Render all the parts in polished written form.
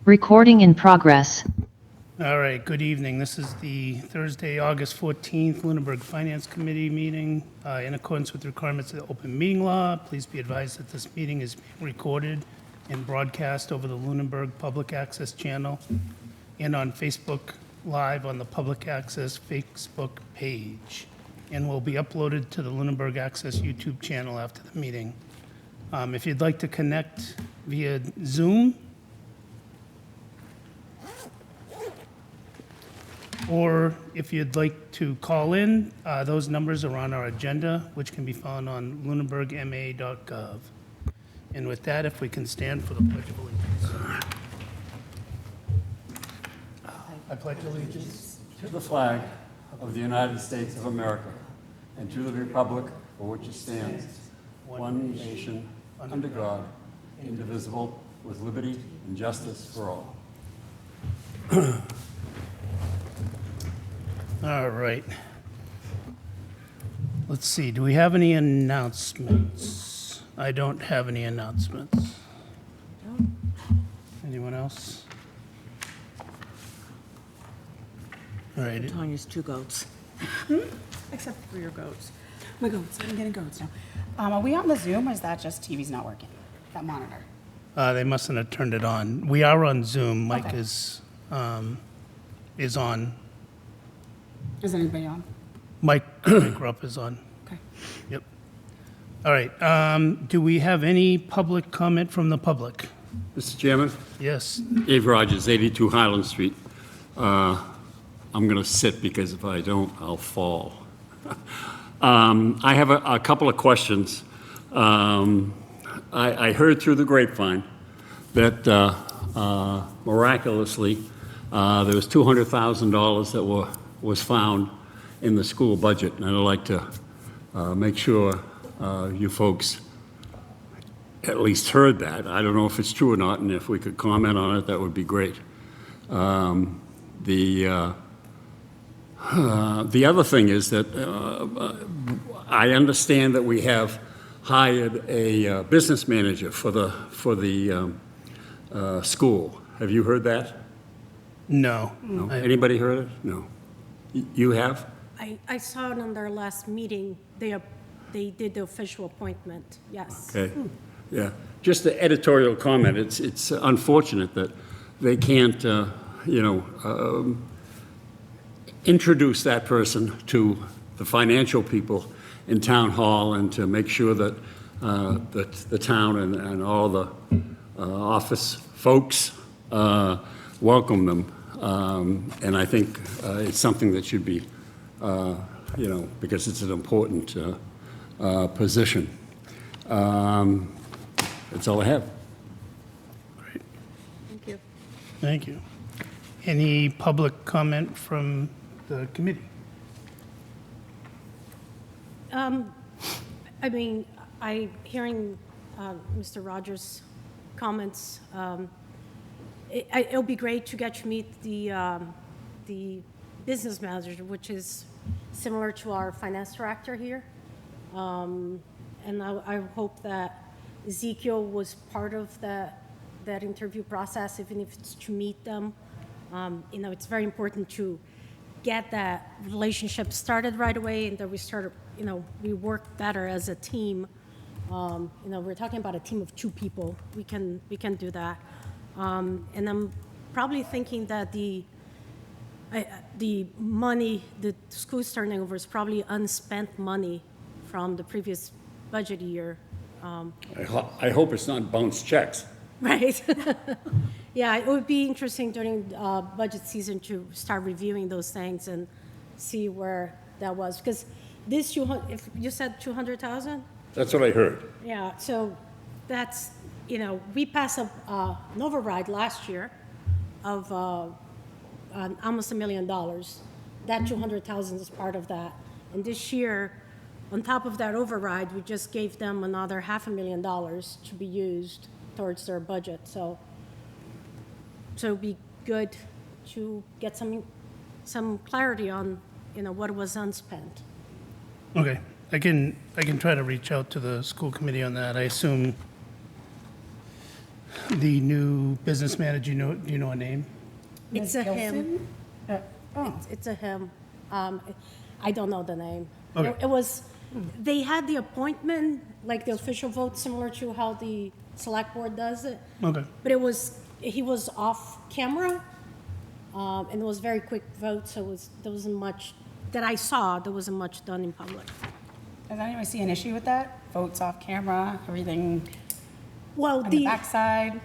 Recording in progress. All right, good evening. This is the Thursday, August 14th Lunenburg Finance Committee meeting. In accordance with the requirements of the open meeting law, please be advised that this meeting is being recorded and broadcast over the Lunenburg Public Access channel and on Facebook Live on the Public Access Facebook page, and will be uploaded to the Lunenburg Access YouTube channel after the meeting. If you'd like to connect via Zoom, or if you'd like to call in, those numbers are on our agenda, which can be found on lunenburgma.gov. And with that, if we can stand for the Pledge of Allegiance. I pledge allegiance To the flag of the United States of America and to the republic for which it stands, one nation, under God, indivisible, with liberty and justice for all. All right. Let's see, do we have any announcements? I don't have any announcements. Anyone else? All right, Tanya's two goats. Except for your goats. My goats. I'm getting goats now. Are we on the Zoom or is that just TV's not working? That monitor? they mustn't have turned it on. We are on Zoom. Mike Okay. is on. Is anybody on? Mike Rupp is on. Okay. Yep. All right. Do we have any public comment from the public? Mr. Chairman, Yes. Dave Rogers, 82 Highland Street. I'm going to sit because if I don't, I'll fall. I have a couple of questions. I heard through the grapevine that miraculously there was $200,000 that was found in the school budget, and I'd like to make sure you folks at least heard that. I don't know if it's true or not, and if we could comment on it, that would be great. The other thing is that I understand that we have hired a business manager for the school. Have you heard that? No. No. Anybody heard it? No. You have? I saw it on their last meeting. They did the official appointment, yes. Okay. Yeah. Just the editorial comment. It's unfortunate that they can't, introduce that person to the financial people in town hall and to make sure that the town and all the office folks welcome them. And I think it's something that should be, because it's an important position. That's all I have. Thank you. Thank you. Any public comment from the committee? Hearing Mr. Rogers' comments, it'll be great to get to meet the business manager, which is similar to our finance director here. And I hope that Ezekiel was part of that interview process, even if it's to meet them. It's very important to get that relationship started right away, and that we work better as a team. We're talking about a team of 2 people. We can do that. And I'm probably thinking that the money the school's turning over is probably unspent money from the previous budget year. I hope it's not bounced checks. Right. Yeah, it would be interesting during budget season to start reviewing those things and see where that was. Because this 200, if you said 200,000? That's what I heard. Yeah, so that's, we passed an override last year of almost $1 million. That 200,000 is part of that. And this year, on top of that override, we just gave them another $500,000 to be used towards their budget. So it'd be good to get some clarity on, what was unspent. Okay, I can try to reach out to the school committee on that. I assume the new business manager, do you know a name? It's Ms. a him. Gilson? Oh, It's a him. I don't know the name. Okay. It was, they had the appointment, like the official vote, similar to how the select board does it. Okay, But he was off camera, and it was very quick vote, so there wasn't much, that I saw, there wasn't much done in public. does anyone see an issue with that? Votes off camera, everything Well, on the backside?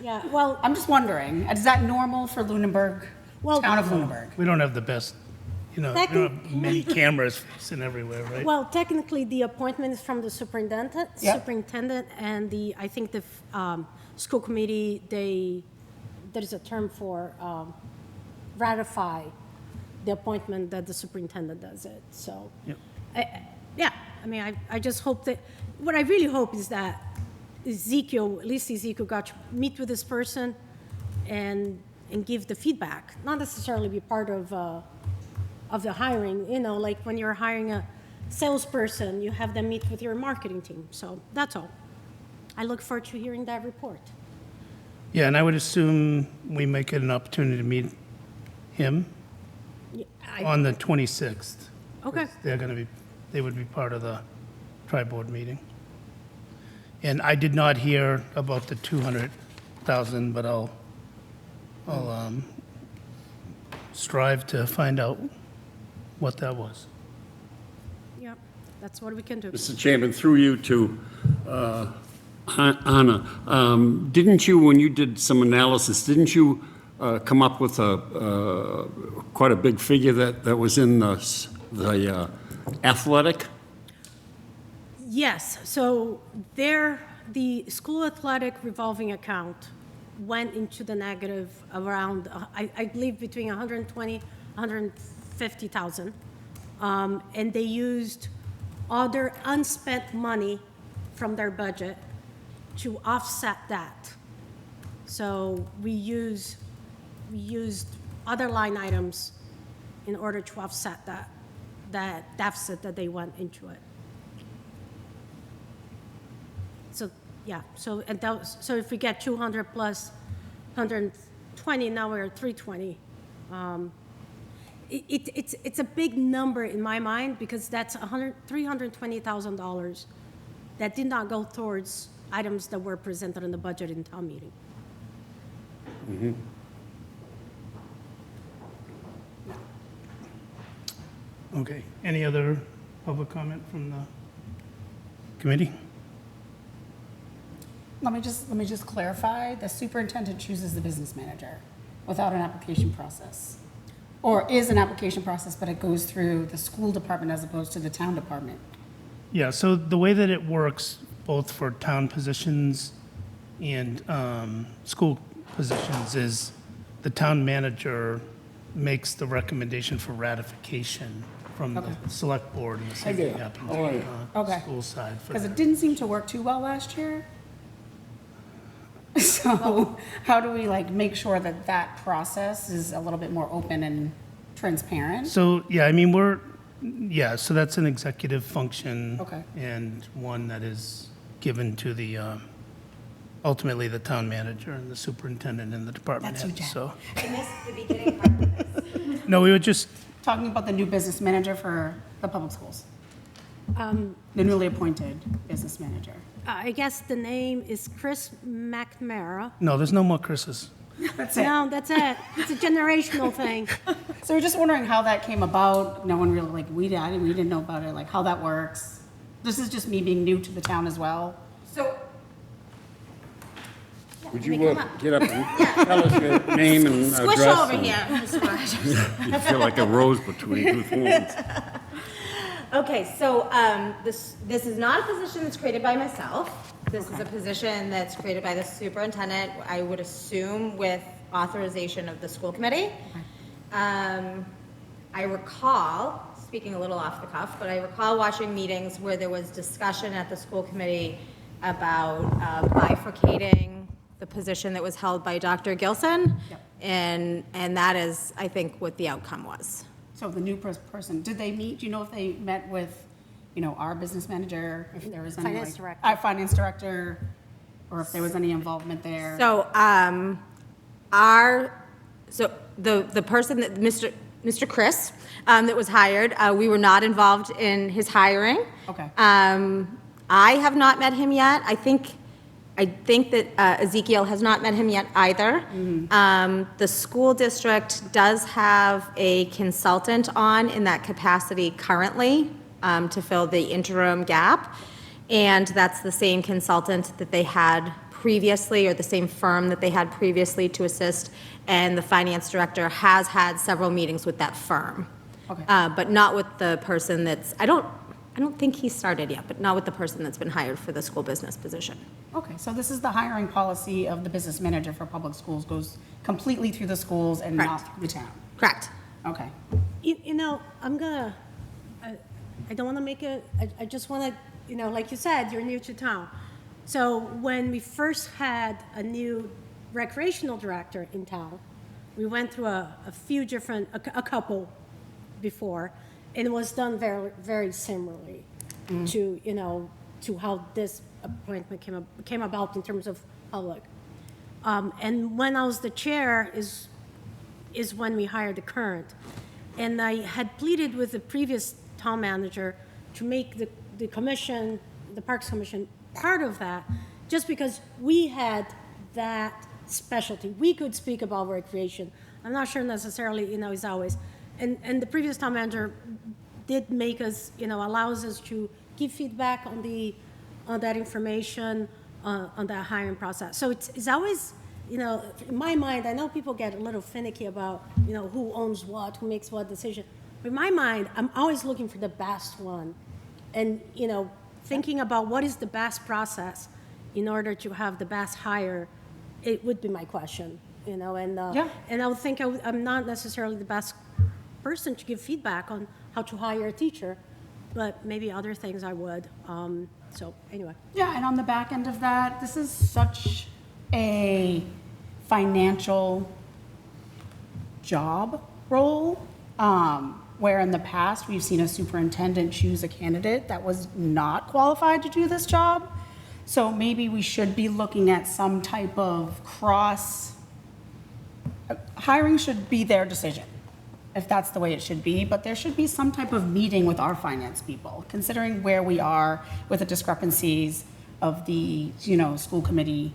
yeah, well, I'm just wondering, is that normal for Lunenburg, Well- town of Lunenburg? we don't have the best, we don't have many cameras facing everywhere, right? well, technically, the appointment is from the superintendent, Yep. and I think the school committee, there's a term for ratify the appointment that the superintendent does it, so. Yep. Yeah, I mean, I just hope that, what I really hope is that Ezekiel, at least Ezekiel got to meet with this person and give the feedback, not necessarily be part of the hiring, like when you're hiring a salesperson, you have them meet with your marketing team, so that's all. I look forward to hearing that report. Yeah, and I would assume we might get an opportunity to meet him Yeah, on the 26th. Okay, They would be part of the tri-board meeting. And I did not hear about the 200,000, but I'll strive to find out what that was. yeah, that's what we can do. Mr. Chairman, through you to Anna, didn't you, when you did some analysis, didn't you come up with quite a big figure that was in the athletic? Yes, so the school athletic revolving account went into the negative around, I believe between 120, 150,000. And they used other unspent money from their budget to offset that. So we used other line items in order to offset that deficit that they went into it. So, yeah, so if we get 200 plus 120, now we're at 320. It's a big number in my mind because that's $320,000 that did not go towards items that were presented in the budget in town meeting. Okay, any other public comment from the committee? Let me just clarify, the superintendent chooses the business manager without an application process. Or is an application process, but it goes through the school department as opposed to the town department. Yeah, so the way that it works, both for town positions and school positions, is the town manager makes the recommendation for ratification from the select board, and the same thing happens on the Okay. school side. for Because that. it didn't seem to work too well last year. So how do we make sure that that process is a little bit more open and transparent? So, yeah, I mean, so that's an executive function. Okay. And one that is given to the, ultimately, the town manager and the superintendent and the department That's you, head, Jen. so. I missed the beginning part of this. No, we were just, Talking about the new business manager for the public schools. The newly appointed business manager. I guess the name is Chris McNamara. no, there's no more Chris's. That's it. No, that's it. It's a generational thing. So we're just wondering how that came about. No one really, we didn't know about it, how that works. This is just me being new to the town as well. So, Would you get up and tell us your name and address? squish over and here, Mr. Rogers. You feel like a rose between two thorns. Okay, so this is not a position that's created by myself. This is a position that's created by the superintendent, I would assume with authorization of the school committee. I recall, speaking a little off the cuff, but I recall watching meetings where there was discussion at the school committee about bifurcating the position that was held by Dr. Gilson. Yep. And that is, I think, what the outcome was. So the new person, did they meet, do you know if they met with, our business manager, if there was any Finance like- director. Our finance director, or if there was any involvement there? So, the person that, Mr. Chris, that was hired, we were not involved in his hiring. Okay. I have not met him yet. I think that Ezekiel has not met him yet either. The school district does have a consultant on in that capacity currently to fill the interim gap. And that's the same consultant that they had previously, or the same firm that they had previously to assist. And the finance director has had several meetings with that firm. Okay. But not with the person that's, I don't think he started yet, but not with the person that's been hired for the school business position. Okay, so this is the hiring policy of the business manager for public schools, goes completely through the schools and not Correct. through the town? Correct. Okay. I'm gonna, I don't wanna make it, I just wanna, like you said, you're new to town. So when we first had a new recreational director in town, we went through a few different, a couple before, and it was done very, very similarly to, to how this appointment came about in terms of public. And when I was the chair is when we hired the current. And I had pleaded with the previous town manager to make the commission, the Parks Commission, part of that, just because we had that specialty. We could speak about recreation. I'm not sure necessarily, is always. And the previous town manager did make us, allows us to give feedback on that information, on that hiring process. So it's always, in my mind, I know people get a little finicky about, who owns what, who makes what decision. But in my mind, I'm always looking for the best one. And, thinking about what is the best process in order to have the best hire, it would be my question, and, Yeah. and I would think I'm not necessarily the best person to give feedback on how to hire a teacher, but maybe other things I would. So anyway. Yeah, and on the back end of that, this is such a financial job role, where in the past, we've seen a superintendent choose a candidate that was not qualified to do this job. So maybe we should be looking at some type of hiring should be their decision, if that's the way it should be, but there should be some type of meeting with our finance people, considering where we are with the discrepancies of the, school committee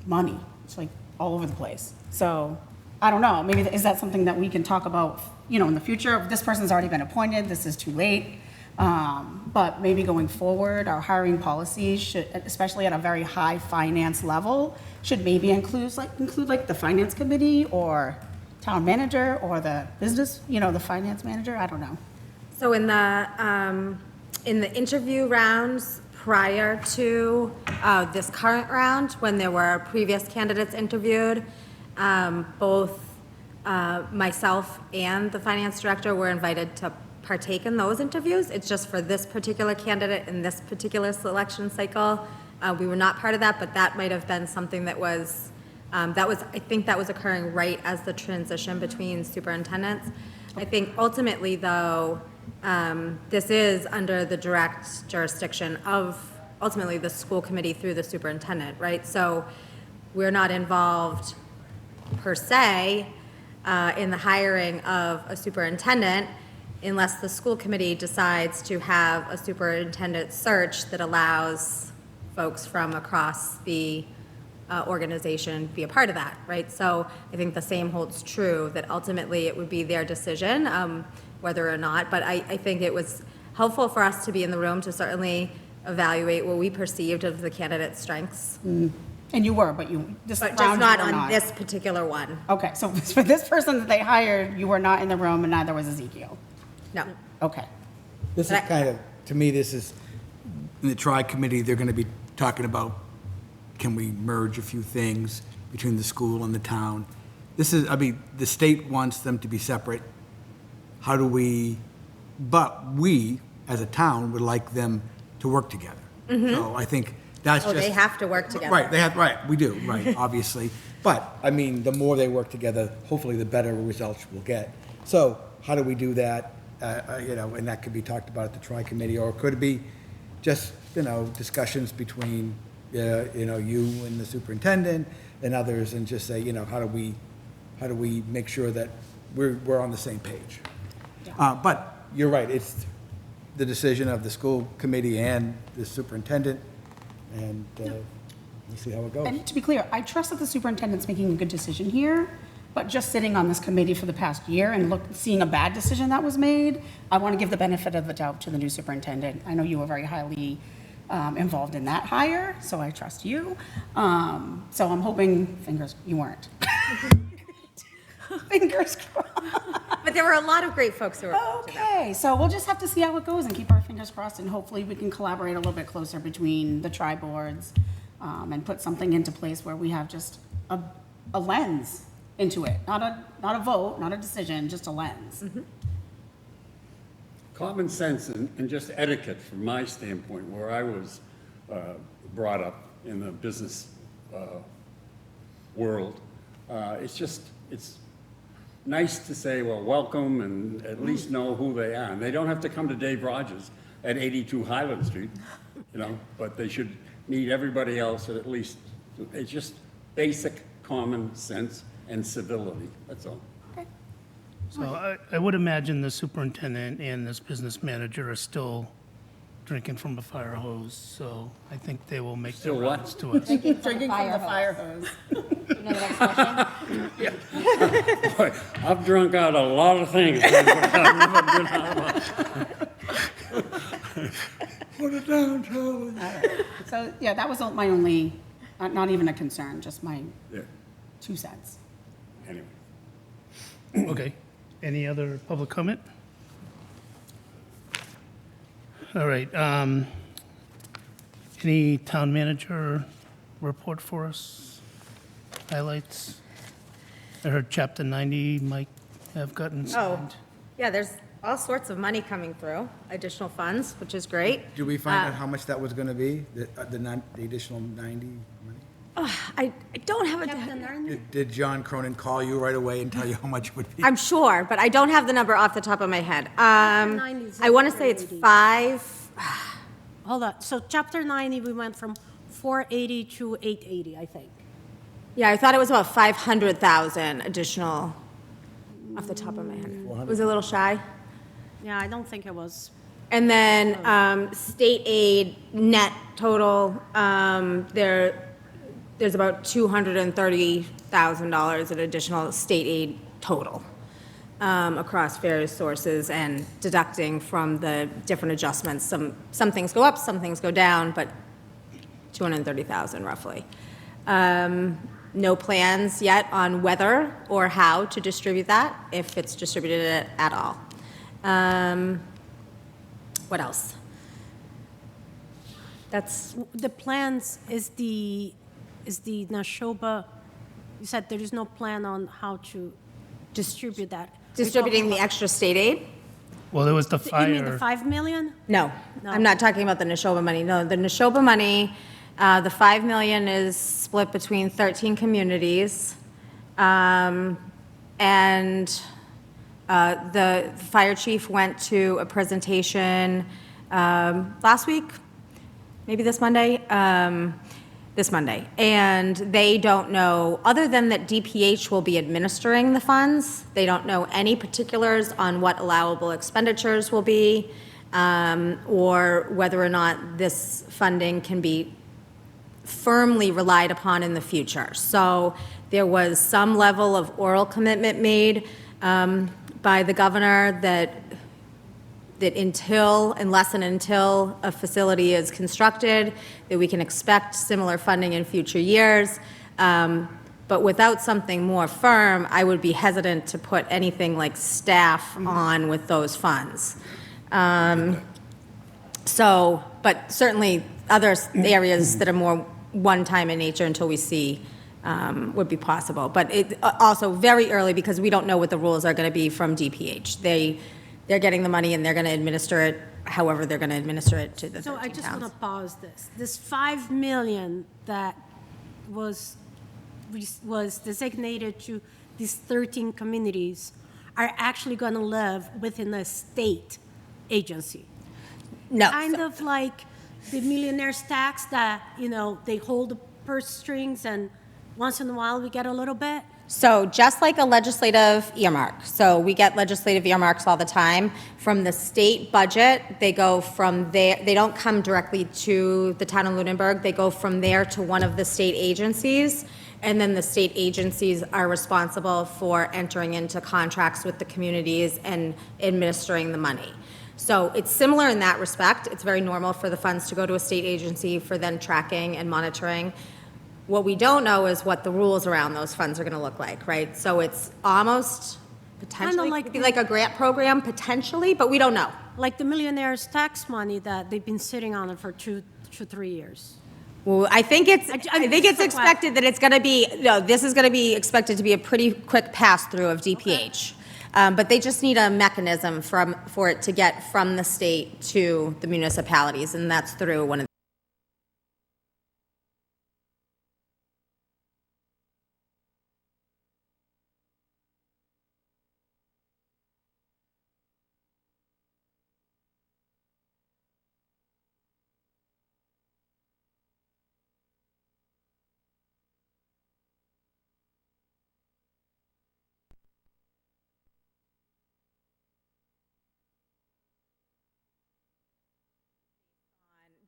money. It's like all over the place. So I don't know, maybe is that something that we can talk about, in the future? This person's already been appointed, this is too late. But maybe going forward, our hiring policies should, especially at a very high finance level, should maybe include the finance committee or town manager or the business, the finance manager, I don't know. So in the interview rounds prior to this current round, when there were previous candidates interviewed, both myself and the finance director were invited to partake in those interviews. It's just for this particular candidate in this particular selection cycle. We were not part of that, but that might have been something that was, I think that was occurring right as the transition between superintendents. I think ultimately, though, this is under the direct jurisdiction of ultimately the school committee through the superintendent, right? So we're not involved per se in the hiring of a superintendent unless the school committee decides to have a superintendent search that allows folks from across the organization be a part of that, right? So I think the same holds true, that ultimately it would be their decision whether or not, but I think it was helpful for us to be in the room to certainly evaluate what we perceived of the candidate's strengths. And you were, but this But round just you not were on this particular one. Okay, so for this person that they hired, you were not in the room and neither was Ezekiel. No. Okay. This is But I- kind of, to me, this is, in the tri-committee, they're going to be talking about, can we merge a few things between the school and the town? This is, the state wants them to be separate. How do we, but we, as a town, would like them to work together. So I think That's Oh, just. they have to work together. Right, we do, right, obviously. But, I mean, the more they work together, hopefully the better results we'll get. So how do we do that? And that could be talked about at the tri-committee, or could it be just, discussions between, you and the superintendent and others, and just say, how do we make sure that we're on the same page? But you're right, it's the decision of the school committee and the superintendent, and we'll see how it goes. And to be clear, I trust that the superintendent's making a good decision here, but just sitting on this committee for the past year and seeing a bad decision that was made, I want to give the benefit of the doubt to the new superintendent. I know you were very highly involved in that hire, so I trust you. So I'm hoping, you weren't. Fingers crossed. But there were a lot of great folks who were. Okay, so we'll just have to see how it goes and keep our fingers crossed, and hopefully we can collaborate a little bit closer between the tri-boards and put something into place where we have just a lens into it, not a vote, not a decision, just a lens. Common sense and just etiquette from my standpoint, where I was brought up in the business world. It's nice to say, well, welcome, and at least know who they are. And they don't have to come to Dave Rogers at 82 Highland Street, but they should meet everybody else at least. It's just basic common sense and civility, that's all. So I would imagine the superintendent and this business manager are still drinking from a fire hose, so I think they will make their Still what? rounds to us. Drinking from the fire hose. You know the expression? Boy, I've drunk out a lot of things. I've never been out of Put it down, Charlie. So, yeah, that was my only, not even a concern, just my Yeah, 2 cents. anyway. Okay. Any other public comment? All right. Any town manager report for us? Highlights? I heard Chapter 90 might have gotten Oh, signed. yeah, there's all sorts of money coming through, additional funds, which is great. Did we find out how much that was gonna be, the additional 90 money? I don't have a, Did John Cronin call you right away and tell you how much it would be? I'm sure, but I don't have the number off the top of my head. 90 is I want to say it's 480. 5, Hold on, so chapter 90, we went from 480 to 880, I think. yeah, I thought it was about 500,000 additional off the top of my head. Was it a little shy? Yeah, I don't think it was. And then state aid net total, there's about $230,000 in additional state aid total across various sources and deducting from the different adjustments. Some things go up, some things go down, but 230,000 roughly. No plans yet on whether or how to distribute that, if it's distributed at all. What else? That's, The plans is the Nashoba, you said there is no plan on how to distribute that. distributing the extra state aid? Well, there was the You mean the fire. 5 million? No, No. I'm not talking about the Neshoba money. No, the Neshoba money, the 5 million is split between 13 communities. And the fire chief went to a presentation last week, maybe this Monday, and they don't know, other than that DPH will be administering the funds, they don't know any particulars on what allowable expenditures will be, or whether or not this funding can be firmly relied upon in the future. So there was some level of oral commitment made by the governor that unless and until a facility is constructed, that we can expect similar funding in future years. But without something more firm, I would be hesitant to put anything like staff on with those funds. So, but certainly other areas that are more one-time in nature until we see would be possible. But it also very early because we don't know what the rules are going to be from DPH. They're getting the money and they're going to administer it however they're going to administer it to the So I 13 just want to towns. pause this. This 5 million that was designated to these 13 communities are actually going to live within a state agency. No. Kind of like the millionaire's tax that, you know, they hold the purse strings and once in a while we get a little bit. So just like a legislative earmark, so we get legislative earmarks all the time from the state budget. They go from there, they don't come directly to the town of Lunenburg. They go from there to one of the state agencies. And then the state agencies are responsible for entering into contracts with the communities and administering the money. So it's similar in that respect. It's very normal for the funds to go to a state agency for then tracking and monitoring. What we don't know is what the rules around those funds are going to look like, right? So it's almost potentially like could be like a grant program, potentially, but we don't know. Like the millionaire's tax money that they've been sitting on it for 2 to 3 years. Well, I think it's just expected that it's going to be, no, this is going to be expected to be a pretty quick pass-through of DPH. But they just need a mechanism for it to get from the state to the municipalities, and that's through one of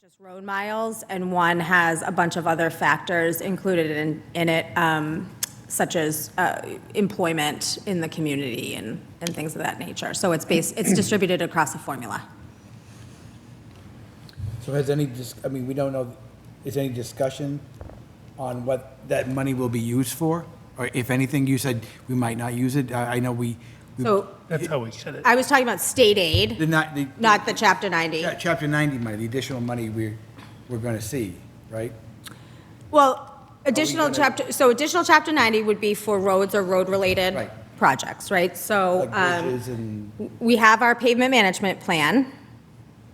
just road miles, and one has a bunch of other factors included in it, such as employment in the community and things of that nature. So it's distributed across a formula. So has any, I mean, we don't know, is any discussion on what that money will be used for? Or if anything, you said we might not use it. I know we. So That's how we said it. I was talking about state aid, not the Chapter 90. Chapter 90 money, the additional money we're going to see, right? Well, additional Chapter 90 would be for roads or road-related Right. projects, right? So Like bridges and, we have our pavement management plan,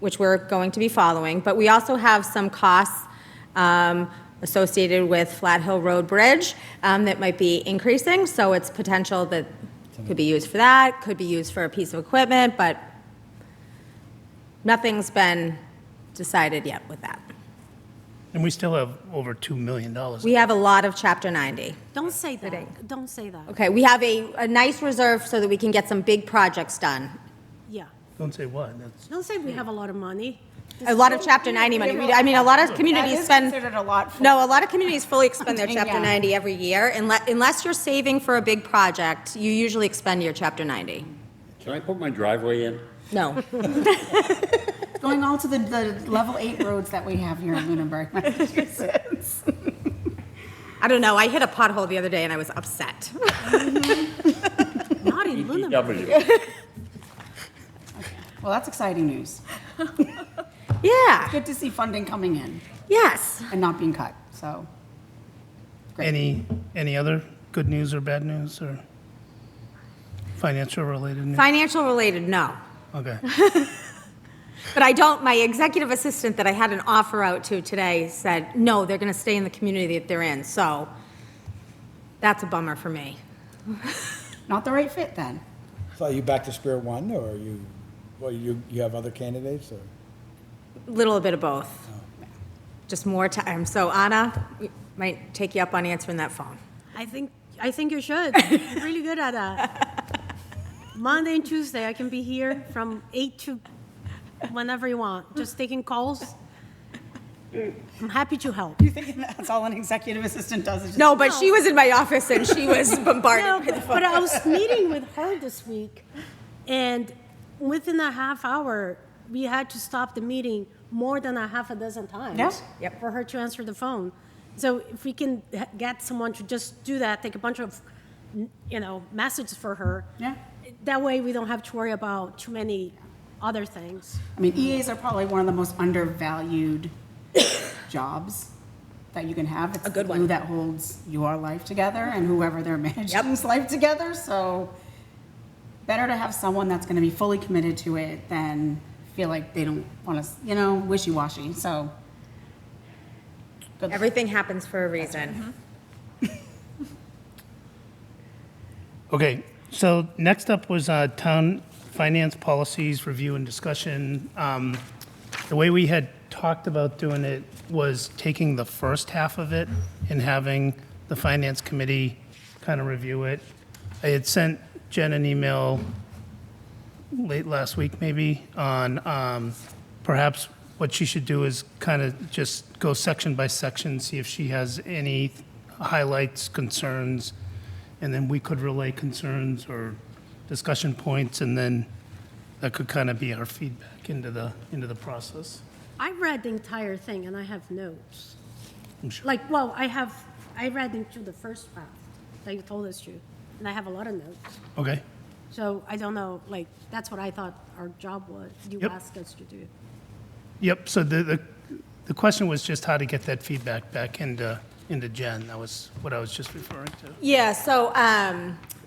which we're going to be following, but we also have some costs associated with Flat Hill Road Bridge that might be increasing, so it's potential that could be used for that, could be used for a piece of equipment, but nothing's been decided yet with that. And we still have over $2 million. We have a lot of Chapter 90. Don't say that. Don't say that. Okay, we have a nice reserve so that we can get some big projects done. Yeah. Don't say what, that's, Don't say we have a lot of money. A lot of Chapter 90 money. I mean, a lot of communities That is spend. considered a lot for- No, a lot of communities fully expend their Chapter Yeah. 90 every year. Unless you're saving for a big project, you usually expend your Chapter 90. Can I put my driveway in? No. Going all to the level 8 roads that we have here in Lunenburg, Massachusetts. I don't know. I hit a pothole the other day and I was upset. Not in Lunenburg. DPW. Well, that's exciting news. Yeah, Good to see funding coming in yes. and not being cut, so. any other good news or bad news or financial related news? Financial related, no. Okay. But my executive assistant that I had an offer out to today said, no, they're going to stay in the community that they're in. So that's a bummer for me. Not the right fit then. so are you back to square one, or you have other candidates, or? Little bit of both. Just more time. So Anna, we might take you up on answering that phone. I think you should. You're really good at that. Monday and Tuesday, I can be here from 8 to whenever you want, just taking calls. I'm happy to help. You think that's all an executive assistant does? Is just- No, but she was in my office and she was bombarded No, by the phone. but I was meeting with her this week, and within a half hour, we had to stop the meeting more than a half a dozen times. Yeah. Yep. For her to answer the phone. So if we can get someone to just do that, take a bunch of, messages for her. Yeah. That way we don't have to worry about too many other things. I mean, EAs are probably one of the most undervalued jobs that you can have. It's A good the one. glue that holds your life together and whoever they're managing's life together. So better to have someone that's going to be fully committed to it than feel like they don't want us, you know, wishy-washy, so. Good. Everything happens for a reason. Okay, so next up was town finance policies review and discussion. The way we had talked about doing it was taking the first half of it and having the finance committee kind of review it. I had sent Jen an email late last week maybe on perhaps what she should do is kind of just go section by section, see if she has any highlights, concerns, and then we could relay concerns or discussion points, and then that could kind of be our feedback into the process. I read the entire thing and I have notes. I'm sure. Like, well, I read into the first draft that you told us to, and I have a lot of notes. Okay, So I don't know, like, that's what I thought our job was, you Yep. asked us to do. yep, so the question was just how to get that feedback back into Jen. That was what I was just referring to. Yeah, so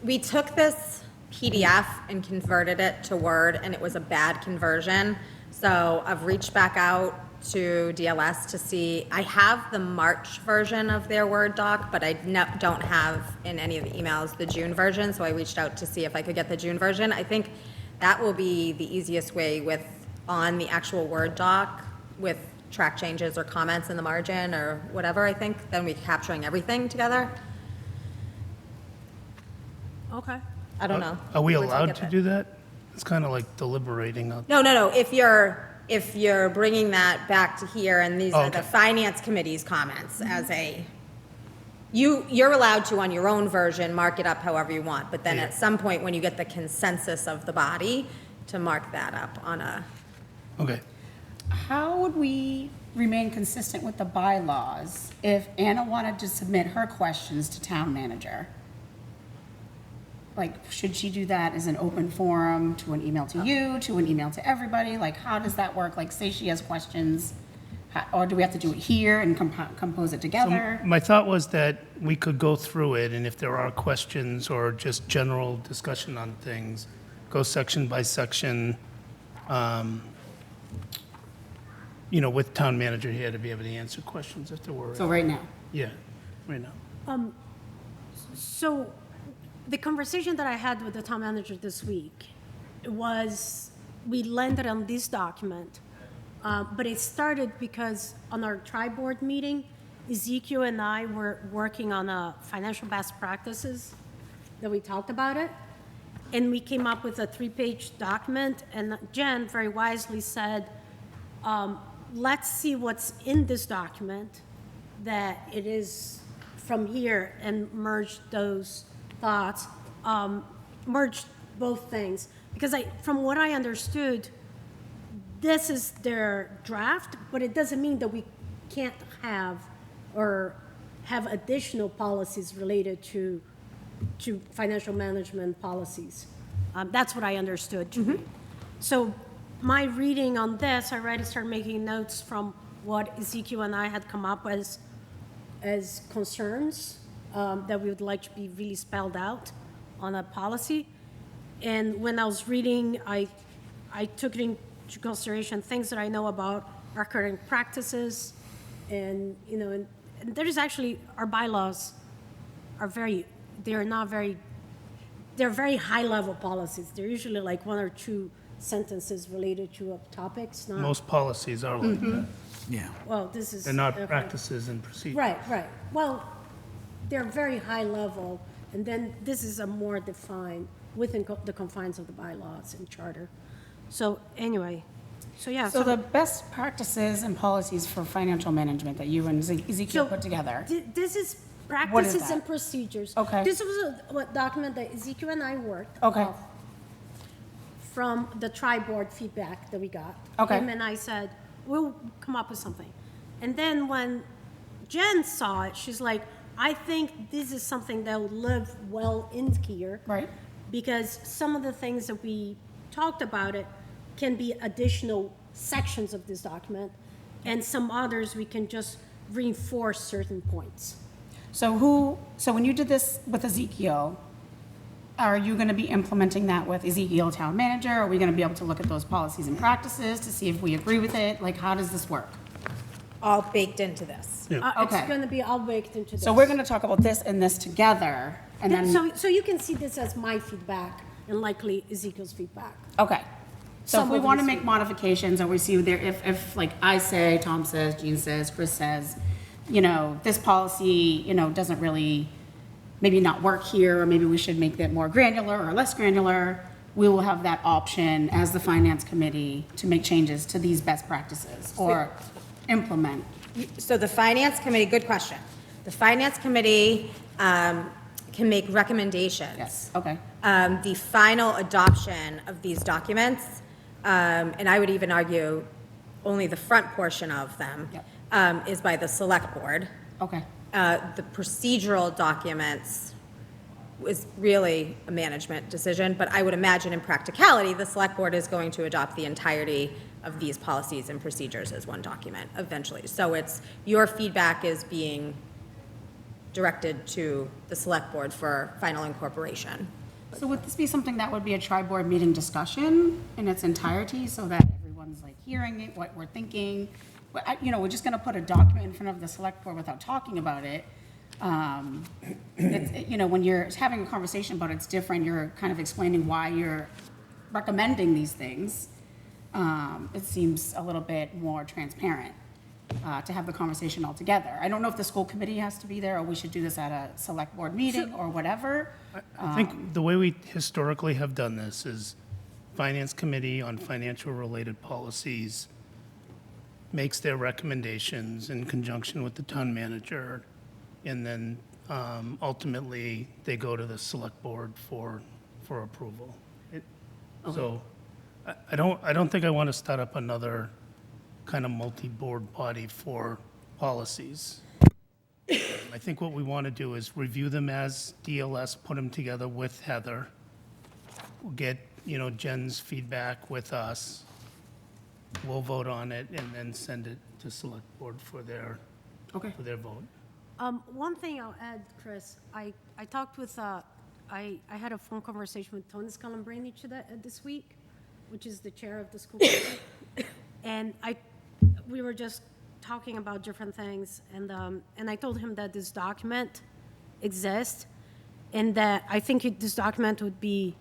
we took this PDF and converted it to Word, and it was a bad conversion. So I've reached back out to DLS to see, I have the March version of their Word doc, but I don't have in any of the emails the June version, so I reached out to see if I could get the June version. I think that will be the easiest way on the actual Word doc with track changes or comments in the margin or whatever, I think, then we're capturing everything together. Okay. I don't know. Are we Once I allowed get to that. do that? It's kind of like deliberating. No. If you're bringing that back to here, and these are the Okay. finance committee's comments as you're allowed to, on your own version, mark it up however you want, but then Yeah. at some point, when you get the consensus of the body, to mark that up on a, Okay. How would we remain consistent with the bylaws if Anna wanted to submit her questions to town manager? Like, should she do that as an open forum, to an email to you, to an email to everybody? Like, how does that work? Like, say she has questions, or do we have to do it here and compose it together? My thought was that we could go through it, and if there are questions or just general discussion on things, go section by section, with town manager here to be able to answer questions if there were. So right now, Yeah, right now. So the conversation that I had with the town manager this week was, we landed on this document, but it started because on our tri-board meeting, Ezekiel and I were working on financial best practices that we talked about it. And we came up with a 3-page document, and Jen very wisely said, let's see what's in this document, that it is from here, and merge those thoughts, merge both things. Because from what I understood, this is their draft, but it doesn't mean that we can't have additional policies related to financial management policies. That's what I understood. So my reading on this, I already started making notes from what Ezekiel and I had come up as concerns that we would like to be really spelled out on a policy. And when I was reading, I took it into consideration things that I know about our current practices, and there is actually, our bylaws are they're very high-level policies. They're usually like 1 or 2 sentences related to a topic. It's not, Most policies are like that. Yeah. well, this is. They're not okay. practices and procedures. Right. Well, they're very high-level, and then this is a more defined within the confines of the bylaws and charter. So anyway, yeah. so the best practices and policies for financial management that you and Ezekiel So, put together. This is What is practices that? and procedures. Okay. This was a document that Ezekiel and I worked Okay. off from the tri-board feedback that we got. Okay. Him and I said, we'll come up with something. And then when Jen saw it, she's like, I think this is something that will live well in here. Right. Because some of the things that we talked about it can be additional sections of this document, and some others we can just reinforce certain points. So when you did this with Ezekiel, are you going to be implementing that with Ezekiel Town Manager? Are we going to be able to look at those policies and practices to see if we agree with it? Like, how does this work? All baked into this. Okay. It's going to be all baked into this. So we're going to talk about this and this together, and then, So you can see this as my feedback and likely Ezekiel's feedback. okay. So if Some we of want to these make modifications, or we see there, if like I say, Tom says, Jean says, Chris says, you know, this policy, you know, doesn't really, maybe not work here, or maybe we should make that more granular or less granular, we will have that option as the finance committee to make changes to these best practices or implement. So the finance committee, good question. The finance committee can make recommendations. Yes, okay. The final adoption of these documents, and I would even argue only the front portion of them, Yep. is by the select board. Okay. The procedural documents is really a management decision, but I would imagine in practicality, the select board is going to adopt the entirety of these policies and procedures as one document eventually. So it's, your feedback is being directed to the select board for final incorporation. So would this be something that would be a tri-board meeting discussion in its entirety, so that everyone's like hearing it, what we're thinking? You know, we're just gonna put a document in front of the select board without talking about it. You know, when you're having a conversation about it, it's different, you're kind of explaining why you're recommending these things. It seems a little bit more transparent to have the conversation all together. I don't know if the school committee has to be there, or we should do this at a select board meeting or whatever. I think the way we historically have done this is Finance Committee on financial-related policies makes their recommendations in conjunction with the town manager, and then ultimately, they go to the select board for approval. So I don't think I want to start up another kind of multi-board body for policies. I think what we want to do is review them as DLS, put them together with Heather. We'll get, you know, Jen's feedback with us. We'll vote on it and then send it to select board for their Okay. vote. One thing I'll add, Chris, I talked with, I had a phone conversation with Tony Scalambrini this week, which is the chair of the school committee. And we were just talking about different things, and I told him that this document exists, and that I think this document would be,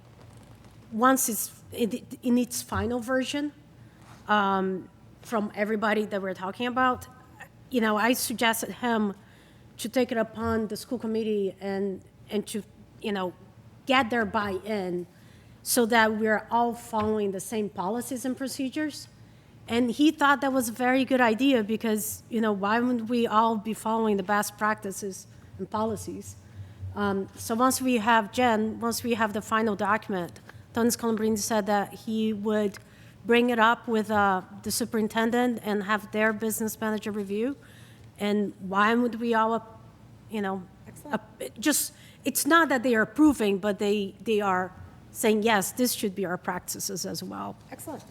once it's in its final version, from everybody that we're talking about, you know, I suggested him to take it upon the school committee and to, you know, get their buy-in so that we're all following the same policies and procedures. And he thought that was a very good idea because, you know, why wouldn't we all be following the best practices and policies? So once we have the final document, Tony Scalambrini said that he would bring it up with the superintendent and have their business manager review. And why would we all, you know, just, it's not that they are approving, but they are saying, yes, this should be our practices as well. Excellent.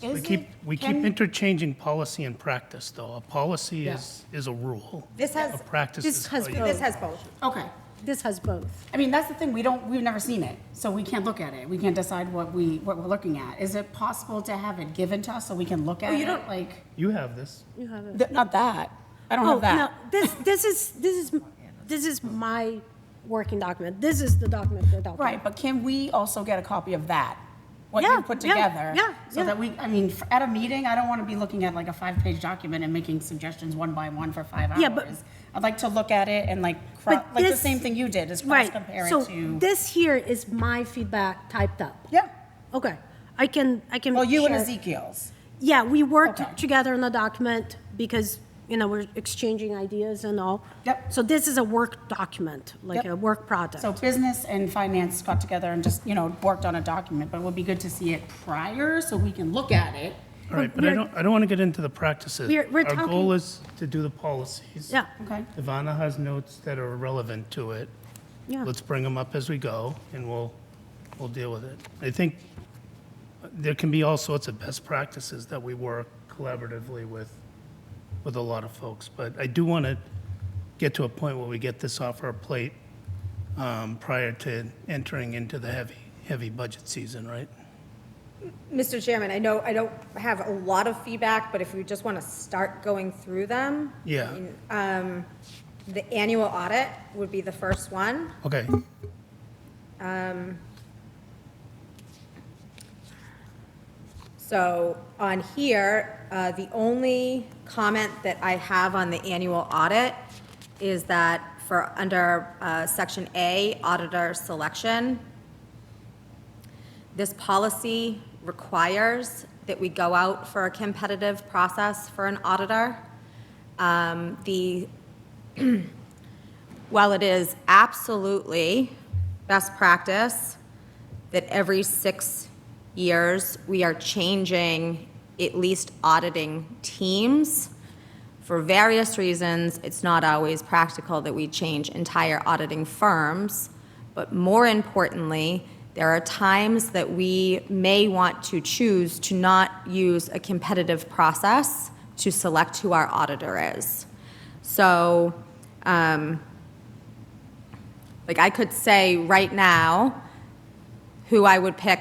We keep interchanging policy and practice, though. A policy is a rule. This has- A practice This is has how you- both. This has both. Okay. This has both. I mean, that's the thing, we've never seen it, so we can't look at it. We can't decide what we're looking at. Is it possible to have it given to us so we can look at you it? don't- Like, You have this. You have it. not that. I don't Oh, have no, that. this is my working document. This is the document they're talking about. Right, but can we also get a copy of that? What Yeah, you put yeah, together? yeah, So yeah. that we, I mean, at a meeting, I don't want to be looking at like a 5-page document and making suggestions one by one for 5 hours. Yeah, but- I'd like to look at it and like, But like the this- same thing you did, is Right, cross-compare it so to. this here is my feedback typed up. Yeah, Okay, I can. well, you and share- Ezekiel's. Yeah, we worked Okay. together on the document because, you know, we're exchanging ideas and all. Yep. So this is a work document, like Yep. a work product. So business and finance got together and just, you know, worked on a document, but it would be good to see it prior so we can look at it. All right, but I don't want to get into the practices. We're Our goal talking- is to do the policies. Yeah, Okay. Ivana has notes that are relevant to it. yeah. Let's bring them up as we go, and we'll deal with it. I think there can be all sorts of best practices that we work collaboratively with a lot of folks, but I do want to get to a point where we get this off our plate prior to entering into the heavy budget season, right? Mr. Chairman, I know I don't have a lot of feedback, but if we just want to start going through them. Yeah. The annual audit would be the first one. Okay. So on here, the only comment that I have on the annual audit is that for under Section A, auditor selection, this policy requires that we go out for a competitive process for an auditor. While it is absolutely best practice that every 6 years we are changing at least auditing teams, for various reasons, it's not always practical that we change entire auditing firms. But more importantly, there are times that we may want to choose to not use a competitive process to select who our auditor is. So, like I could say right now who I would pick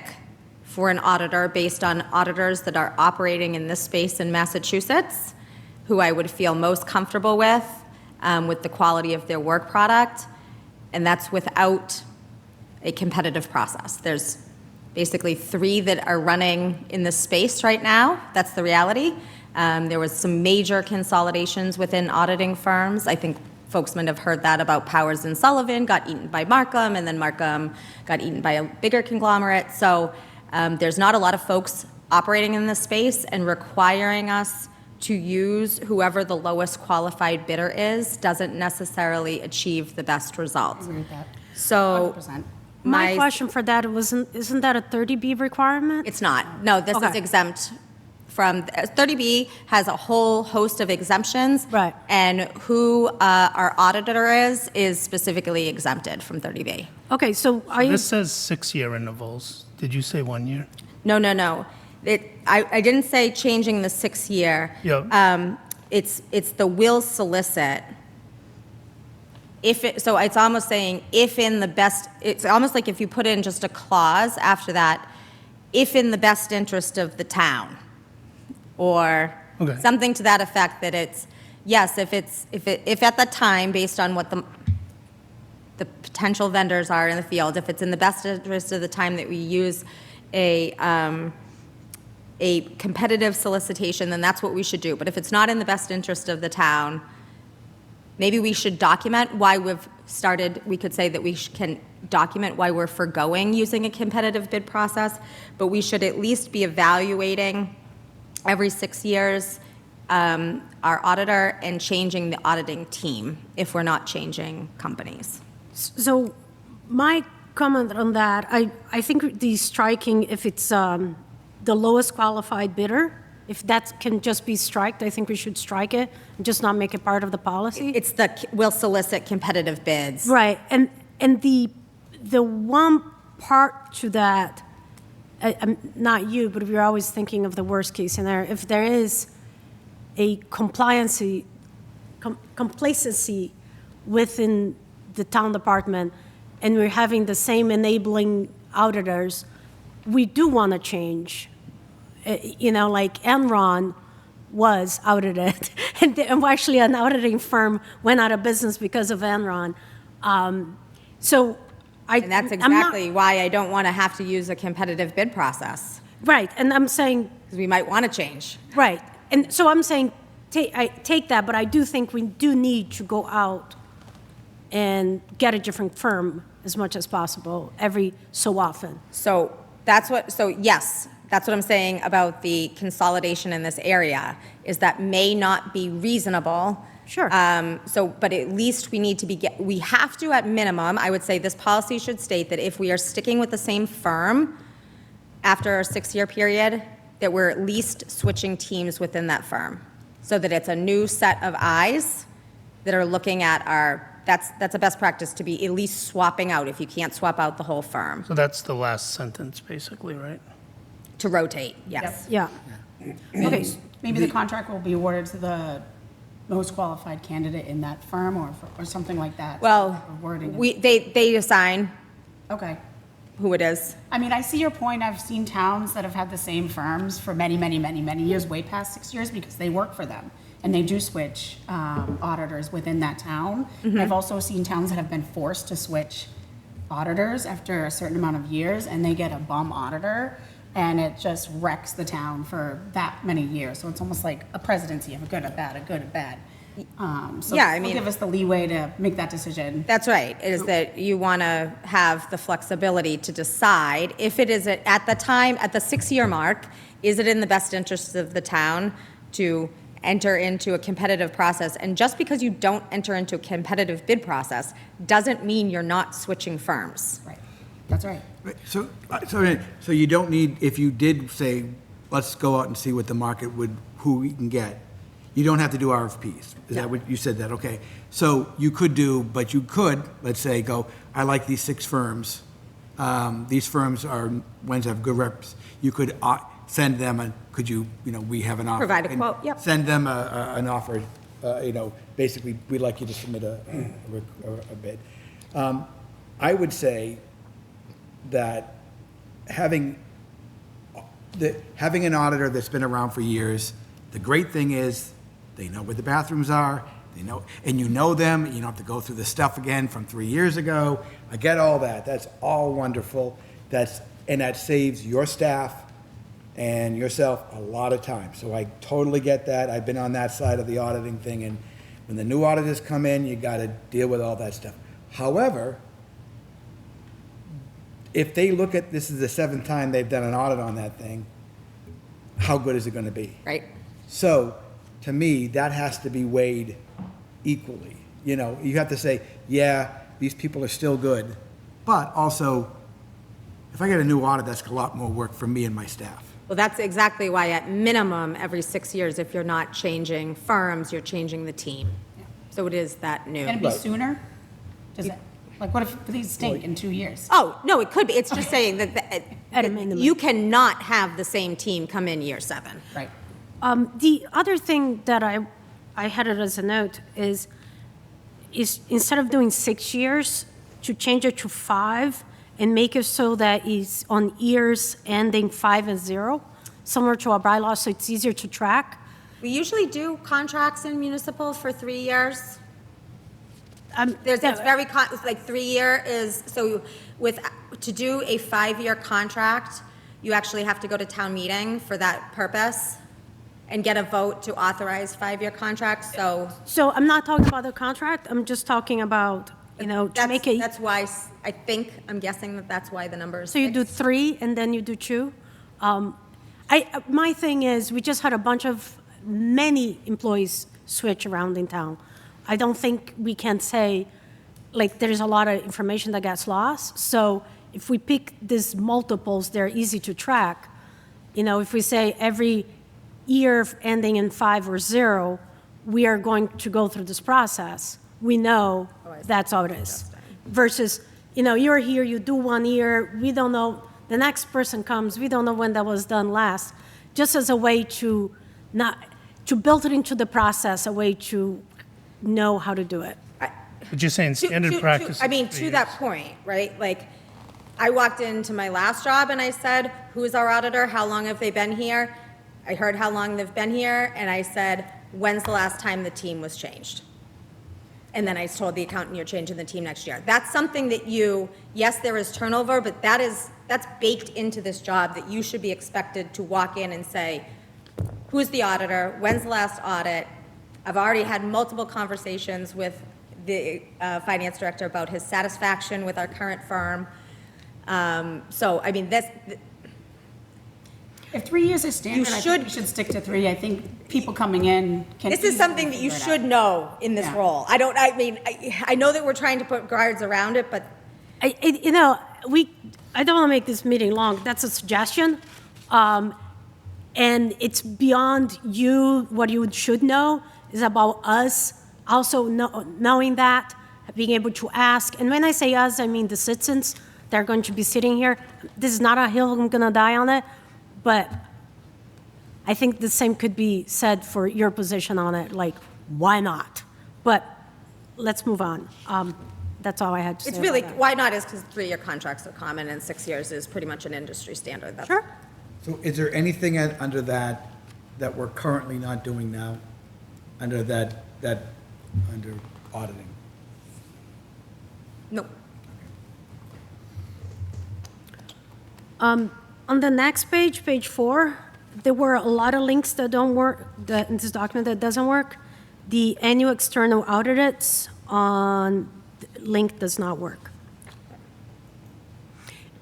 for an auditor based on auditors that are operating in this space in Massachusetts, who I would feel most comfortable with the quality of their work product, and that's without a competitive process. There's basically 3 that are running in this space right now. That's the reality. There was some major consolidations within auditing firms. I think folks might have heard that about Powers and Sullivan got eaten by Markham, and then Markham got eaten by a bigger conglomerate. So there's not a lot of folks operating in this space, and requiring us to use whoever the lowest qualified bidder is doesn't necessarily achieve the best result. Agree with that. So 100%. My question for that isn't that a 30B requirement? it's not. No, this is Okay. exempt from, 30B has a whole host of exemptions. Right. And who our auditor is specifically exempted from 30B. Okay, so are you, This says 6-year intervals. Did you say 1 year? No. I didn't say changing the 6-year. Yeah. It's the will solicit. So it's almost saying if in the best, it's almost like if you put in just a clause after that, if in the best interest of the town, or Okay. something to that effect, that it's, yes, if at the time, based on what the potential vendors are in the field, if it's in the best interest of the time that we use a competitive solicitation, then that's what we should do. But if it's not in the best interest of the town, maybe we should document why we've started, we could say that we can document why we're forgoing using a competitive bid process, but we should at least be evaluating every 6 years our auditor and changing the auditing team if we're not changing companies. so my comment on that, I think the striking, if it's the lowest qualified bidder, if that can just be striked, I think we should strike it and just not make it part of the policy. It's the will solicit competitive bids. Right, and the one part to that, not you, but we're always thinking of the worst case scenario. If there is a complacency within the town department, and we're having the same enabling auditors, we do want to change. Like Enron was audited, and actually an auditing firm went out of business because of Enron. So And that's I'm not- exactly why I don't want to have to use a competitive bid process, Right, and I'm saying, because we might want to change. right, and so I'm saying, I take that, but I do think we do need to go out and get a different firm as much as possible every so often. So yes, that's what I'm saying about the consolidation in this area, is that may not be reasonable. Sure. But at least we need to we have to, at minimum, I would say this policy should state that if we are sticking with the same firm after a 6-year period, that we're at least switching teams within that firm, so that it's a new set of eyes that are looking at that's a best practice, to be at least swapping out if you can't swap out the whole firm, So that's the last sentence, basically, right? to rotate, yes. Yeah, Okay, maybe the contract will be awarded to the most qualified candidate in that firm or something like that? Well, Or wording. they assign Okay. who it is. I mean, I see your point. I've seen towns that have had the same firms for many, many, many, many years, way past 6 years, because they work for them. And they do switch auditors within that town. I've also seen towns that have been forced to switch auditors after a certain amount of years, and they get a bum auditor, and it just wrecks the town for that many years. So it's almost like a presidency of a good, a bad, a good, a bad. So Yeah, I it'll mean- give us the leeway to make that decision. That's right, is that you want to have the flexibility to decide if it is at the time, at the 6-year mark, is it in the best interests of the town to enter into a competitive process? And just because you don't enter into a competitive bid process doesn't mean you're not switching firms. Right. That's right. Right, so you don't need, if you did say, let's go out and see what the market would, who we can get, you don't have to do RFPs. Is that what, you said that, okay. So you could do, but you could, let's say, go, I like these 6 firms. These firms are ones that have good reps. You could send them, could you, we have an offer. Provide a and quote, yep. Send them an offer, basically, we'd like you to submit a bid. I would say that having an auditor that's been around for years, the great thing is, they know where the bathrooms are, they know, and you know them, you don't have to go through the stuff again from 3 years ago. I get all that, that's all wonderful, and that saves your staff and yourself a lot of time. So I totally get that, I've been on that side of the auditing thing, and when the new auditors come in, you gotta deal with all that stuff. However, if they look at, this is the 7th time they've done an audit on that thing, how good is it gonna be? Right? So, to me, that has to be weighed equally. You have to say, yeah, these people are still good, but also, if I get a new audit, that's a lot more work for me and my staff. Well, that's exactly why at minimum, every 6 years, if you're not changing firms, you're changing the team. So it is that new. Can it be Right. sooner? Does it, like, what if these stink in 2 years? Oh, no, it could be. It's just saying that At a minimum. you cannot have the same team come in year 7. Right. The other thing that I had it as a note is instead of doing 6 years, to change it to 5 and make it so that it's on years ending 5 and 0, similar to our bylaw, so it's easier to track. We usually do contracts in municipal for 3 years. It's like 3-year is, so to do a 5-year contract, you actually have to go to town meeting for that purpose and get a vote to authorize 5-year contracts, so. So I'm not talking about the contract, I'm just talking about, to make it. That's why, I'm guessing that's why the number is So you do 6. 3 and then you do 2? My thing is, we just had many employees switch around in town. I don't think we can say, there's a lot of information that gets lost. So if we pick these multiples, they're easy to track. If we say every year ending in 5 or 0, we are going to go through this process. We know that's how it is. Versus, you're here, you do 1 year, we don't know, the next person comes, we don't know when that was done last. Just as a way to build it into the process, a way to know how to do it. But you're saying standard practice. I mean, is 3 to that years. point, right? I walked into my last job and I said, who's our auditor? How long have they been here? I heard how long they've been here, and I said, when's the last time the team was changed? And then I told the accountant, you're changing the team next year. That's something that yes, there is turnover, but that's baked into this job, that you should be expected to walk in and say, who's the auditor? When's the last audit? I've already had multiple conversations with the finance director about his satisfaction with our current firm. So, I mean, If 3 years is standard, I think we should stick to 3. I think people coming in can. this is something that you figure it should out. know in this Yeah. role. I know that we're trying to put guards around it, but I don't want to make this meeting long. That's a suggestion. And it's beyond you, what you should know is about us also knowing that, being able to ask. And when I say us, I mean the citizens that are going to be sitting here. This is not a hill I'm going to die on it, but I think the same could be said for your position on it. why not? But let's move on. That's all I had to say It's about really, that. why not is because 3-year contracts are common and 6 years is pretty much an industry standard. That's- Sure. So is there anything under that we're currently not doing now? Under under auditing? No. On the next page, page 4, there were a lot of links that don't work, in this document that doesn't work. The annual external audits on link does not work.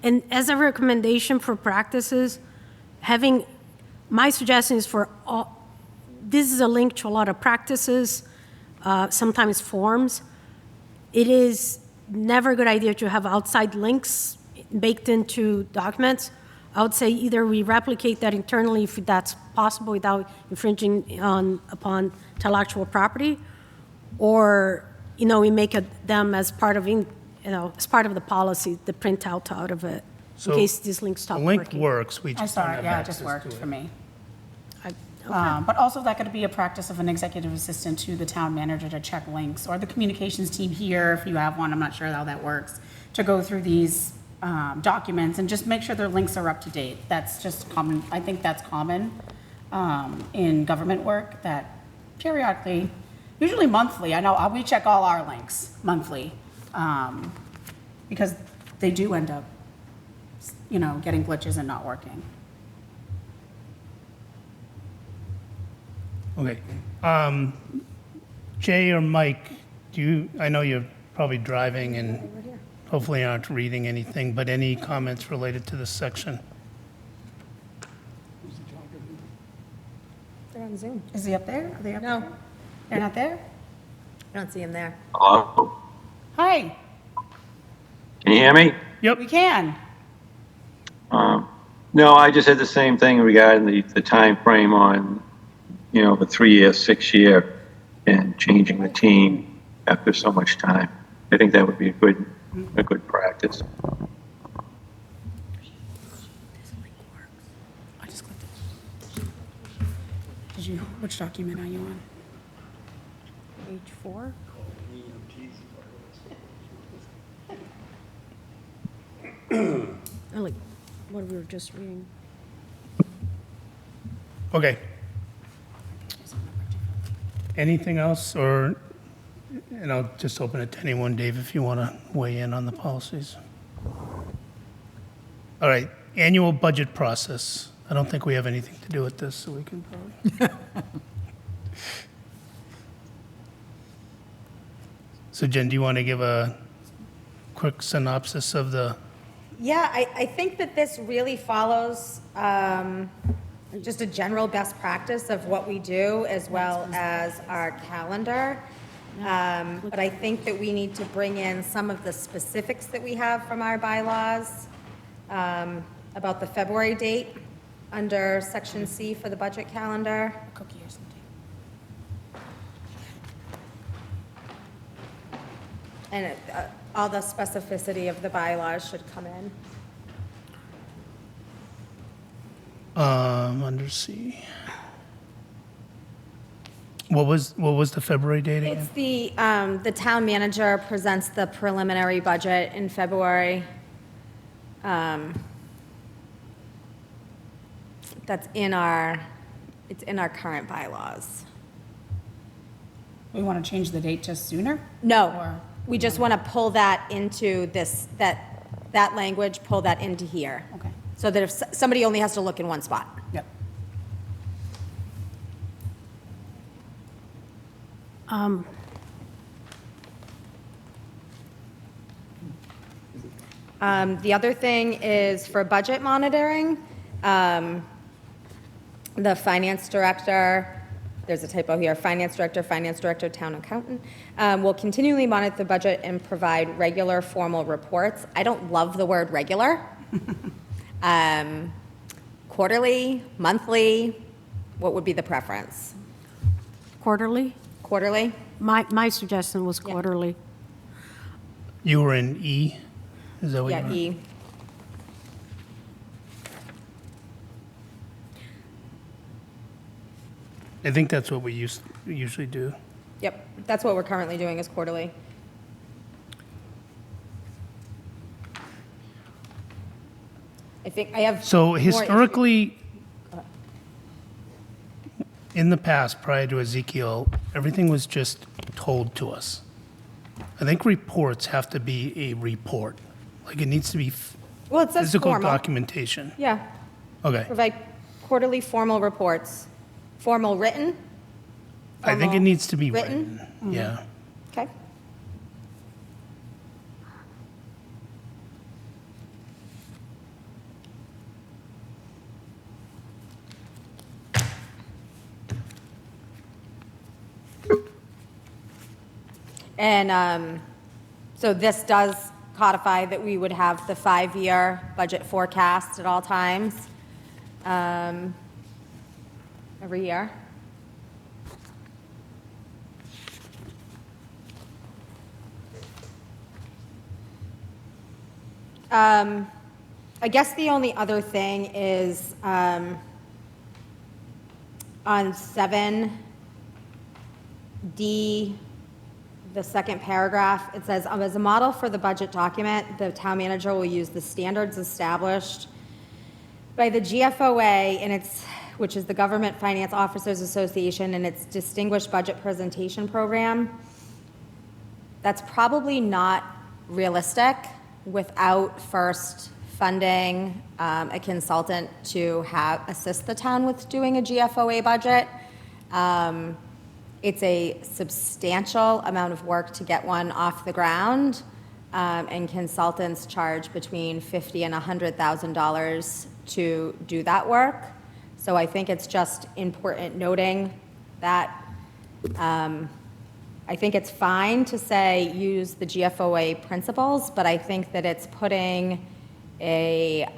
And as a recommendation for practices, my suggestion is for all, this is a link to a lot of practices, sometimes forms. It is never a good idea to have outside links baked into documents. I would say either we replicate that internally if that's possible without infringing upon intellectual property, or, we make them as part of, as part of the policy, the printout out of it, in So case these links stop The working. link works, we I just saw don't it, have yeah, it access just to worked it. for me. Okay. But also that could be a practice of an executive assistant to the town manager to check links, or the communications team here, if you have one, I'm not sure how that works, to go through these documents and just make sure their links are up to date. That's just common, I think that's common in government work, that periodically, usually monthly, I know, we check all our links monthly, because they do end up, getting glitches and not working. Okay. Jay or Mike, I know you're probably driving and hopefully aren't reading anything, but any comments related to this section? They're on Zoom. Is he up there? Are they up No. there? They're not there? I don't see him there. Hello? Hi, Can you hear me? Yep. we can. No, I just had the same thing regarding the time frame on, the 3-year, 6-year, and changing the team after so much time. I think that would be a good practice. I just clicked it. Which document are you on? Page 4? Like what we were just reading. Okay. Anything else, and I'll just open it to anyone, Dave, if you want to weigh in on the policies. All right, annual budget process. I don't think we have anything to do with this, so we can probably. So Jen, do you want to give a quick synopsis of the, Yeah, I think that this really follows just a general best practice of what we do as well as our calendar. But I think that we need to bring in some of the specifics that we have from our bylaws about the February date under section C for the budget calendar. Cookie or something. And all the specificity of the bylaws should come in. under C? What was the February date again? It's the town manager presents the preliminary budget in February. That's it's in our current bylaws. We want to change the date to sooner? No, Or- we just want to pull that into this, that language, pull that into here. Okay. So that if somebody only has to look in one spot. Yep. The other thing is for budget monitoring, the finance director, there's a typo here, finance director, town accountant, will continually monitor the budget and provide regular formal reports. I don't love the word regular. Quarterly, monthly, what would be the preference? Quarterly? Quarterly? My suggestion was quarterly. You were in E? Is that what you Yeah, were? E. I think that's what we usually do. Yep, that's what we're currently doing is quarterly. I think I have. So more issues. historically, in the past, prior to Ezekiel, everything was just told to us. I think reports have to be a report. Like, it needs to be Well, it says physical formal. documentation. Yeah, Okay. provide quarterly formal reports. Formal written? I think it Formal needs to be written? written. Yeah. Okay. And so this does codify that we would have the 5-year budget forecast at all times, every year. I guess the only other thing is on 7D, the second paragraph, it says, as a model for the budget document, the town manager will use the standards established by the GFOA and its, which is the Government Finance Officers Association, and its Distinguished Budget Presentation Program. That's probably not realistic without first funding a consultant to assist the town with doing a GFOA budget. It's a substantial amount of work to get one off the ground, and consultants charge between $50,000 and $100,000 to do that work. So I think it's just important noting that I think it's fine to say use the GFOA principles, but I think that it's putting a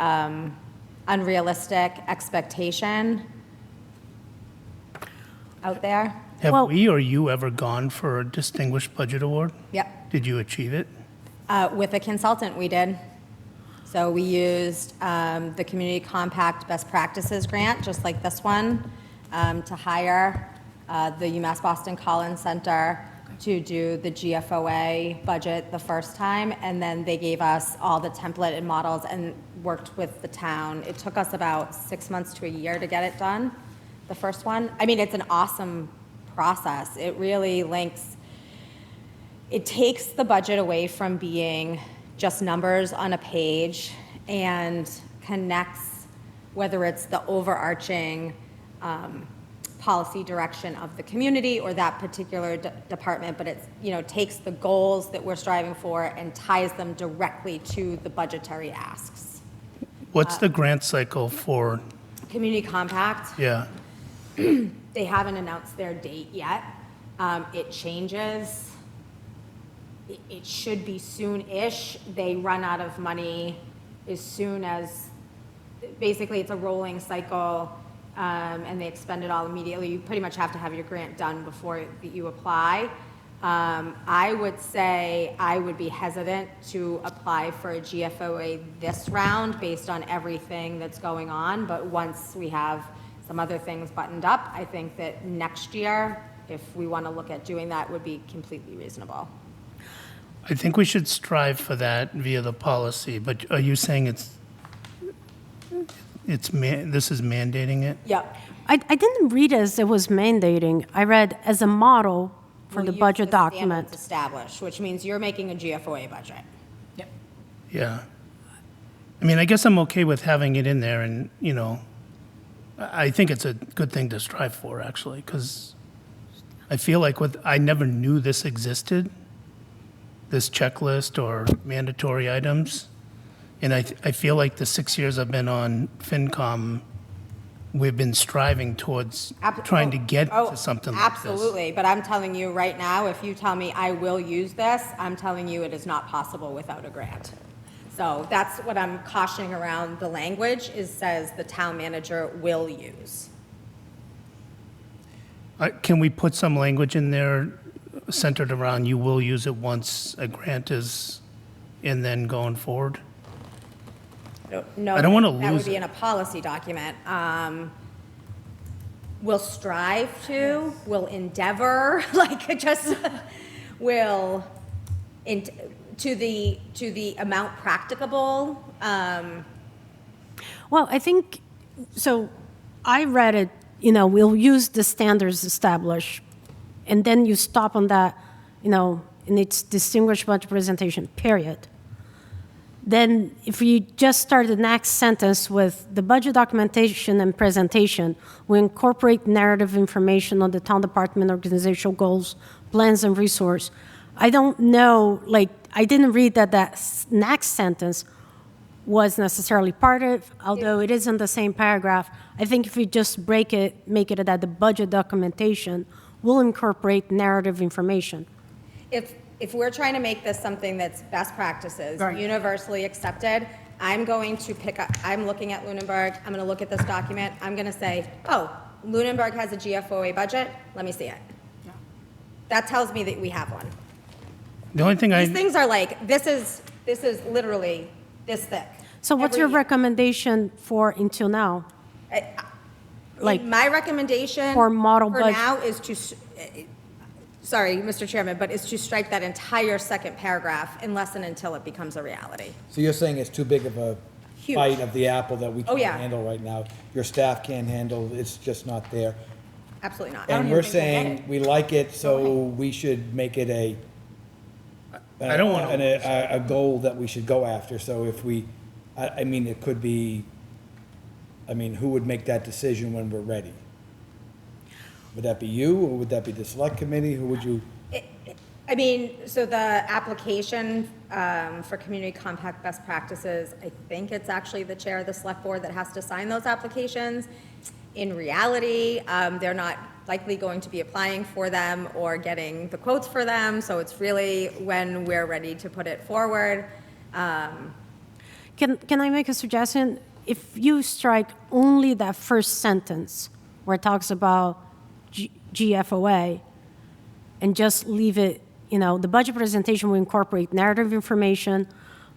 unrealistic expectation out there. Have Well- we or you ever gone for a distinguished budget award? Yep. Did you achieve it? With a consultant, we did. So we used the Community Compact Best Practices Grant, just like this one, to hire the UMass Boston Collins Center to do the GFOA budget the first time, and then they gave us all the template and models and worked with the town. It took us about 6 months to a year to get it done, the first one. I mean, it's an awesome process. It really links, it takes the budget away from being just numbers on a page and connects, whether it's the overarching policy direction of the community or that particular department, but it's, takes the goals that we're striving for and ties them directly to the budgetary asks. What's the grant cycle for, Community Compact, yeah, they haven't announced their date yet. It changes. It should be soon-ish. They run out of money as soon as, basically, it's a rolling cycle, and they expend it all immediately. You pretty much have to have your grant done before you apply. I would say I would be hesitant to apply for a GFOA this round based on everything that's going on, but once we have some other things buttoned up, I think that next year, if we want to look at doing that, would be completely reasonable. I think we should strive for that via the policy, but are you saying this is mandating it? Yep. I didn't read as it was mandating. I read as a model for the budget document. Established, which means you're making a GFOA budget. Yeah. I mean, I guess I'm okay with having it in there and, I think it's a good thing to strive for, actually, because I feel like I never knew this existed, this checklist or mandatory items. And I feel like the 6 years I've been on FinCom, we've been striving towards trying to get to something like this. Absolutely, but I'm telling you right now, if you tell me I will use this, I'm telling you it is not possible without a grant. So that's what I'm cautioning around the language, says the town manager will use. Can we put some language in there centered around you will use it once a grant is, and then going forward? No, I don't wanna that would lose be it. in a policy document. will strive to, will endeavor, like, just, will, to the amount practicable. Well, I think, so I read it, we'll use the standards established, and then you stop on that, in its distinguished budget presentation, period. Then if you just start the next sentence with the budget documentation and presentation, we incorporate narrative information on the town department organizational goals, plans, and resource. I don't know, I didn't read that next sentence was necessarily part of, although it is in the same paragraph. I think if we just make it that the budget documentation will incorporate narrative information. If we're trying to make this something that's best practices, Right. universally accepted, I'm going to I'm looking at Lunenburg, I'm gonna look at this document, I'm gonna say, oh, Lunenburg has a GFOA budget, let me see it. That tells me that we have one. The only thing These things are like, this is literally this thick. So what's Every your year. recommendation for until now? Like, My recommendation for model for budget. now is sorry, Mr. Chairman, but is to strike that entire second paragraph unless and until it becomes a reality. So you're saying it's too big of a Huge. bite of the apple that we Oh, can't yeah. handle right now? Your staff can't handle, it's just not there? Absolutely not. And we're saying we like it, so we should make it I don't wanna- a goal that we should go after. So if I mean, it could be, who would make that decision when we're ready? Would that be you, or would that be the select committee? Who would you? So the application for community compact best practices, I think it's actually the chair of the select board that has to sign those applications. In reality, they're not likely going to be applying for them or getting the quotes for them, so it's really when we're ready to put it forward. Can I make a suggestion? If you strike only that first sentence where it talks about GFOA and just leave it, the budget presentation will incorporate narrative information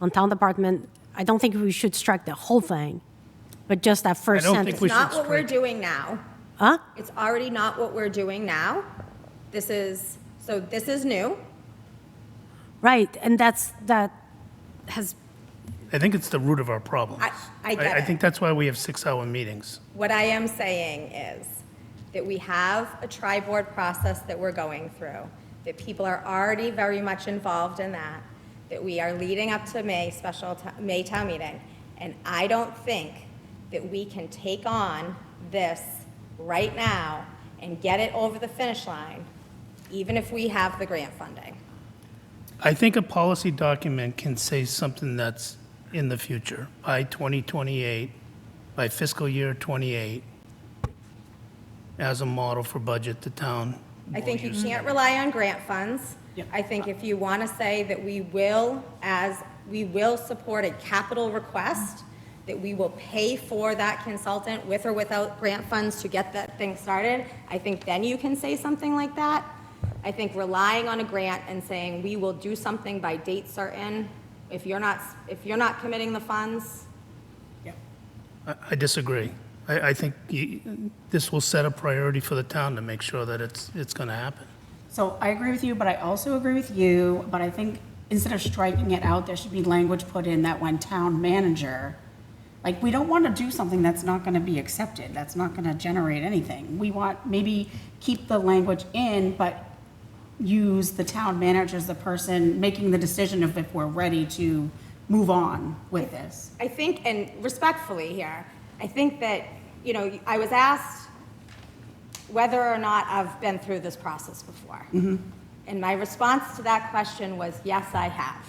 on town department. I don't think we should strike the whole thing, but just that first I don't sentence. think we It's not should what we're strike- doing now. Huh? It's already not what we're doing now. This is new. Right, and that has, I think it's the root of our problems. I get I it. think that's why we have 6-hour meetings. What I am saying is that we have a tri-board process that we're going through, that people are already very much involved in that we are leading up to May town meeting. And I don't think that we can take on this right now and get it over the finish line, even if we have the grant funding. I think a policy document can say something that's in the future, by 2028, by fiscal year '28, as a model for budget the town. I think you can't rely on grant funds. I think if you want to say that we will support a capital request, that we will pay for that consultant with or without grant funds to get that thing started, I think then you can say something like that. I think relying on a grant and saying we will do something by date certain, if you're not committing the funds, I disagree. I think this will set a priority for the town to make sure that it's going to happen. So I agree with you, but I also agree with you, but I think instead of striking it out, there should be language put in that when town manager, like, we don't want to do something that's not going to be accepted, that's not going to generate anything. We want, maybe keep the language in, but use the town manager as the person making the decision of if we're ready to move on with this. I think, and respectfully here, I think that, I was asked whether or not I've been through this process before. And my response to that question was, yes, I have.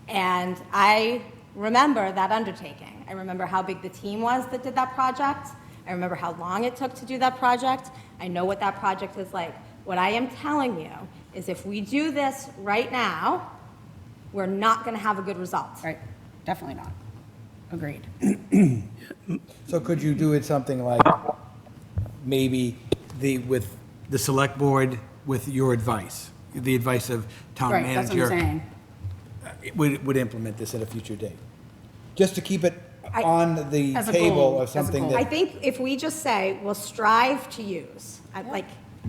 And I remember that undertaking. I remember how big the team was that did that project. I remember how long it took to do that project. I know what that project is like. What I am telling you is if we do this right now, we're not going to have a good result. Right, definitely not. Agreed. So could you do it something like, maybe with the select board, with your advice, the advice of town Right, that's what I'm manager? saying. Would implement this at a future date? Just to keep it on the As a table goal, of as a something goal. I that, think if we just say, we'll strive to use, like,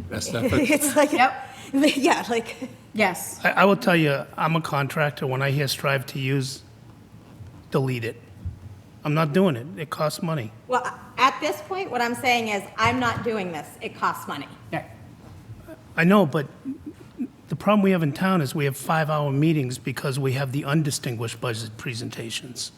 Best efforts. it's like, Yep. yeah, like, Yes. I will tell you, I'm a contractor. When I hear strive to use, delete it. I'm not doing it. It costs money. well, at this point, what I'm saying is, I'm not doing this. It costs money. Yeah. I know, but the problem we have in town is we have 5-hour meetings because we have the undistinguished budget presentations,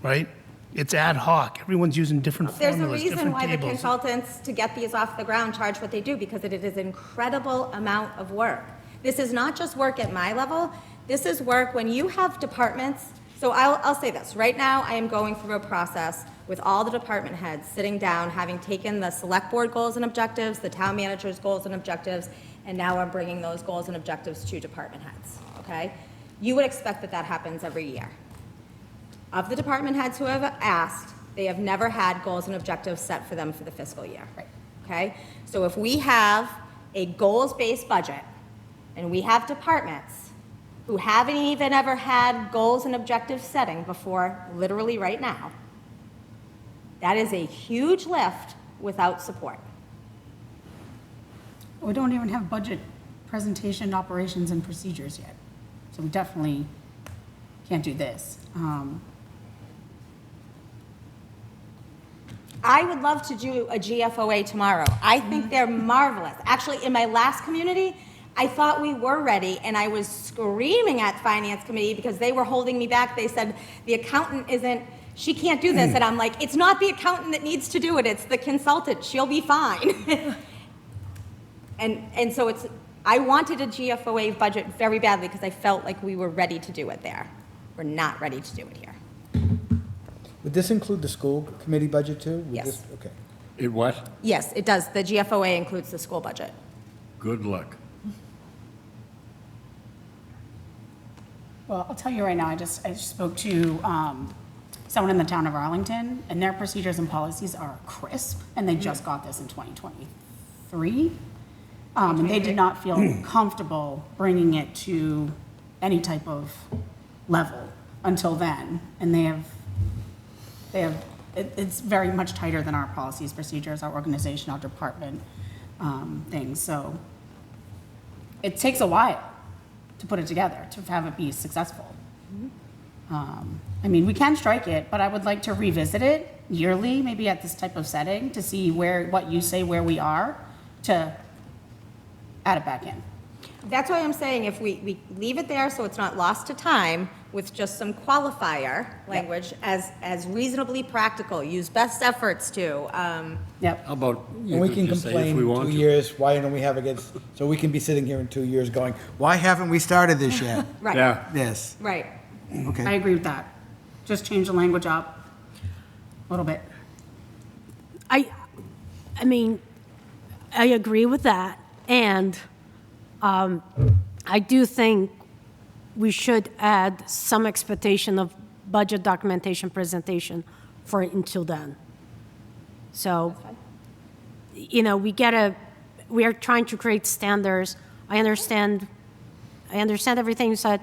right? It's ad hoc. Everyone's using different There's a formulas, reason different why the tables. consultants, to get these off the ground, charge what they do, because it is an incredible amount of work. This is not just work at my level, this is work when you have departments. So I'll say this, right now, I am going through a process with all the department heads, sitting down, having taken the select board goals and objectives, the town manager's goals and objectives, and now I'm bringing those goals and objectives to department heads, okay? You would expect that that happens every year. Of the department heads who have asked, they have never had goals and objectives set for them for the fiscal year. Okay? So if we have a goals-based budget, and we have departments who haven't even ever had goals and objective setting before, literally right now, that is a huge lift without support. We don't even have budget presentation, operations, and procedures yet. So we definitely can't do this. I would love to do a GFOA tomorrow. I think they're marvelous. Actually, in my last community, I thought we were ready, and I was screaming at Finance Committee because they were holding me back. They said, the accountant isn't, she can't do this. And I'm like, it's not the accountant that needs to do it, it's the consultant. She'll be fine. And so it's, I wanted a GFOA budget very badly because I felt like we were ready to do it there. We're not ready to do it here. would this include the school committee budget too? Would Yes. this- Okay. It what? Yes, it does. The GFOA includes the school budget. Good luck. Well, I'll tell you right now, I just spoke to someone in the town of Arlington, and their procedures and policies are crisp, and they just got this in 2023. And they did not feel comfortable bringing it to any type of level until then. And it's very much tighter than our policies, procedures, our organization, our department things. So it takes a while to put it together, to have it be successful. I mean, we can strike it, but I would like to revisit it yearly, maybe at this type of setting, to see what you say, where we are, to add it back in. That's why I'm saying if we leave it there so it's not lost to time with just some qualifier language as reasonably practical, use best efforts to, Yep. How about, And you we could can just say complain if we want 2 to. years, why don't we have it against, so we can be sitting here in 2 years going, why haven't we started this yet? right, Yeah, Yes, right. I okay. agree with that. Just change the language up a little bit. I mean, I agree with that, and I do think we should add some expectation of budget documentation presentation for until then. So, you know, we are trying to create standards. I understand everything you said.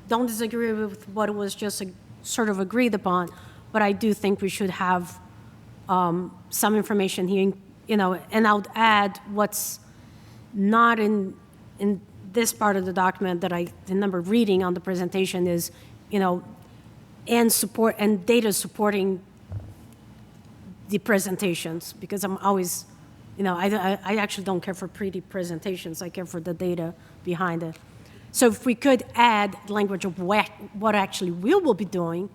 Don't disagree with what was just sort of agreed upon, but I do think we should have some information here, you know, and I would add what's not in this part of the document that I remember reading on the presentation is, you know, and support and data supporting the presentations, because I'm always, you know, I actually don't care for pretty presentations, I care for the data behind it. So if we could add language of what actually we will be doing,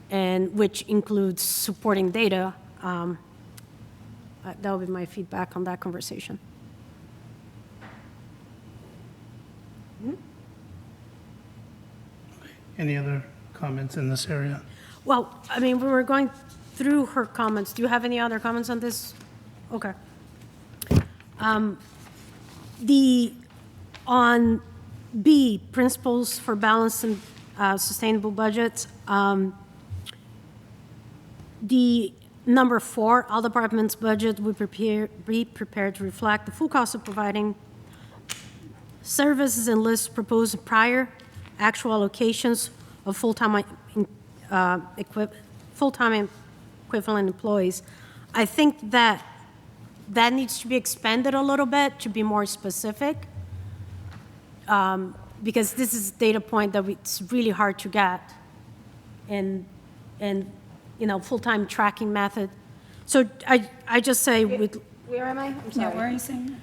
and which includes supporting data, that would be my feedback on that conversation. Any other comments in this area? Well, I mean, we were going through her comments. Do you have any other comments on this? Okay. On B, principles for balanced and sustainable budgets, the number 4, all departments' budget will be prepared to reflect the full cost of providing services and lists proposed prior actual allocations of full-time full-time equivalent employees, I think that that needs to be expanded a little bit to be more specific, because this is a data point that it's really hard to get in, full-time tracking method. So I just say with Where am I? I'm Yeah, sorry. where are you saying?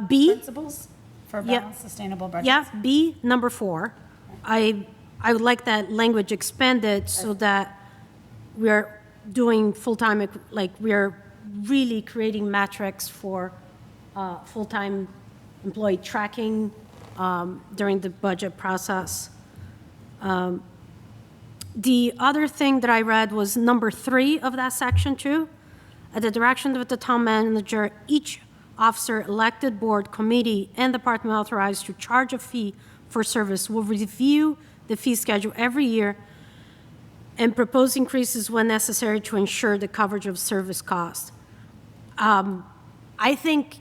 B, Principles for Yeah. balanced, sustainable budgets? yeah, B, number 4, I would like that language expanded so that we're doing full-time, like we're really creating metrics for full-time employee tracking during the budget process. The other thing that I read was number 3 of that section too. At the direction of the town manager, each officer, elected board, committee, and department authorized to charge a fee for service will review the fee schedule every year and propose increases when necessary to ensure the coverage of service costs. I think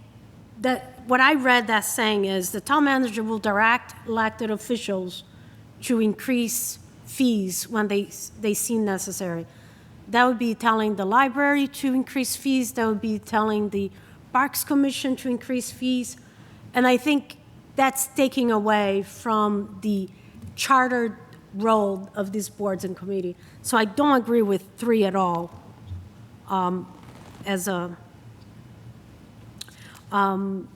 that what I read that saying is the town manager will direct elected officials to increase fees when they seem necessary. That would be telling the library to increase fees. That would be telling the Parks Commission to increase fees. And I think that's taking away from the chartered role of these boards and committee. So I don't agree with 3 at all as a, any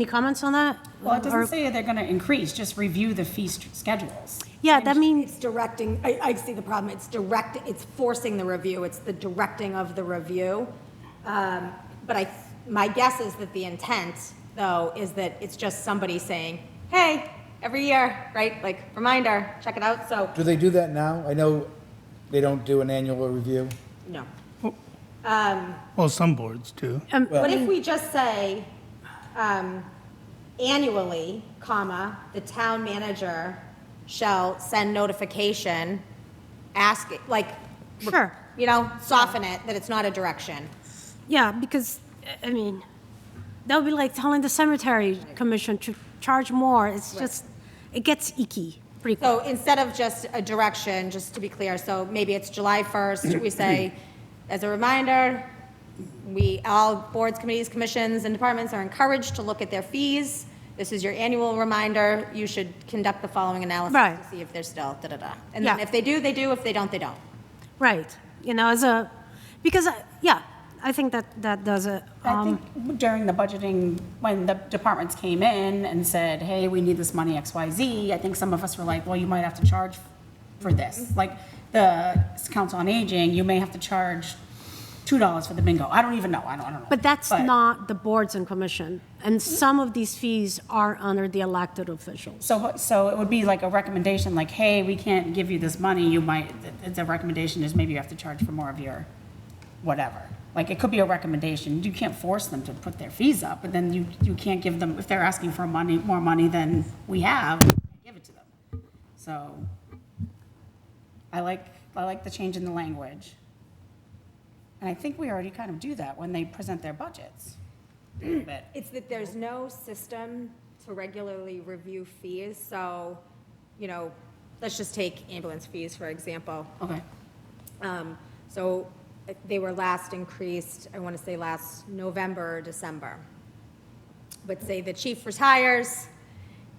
comments on that? Well, it Or- doesn't say they're going to increase, just review the fee schedules. Yeah, that means, It's directing, I see the problem, it's forcing the review, it's the directing of the review. But my guess is that the intent, though, is that it's just somebody saying, hey, every year, right, like, reminder, check it out, so, Do they do that now? I know they don't do an annual review. no. Well, some boards do. What if we just say, annually, comma, the town manager shall send notification, ask, like, sure. soften it, that it's not a direction. Yeah, because, I mean, that would be like telling the cemetery commission to charge more. It's just, it gets icky pretty quick. So instead of just a direction, just to be clear, so maybe it's July 1st, we say, as a reminder, all boards, committees, commissions, and departments are encouraged to look at their fees. This is your annual reminder. You should conduct the following analysis Right. to see if they're still da-da-da. And then Yeah. if they do, they do. If they don't, they don't. Right, because, I think that does it. I think during the budgeting, when the departments came in and said, hey, we need this money XYZ, I think some of us were like, well, you might have to charge for this. Like the Council on Aging, you may have to charge $2 for the bingo. I don't even know. I don't know. But that's not the boards and commission, and some of these fees are under the elected officials. So it would be like a recommendation, like, hey, we can't give you this money, the recommendation is maybe you have to charge for more of your whatever. Like, it could be a recommendation, you can't force them to put their fees up, but then you can't give them, if they're asking for more money than we have, you can't give it to them. So, I like the change in the language. And I think we already kind of do that when they present their budgets. a little bit. It's that there's no system to regularly review fees, so, let's just take ambulance fees, for example. Okay. So they were last increased, I want to say last November or December. But say the chief retires,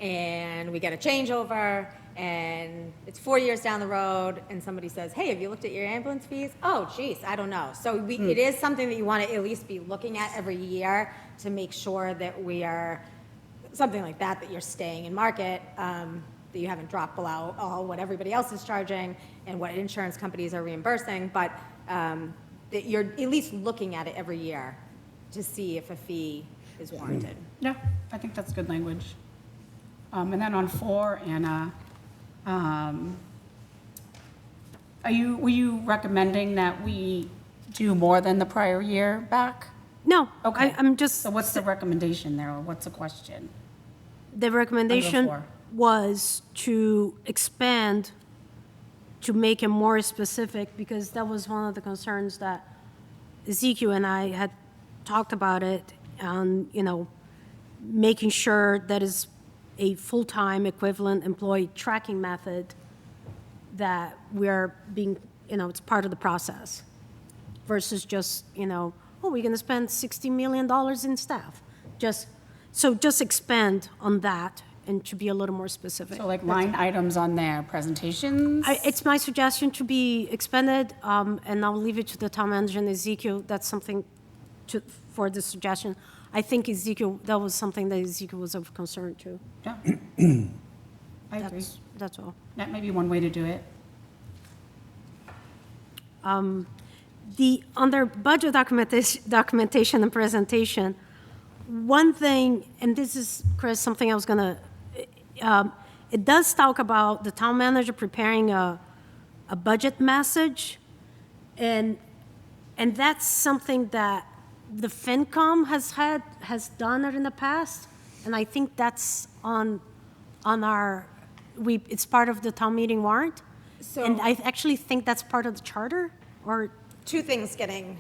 and we get a changeover, and it's 4 years down the road, and somebody says, hey, have you looked at your ambulance fees? Oh, geez, I don't know. So it is something that you want to at least be looking at every year to make sure that we are, something like that you're staying in market, that you haven't dropped below all what everybody else is charging and what insurance companies are reimbursing, but that you're at least looking at it every year to see if a fee is warranted. Yeah, I think that's good language. And then on 4, Anna, were you recommending that we do more than the prior year back? No, Okay. I'm just, So what's the recommendation there, or what's the question? the recommendation four. was to expand, to make it more specific, because that was one of the concerns that Ezekiel and I had talked about it, and, making sure that is a full-time equivalent employee tracking method that we're being, it's part of the process versus just, oh, we're going to spend $60 million in staff. Just expand on that and to be a little more specific. So like line items on their presentations? It's my suggestion to be expanded, and I'll leave it to the town manager and Ezekiel. That's something for the suggestion. I think Ezekiel, that was something that Ezekiel was of concern to. Yeah. I agree. That's all. That may be one way to do it. Under budget documentation and presentation, one thing, and this is, Chris, something I was gonna, it does talk about the town manager preparing a budget message, and that's something that the FinCom has done it in the past, and I think that's on our, it's part of the town meeting warrant. So- And I actually think that's part of the charter, or, Two things getting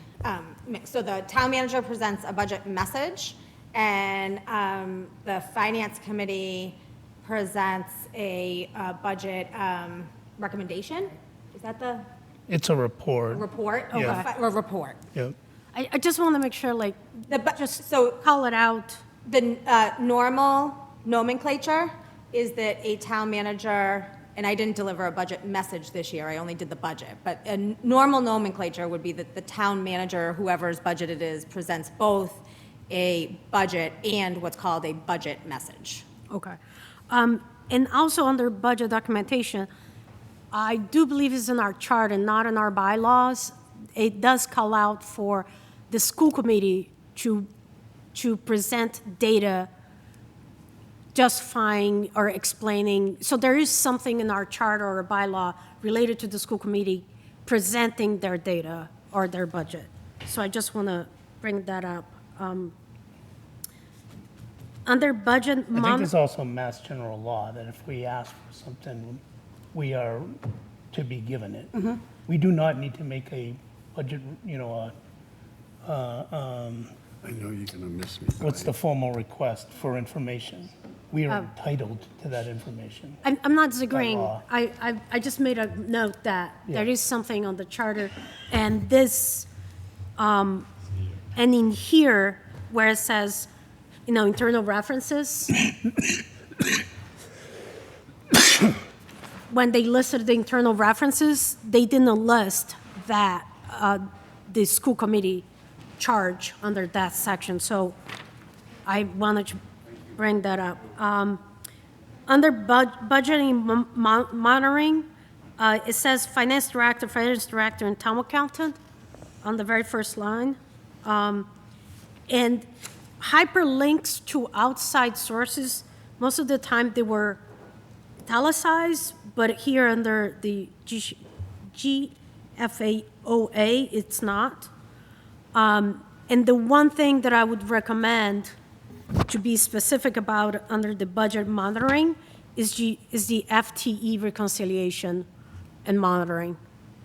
mixed. So the town manager presents a budget message, and the finance committee presents a budget recommendation. Is that the It's a report. report? Yeah. A report. Yep. I just want to make sure, like, Just so call it out. the normal nomenclature is that a town manager, and I didn't deliver a budget message this year, I only did the budget, but a normal nomenclature would be that the town manager, whoever's budget it is, presents both a budget and what's called a budget message. Okay. And also under budget documentation, I do believe it's in our chart and not in our bylaws. It does call out for the school committee to present data justifying or explaining. So there is something in our charter or bylaw related to the school committee presenting their data or their budget. So I just want to bring that up. Under budget, I think there's also Mass General Law that if we ask for something, we are to be given it. We do not need to make a budget, I know you're going to miss me. what's the formal request for information? We are entitled to that information. I'm not disagreeing. law. I just made a note that there Yeah. is something on the charter, and this, and in here, where it says, internal references, when they listed the internal references, they didn't list that, the school committee charge under that section, so I wanted to bring that up. Under budgeting monitoring, it says finance director, and town accountant on the very first line. And hyperlinks to outside sources, most of the time they were italicized, but here under the GFAOA, it's not. And the one thing that I would recommend to be specific about under the budget monitoring is the FTE reconciliation and monitoring,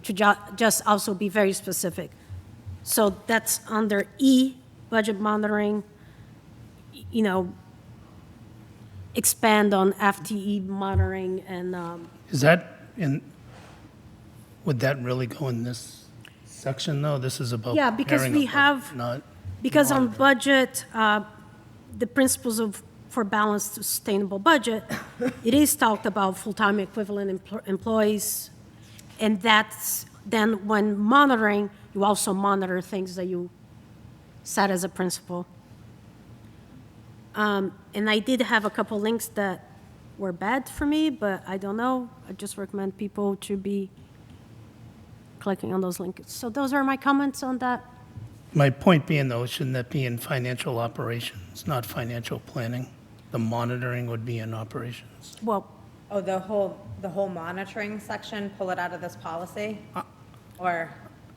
to just also be very specific. So that's under E, budget monitoring, expand on FTE monitoring and, Is that would that really go in this section, though? This is about Yeah, because preparing a we budget, have- not, because on budget, the principles for balanced sustainable budget, it is talked about full-time equivalent employees, and that's, then when monitoring, you also monitor things that you set as a principle. And I did have a couple links that were bad for me, but I don't know. I just recommend people to be clicking on those links. So those are my comments on that. my point being, though, shouldn't that be in financial operations, not financial planning? The monitoring would be in operations. Well, Oh, the whole monitoring section, pull it out of this policy? Or,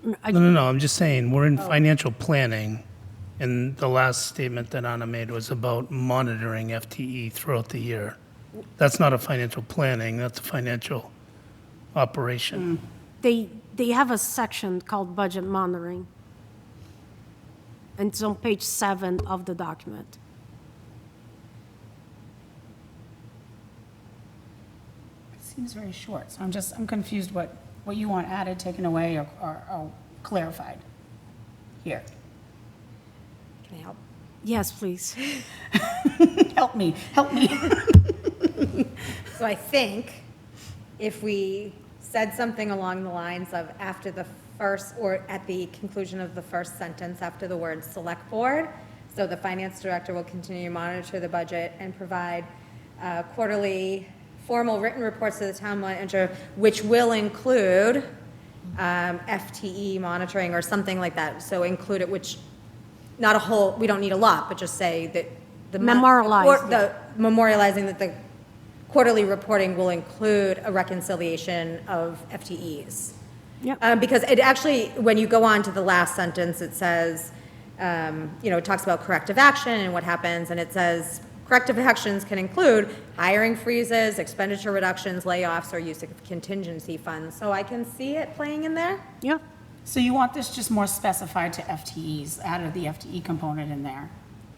No, I'm just saying, we're in financial planning, and the last statement that Anna made was about monitoring FTE throughout the year. That's not a financial planning, that's a financial operation. they have a section called budget monitoring. And it's on page 7 of the document. seems very short, so I'm confused what you want added, taken away, or clarified here. Can I help? Yes, please. Help me, help me. So I think if we said something along the lines of after the first, or at the conclusion of the first sentence, after the word select board, so the finance director will continue to monitor the budget and provide quarterly formal written reports to the town manager, which will include FTE monitoring or something like that. So include it, which, not a whole, we don't need a lot, but just say that the. Memorialize, The memorializing that the quarterly reporting will include a reconciliation of FTEs. Yep. Because it actually, when you go on to the last sentence, it says, it talks about corrective action and what happens, and it says, corrective actions can include hiring freezes, expenditure reductions, layoffs, or use of contingency funds. So I can see it playing in there. Yeah. So you want this just more specified to FTEs, added the FTE component in there?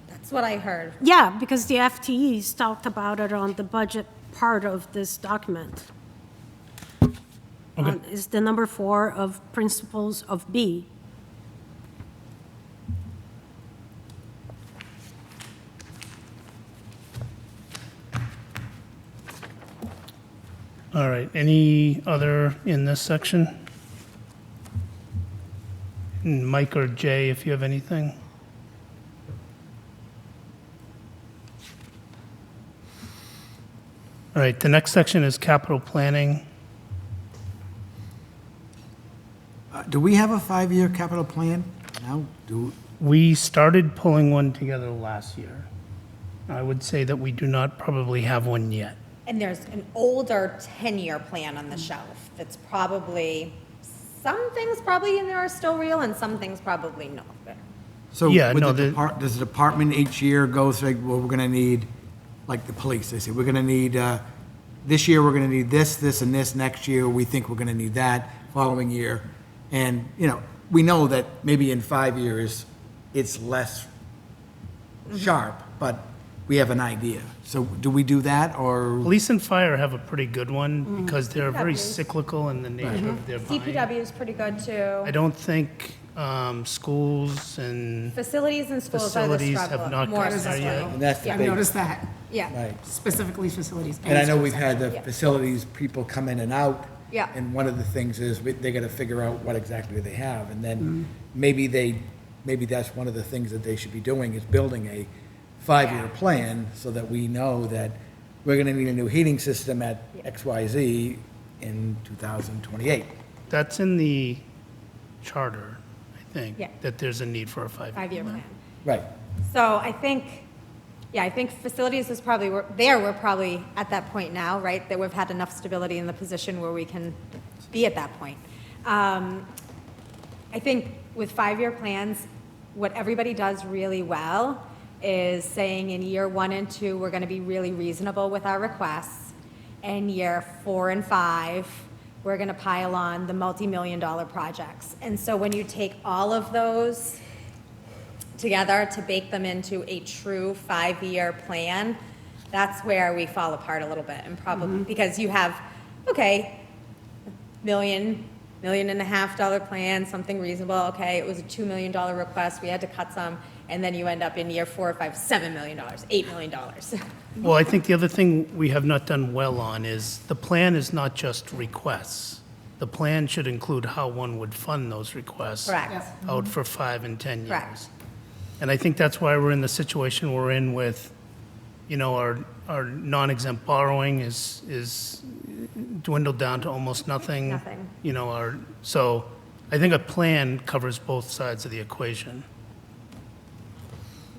That's what I heard. Yeah, because the FTEs talked about it on the budget part of this document. Is the number 4 of principles of B. All right, any other in this section? Mike or Jay, if you have anything? All right, the next section is capital planning. Do we have a 5-year capital plan? No? We started pulling one together last year. I would say that we do not probably have one yet. And there's an older 10-year plan on the shelf that's probably, some things probably in there are still real and some things probably not. So Yeah, with no, the does the department each year go say, well, we're going to need, like the police, they say, we're going to need, this year, we're going to need this, this, and this. Next year, we think we're going to need that, following year. And, we know that maybe in 5 years, it's less sharp, but we have an idea. So do we do that, or? Police and fire have a pretty good one because they're very cyclical in the nature of their buying. DPW is pretty good too. I don't think schools and Facilities and schools are the facilities struggle. have not more gotten there so. yet. And that's the I've big, noticed that, Yeah. right. specifically facilities. And I know we've schools. had the Yeah. facilities people come in and out. Yeah. And one of the things is they got to figure out what exactly they have. And then maybe that's one of the things that they should be doing is building a 5-year Yeah. plan so that we know that we're going to need a new heating system at XYZ in 2028. That's in the charter, I think, Yeah. that there's a need for a 5-year. 5-year plan. Right. So I think facilities is probably, we're probably at that point now, right? That we've had enough stability in the position where we can be at that point. I think with 5-year plans, what everybody does really well is saying in year 1 and 2, we're going to be really reasonable with our requests. And year 4 and 5, we're going to pile on the multi-million-dollar projects. And so when you take all of those together to bake them into a true 5-year plan, that's where we fall apart a little bit, and probably, because you have, okay, $1.5 million plan, something reasonable, okay, it was a $2 million request, we had to cut some, and then you end up in year 4 or 5, $7 million, $8 million. Well, I think the other thing we have not done well on is the plan is not just requests. The plan should include how one would fund those requests. Correct. Out for 5 and 10 years. Correct. And I think that's why we're in the situation we're in with, our non-exempt borrowing is dwindled down to almost nothing. Nothing. So I think a plan covers both sides of the equation.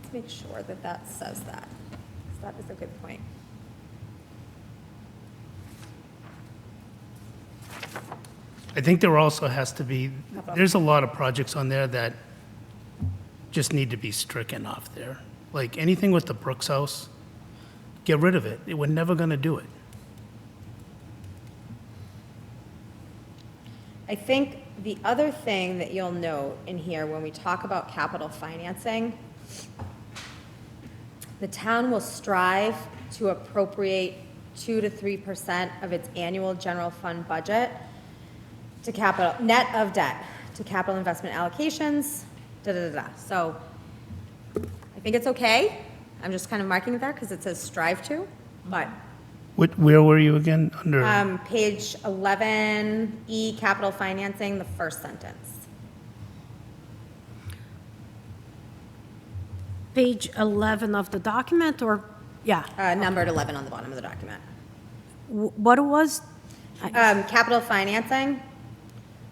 Let's make sure that that says that. 'Cause that is a good point. I think there also has to be, there's a lot of projects on there that just need to be stricken off there. Like anything with the Brooks House, get rid of it. We're never going to do it. I think the other thing that you'll note in here when we talk about capital financing, the town will strive to appropriate 2 to 3% of its annual general fund budget to capital, net of debt, to capital investment allocations, da-da-da-da. So I think it's okay. I'm just kind of marking it there because it says strive to, but Where were you again? Under, page 11E, capital financing, the first sentence. Page 11 of the document, or, yeah, Numbered 11 on the bottom of the document. what it was? Capital financing,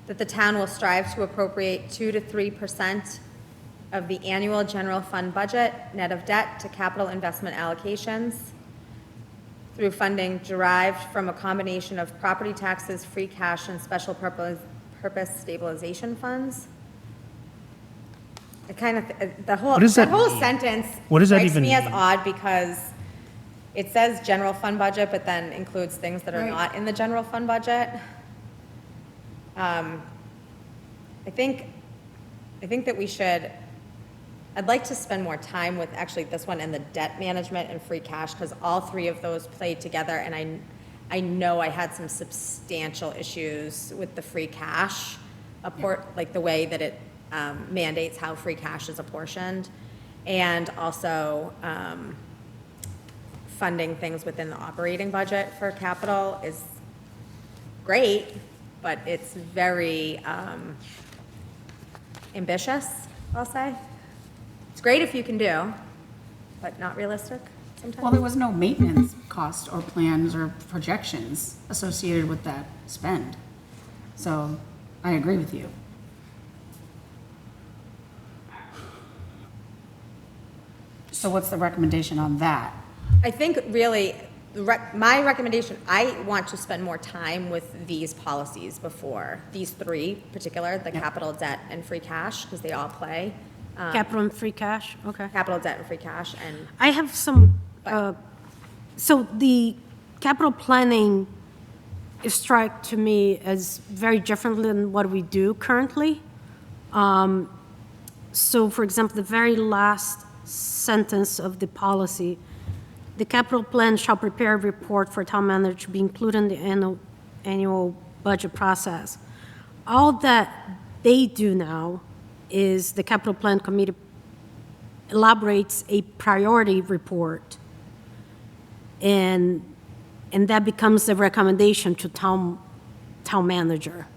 that the town will strive to appropriate 2 to 3% of the annual general fund budget, net of debt, to capital investment allocations through funding derived from a combination of property taxes, free cash, and special purpose stabilization funds. It kind of, the whole, What does that that whole mean? sentence What does that strikes even me as mean? odd because it says general fund budget, but then includes things that are Right. not in the general fund budget. I think that we should, I'd like to spend more time with actually this one and the debt management and free cash, because all three of those played together, and I know I had some substantial issues with the free cash, like the way that it mandates how free cash is apportioned, and also funding things within the operating budget for capital is great, but it's very ambitious, I'll say. It's great if you can do, but not realistic sometimes. Well, there was no maintenance cost or plans or projections associated with that spend. So I agree with you. So what's the recommendation on that? I think really, my recommendation, I want to spend more time with these policies before, these three particular, the capital, debt, and free cash, because they all play. Capital and free cash, okay. Capital, debt, and free cash, and I have some, so the capital planning is struck to me as very different than what we do currently. So for example, the very last sentence of the policy, the capital plan shall prepare a report for town manager to be included in the annual budget process. All that they do now is the capital plan committee elaborates a priority report, and that becomes the recommendation to town manager.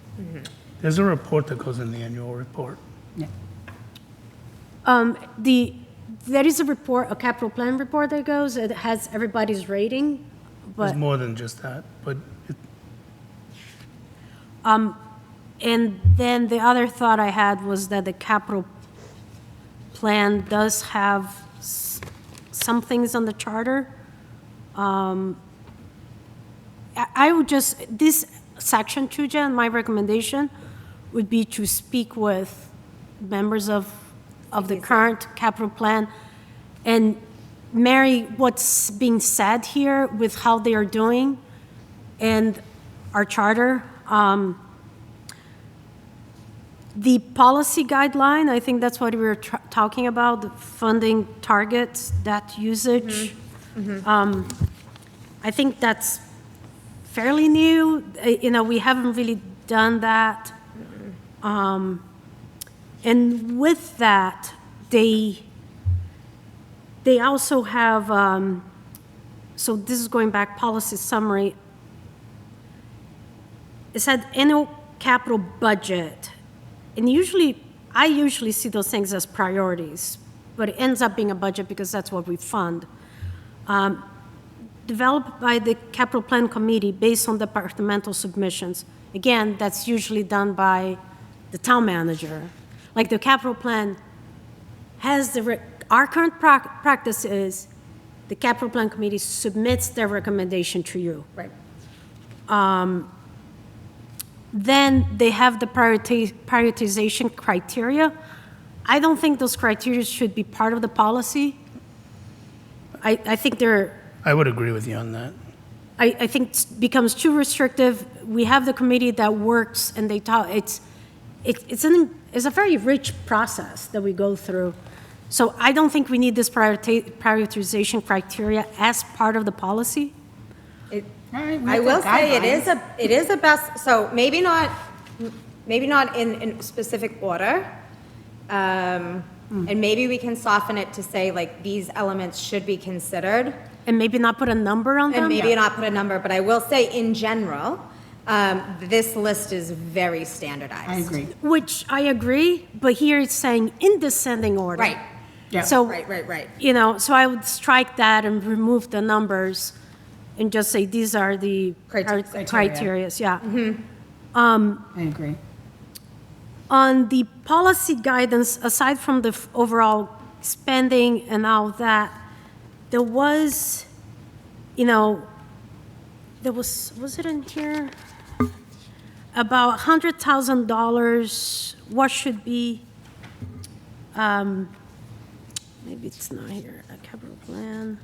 there's a report that goes in the annual report. Yeah. There is a report, a capital plan report that goes, it has everybody's rating, There's but, more than just that, but and then the other thought I had was that the capital plan does have some things on the charter. I would just, this section 2, Jen, my recommendation would be to speak with members of the current capital plan and marry what's being said here with how they are doing and our charter. The policy guideline, I think that's what we were talking about, the funding targets, debt usage. I think that's fairly new. We haven't really done that. And with that, they also have, so this is going back, policy summary. It said annual capital budget. And I usually see those things as priorities, but it ends up being a budget because that's what we fund. Developed by the capital plan committee based on departmental submissions. Again, that's usually done by the town manager. Like the capital plan has our current practice is the capital plan committee submits their recommendation to you. right. Then they have the prioritization criteria. I don't think those criteria should be part of the policy. I think they're, I would agree with you on that. I think it becomes too restrictive. We have the committee that works and they talk, it's a very rich process that we go through. So I don't think we need this prioritization criteria as part of the policy. It, All right, we I have will the say guidelines. it is a best, so maybe not in specific order. And maybe we can soften it to say like these elements should be considered. And maybe not put a number on them? And maybe not put a number, but I will say in general, this list is very standardized. I agree. Which I agree, but here it's saying in descending order. Right. Yeah. So, Right. you know, so I would strike that and remove the numbers and just say these are the Criteria. criterias, yeah. I agree. On the policy guidance, aside from the overall spending and all that, there was, you know, was it in here? About $100,000, what should be, maybe it's not here, a capital plan.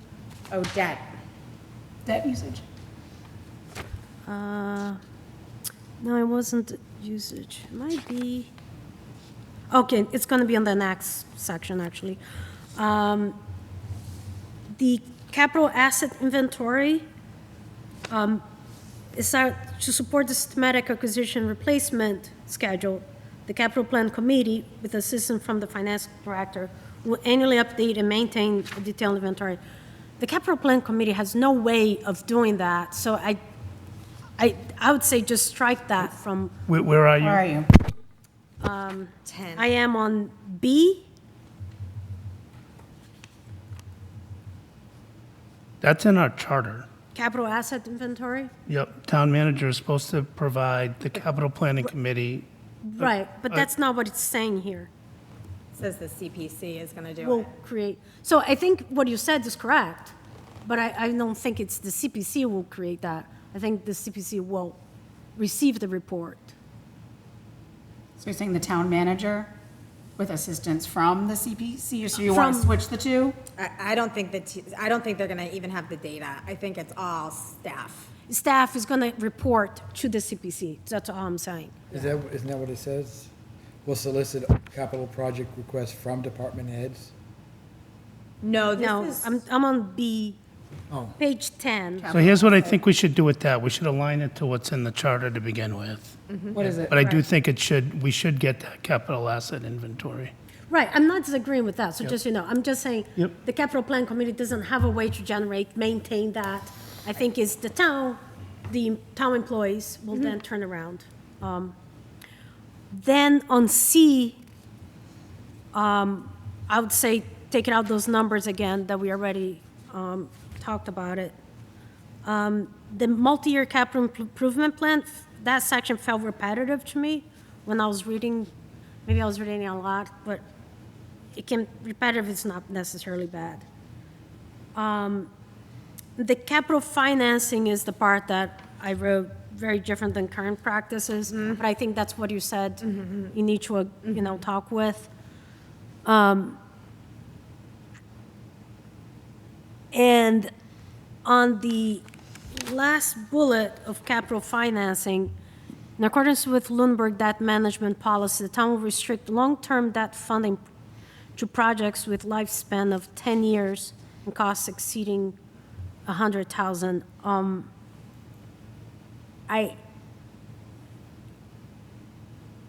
Oh, debt. Debt usage? No, it wasn't usage. It might be, okay, it's going to be on the next section, actually. The capital asset inventory is that to support the systematic acquisition replacement schedule, the capital plan committee, with assistance from the finance director, will annually update and maintain a detailed inventory. The capital plan committee has no way of doing that, so I would say just strike that from, Where are you? Where are you? 10. I am on B. That's in our charter. Capital asset inventory? Yep, town manager is supposed to provide the capital planning committee. Right, but that's not what it's saying here. Says the CPC is gonna do Will it. create, so I think what you said is correct, but I don't think it's the CPC will create that. I think the CPC will receive the report. So you're saying the town manager with assistance from the CPC, so you want to From- switch the two? I don't think I don't think they're gonna even have the data. I think it's all staff. Staff is going to report to the CPC, that's all I'm saying. Isn't that what it says? Will solicit capital project requests from department heads? No, No, this is, I'm on B, Oh. page 10. So here's what I think we should do with that. We should align it to what's in the charter to begin with. What is it? But I do think we should get that capital asset inventory. Right, I'm not disagreeing with that, so just, you know, I'm just saying, Yep. the capital plan committee doesn't have a way to generate, maintain that. I think it's the town employees will then turn around. Then on C, I would say, taking out those numbers again, that we already talked about it. The multi-year capital improvement plan, that section felt repetitive to me when I was reading. Maybe I was reading a lot, but repetitive is not necessarily bad. The capital financing is the part that I wrote very different than current practices, but I think that's what you said you need to, you know, talk with. And on the last bullet of capital financing, in accordance with Lunenburg debt management policy, the town will restrict long-term debt funding to projects with lifespan of 10 years and costs exceeding $100,000.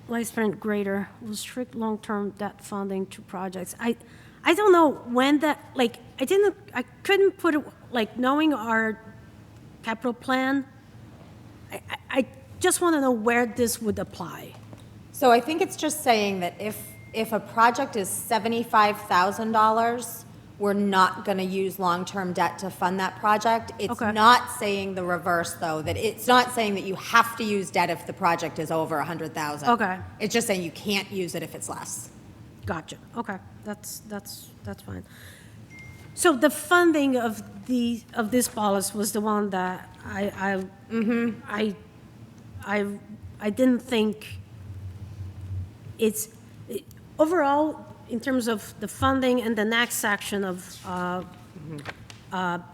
Lifespan greater, restrict long-term debt funding to projects. I don't know when that, like, I couldn't put it, like, knowing our capital plan, I just want to know where this would apply. so I think it's just saying that if a project is $75,000, we're not gonna use long-term debt to fund that project. It's Okay. not saying the reverse, though, that it's not saying that you have to use debt if the project is over 100,000. Okay. It's just saying you can't use it if it's less. Gotcha, okay, that's fine. So the funding of this policy was the one that I didn't think overall, in terms of the funding and the next section of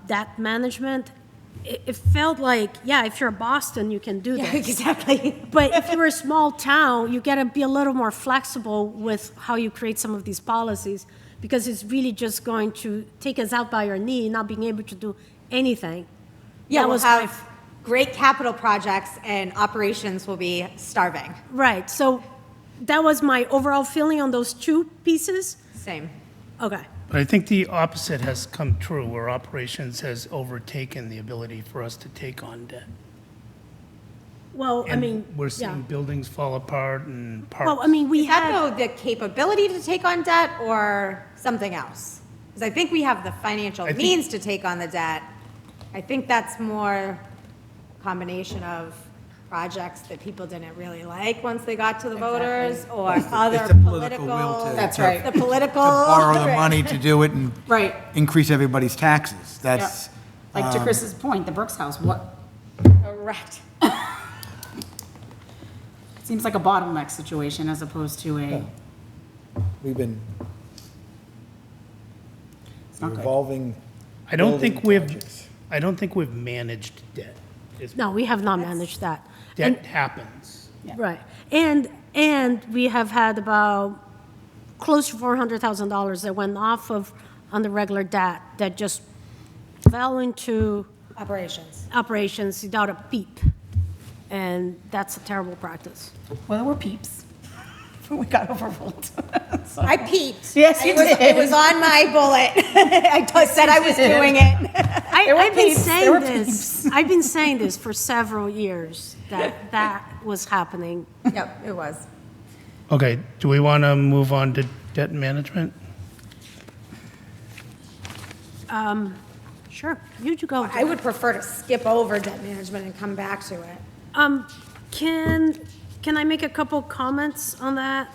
debt management, it felt like, yeah, if you're Boston, you can do Yeah, this. exactly. But if you're a small town, you gotta be a little more flexible with how you create some of these policies, because it's really just going to take us out by our knee, not being able to do anything. Yeah, That we'll was my have great capital projects and operations will be starving. Right, so that was my overall feeling on those two pieces. Same. Okay. But I think the opposite has come true, where operations has overtaken the ability for us to take on debt. Well, I And mean, we're yeah. seeing buildings fall apart and parks. Well, I mean, we Is that had, though the capability to take on debt or something else? Because I think we have the financial I think- means to take on the debt. I think that's more a combination of projects that people didn't really like once they got to the voters or other the political will political. to- That's right. The political. Borrow the money to do it and Right. increase everybody's taxes. That's, Like to Chris's point, the Brooks House, what, Correct. seems like a bottleneck situation as opposed to a, We've been it's not good. revolving. I don't building think we've, projects. I don't think we've managed debt. no, we have not managed that. Debt happens. Right. And we have had about close to $400,000 that went off of on the regular debt that just fell into Operations. operations without a peep. And that's a terrible practice. Well, there were peeps. We got overruled. So- I peeped. Yes, you It was- did. It was on my bullet. I said I was doing it. I've been peeps, there were saying this, I've been saying this for several years, that that was happening. Yep, it was. Okay, do we want to move on to debt management? Sure, you go. I would prefer to skip over debt management and come back to it. Can I make a couple comments on that,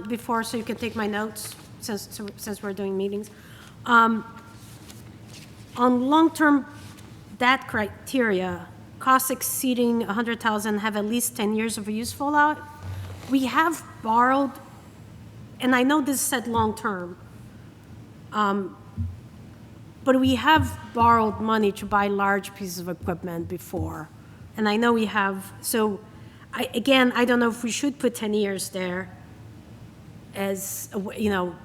before, so you can take my notes, since we're doing meetings? On long-term debt criteria, costs exceeding 100,000 have at least 10 years of useful life. We have borrowed, and I know this said long-term, but we have borrowed money to buy large pieces of equipment before. And I know we have, so, again, I don't know if we should put 10 years there as, you know,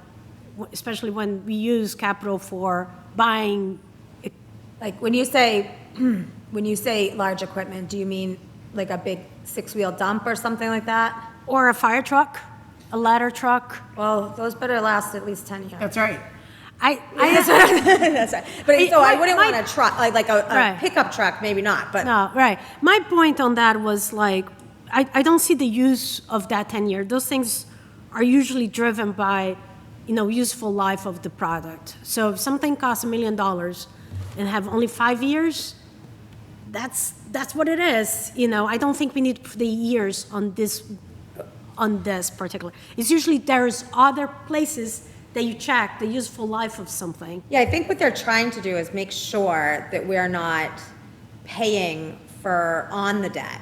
especially when we use capital for buying, Like, when you say large equipment, do you mean like a big six-wheel dump or something like that? or a fire truck, a ladder truck. Well, those better last at least 10 years. That's right. That's right. But so I wouldn't my- want a truck, like a Right. pickup truck, maybe not, but No, right. My point on that was like, I don't see the use of that 10-year. Those things are usually driven by, you know, useful life of the product. So if something costs $1 million and have only 5 years, that's what it is. You know, I don't think we need the years on this particular. It's usually there's other places that you check the useful life of something. yeah, I think what they're trying to do is make sure that we're not paying on the debt,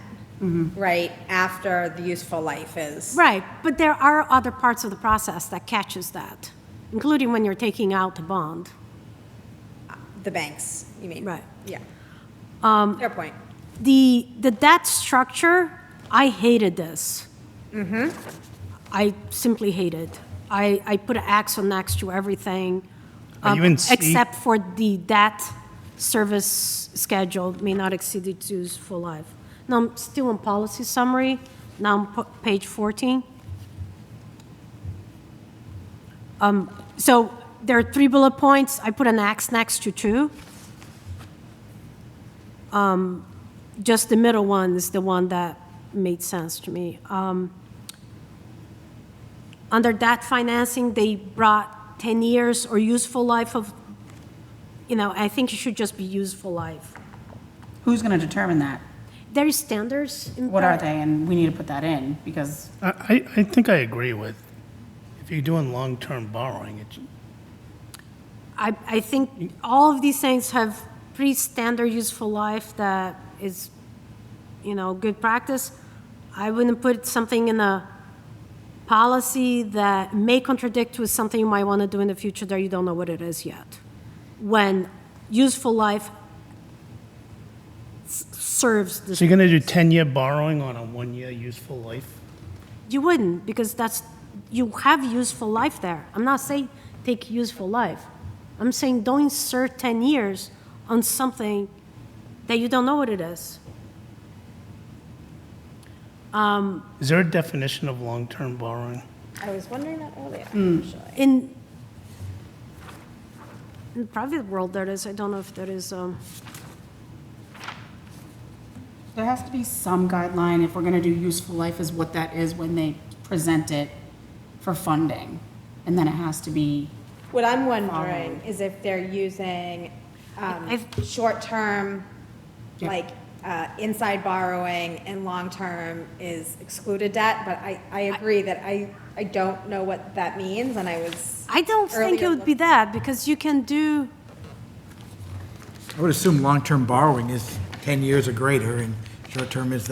right, after the useful life is. Right, but there are other parts of the process that catches that, including when you're taking out a bond. The banks, you mean? Right. Yeah. Fair point. The debt structure, I hated this. I simply hated. I put an X on next to everything. Are you in C? Except for the debt service schedule may not exceed its useful life. Now, I'm still on policy summary, now I'm page 14. So there are 3 bullet points, I put an X next to 2. Just the middle one is the one that made sense to me. Under debt financing, they brought 10 years or useful life of, you know, I think it should just be useful life. Who's going to determine that? There is standards in What are part- they? And we need to put that in because, I think I agree with, if you're doing long-term borrowing, I think all of these things have pretty standard useful life that is, you know, good practice. I wouldn't put something in a policy that may contradict with something you might want to do in the future that you don't know what it is yet. When useful life serves the. so you're going to do 10-year borrowing on a 1-year useful life? You wouldn't, because you have useful life there. I'm not saying take useful life. I'm saying don't insert 10 years on something that you don't know what it is. Is there a definition of long-term borrowing? I was wondering that earlier, Hmm. actually. In the private world, there is, I don't know if there is, There has to be some guideline if we're gonna do useful life is what that is when they present it for funding. And then it has to be, What I'm wondering is if they're using short-term, Yeah. like inside borrowing, and long-term is excluded debt, but I agree that I don't know what that means, and I was. I don't think it earlier would be that, because you can do, I would assume long-term borrowing is 10 years or greater, and short-term is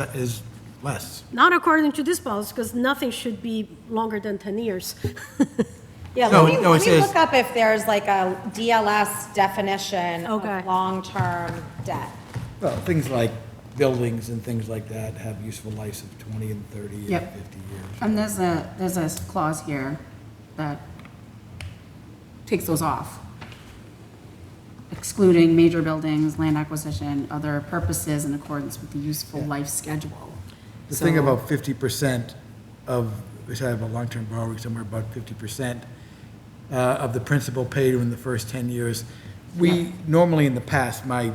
less. not according to this policy, because nothing should be longer than 10 years. Yeah, No, let me no, it says- look up if there's like a DLS definition of Okay. long-term debt. Well, things like buildings and things like that have useful lives of 20 and 30 and 50 Yep. years. and there's a clause here that takes those off. Excluding major buildings, land acquisition, other purposes in accordance with the useful life schedule. The thing So- about 50% of, we have a long-term borrowing, somewhere about 50% of the principal paid in the first 10 years. We, normally in the past, my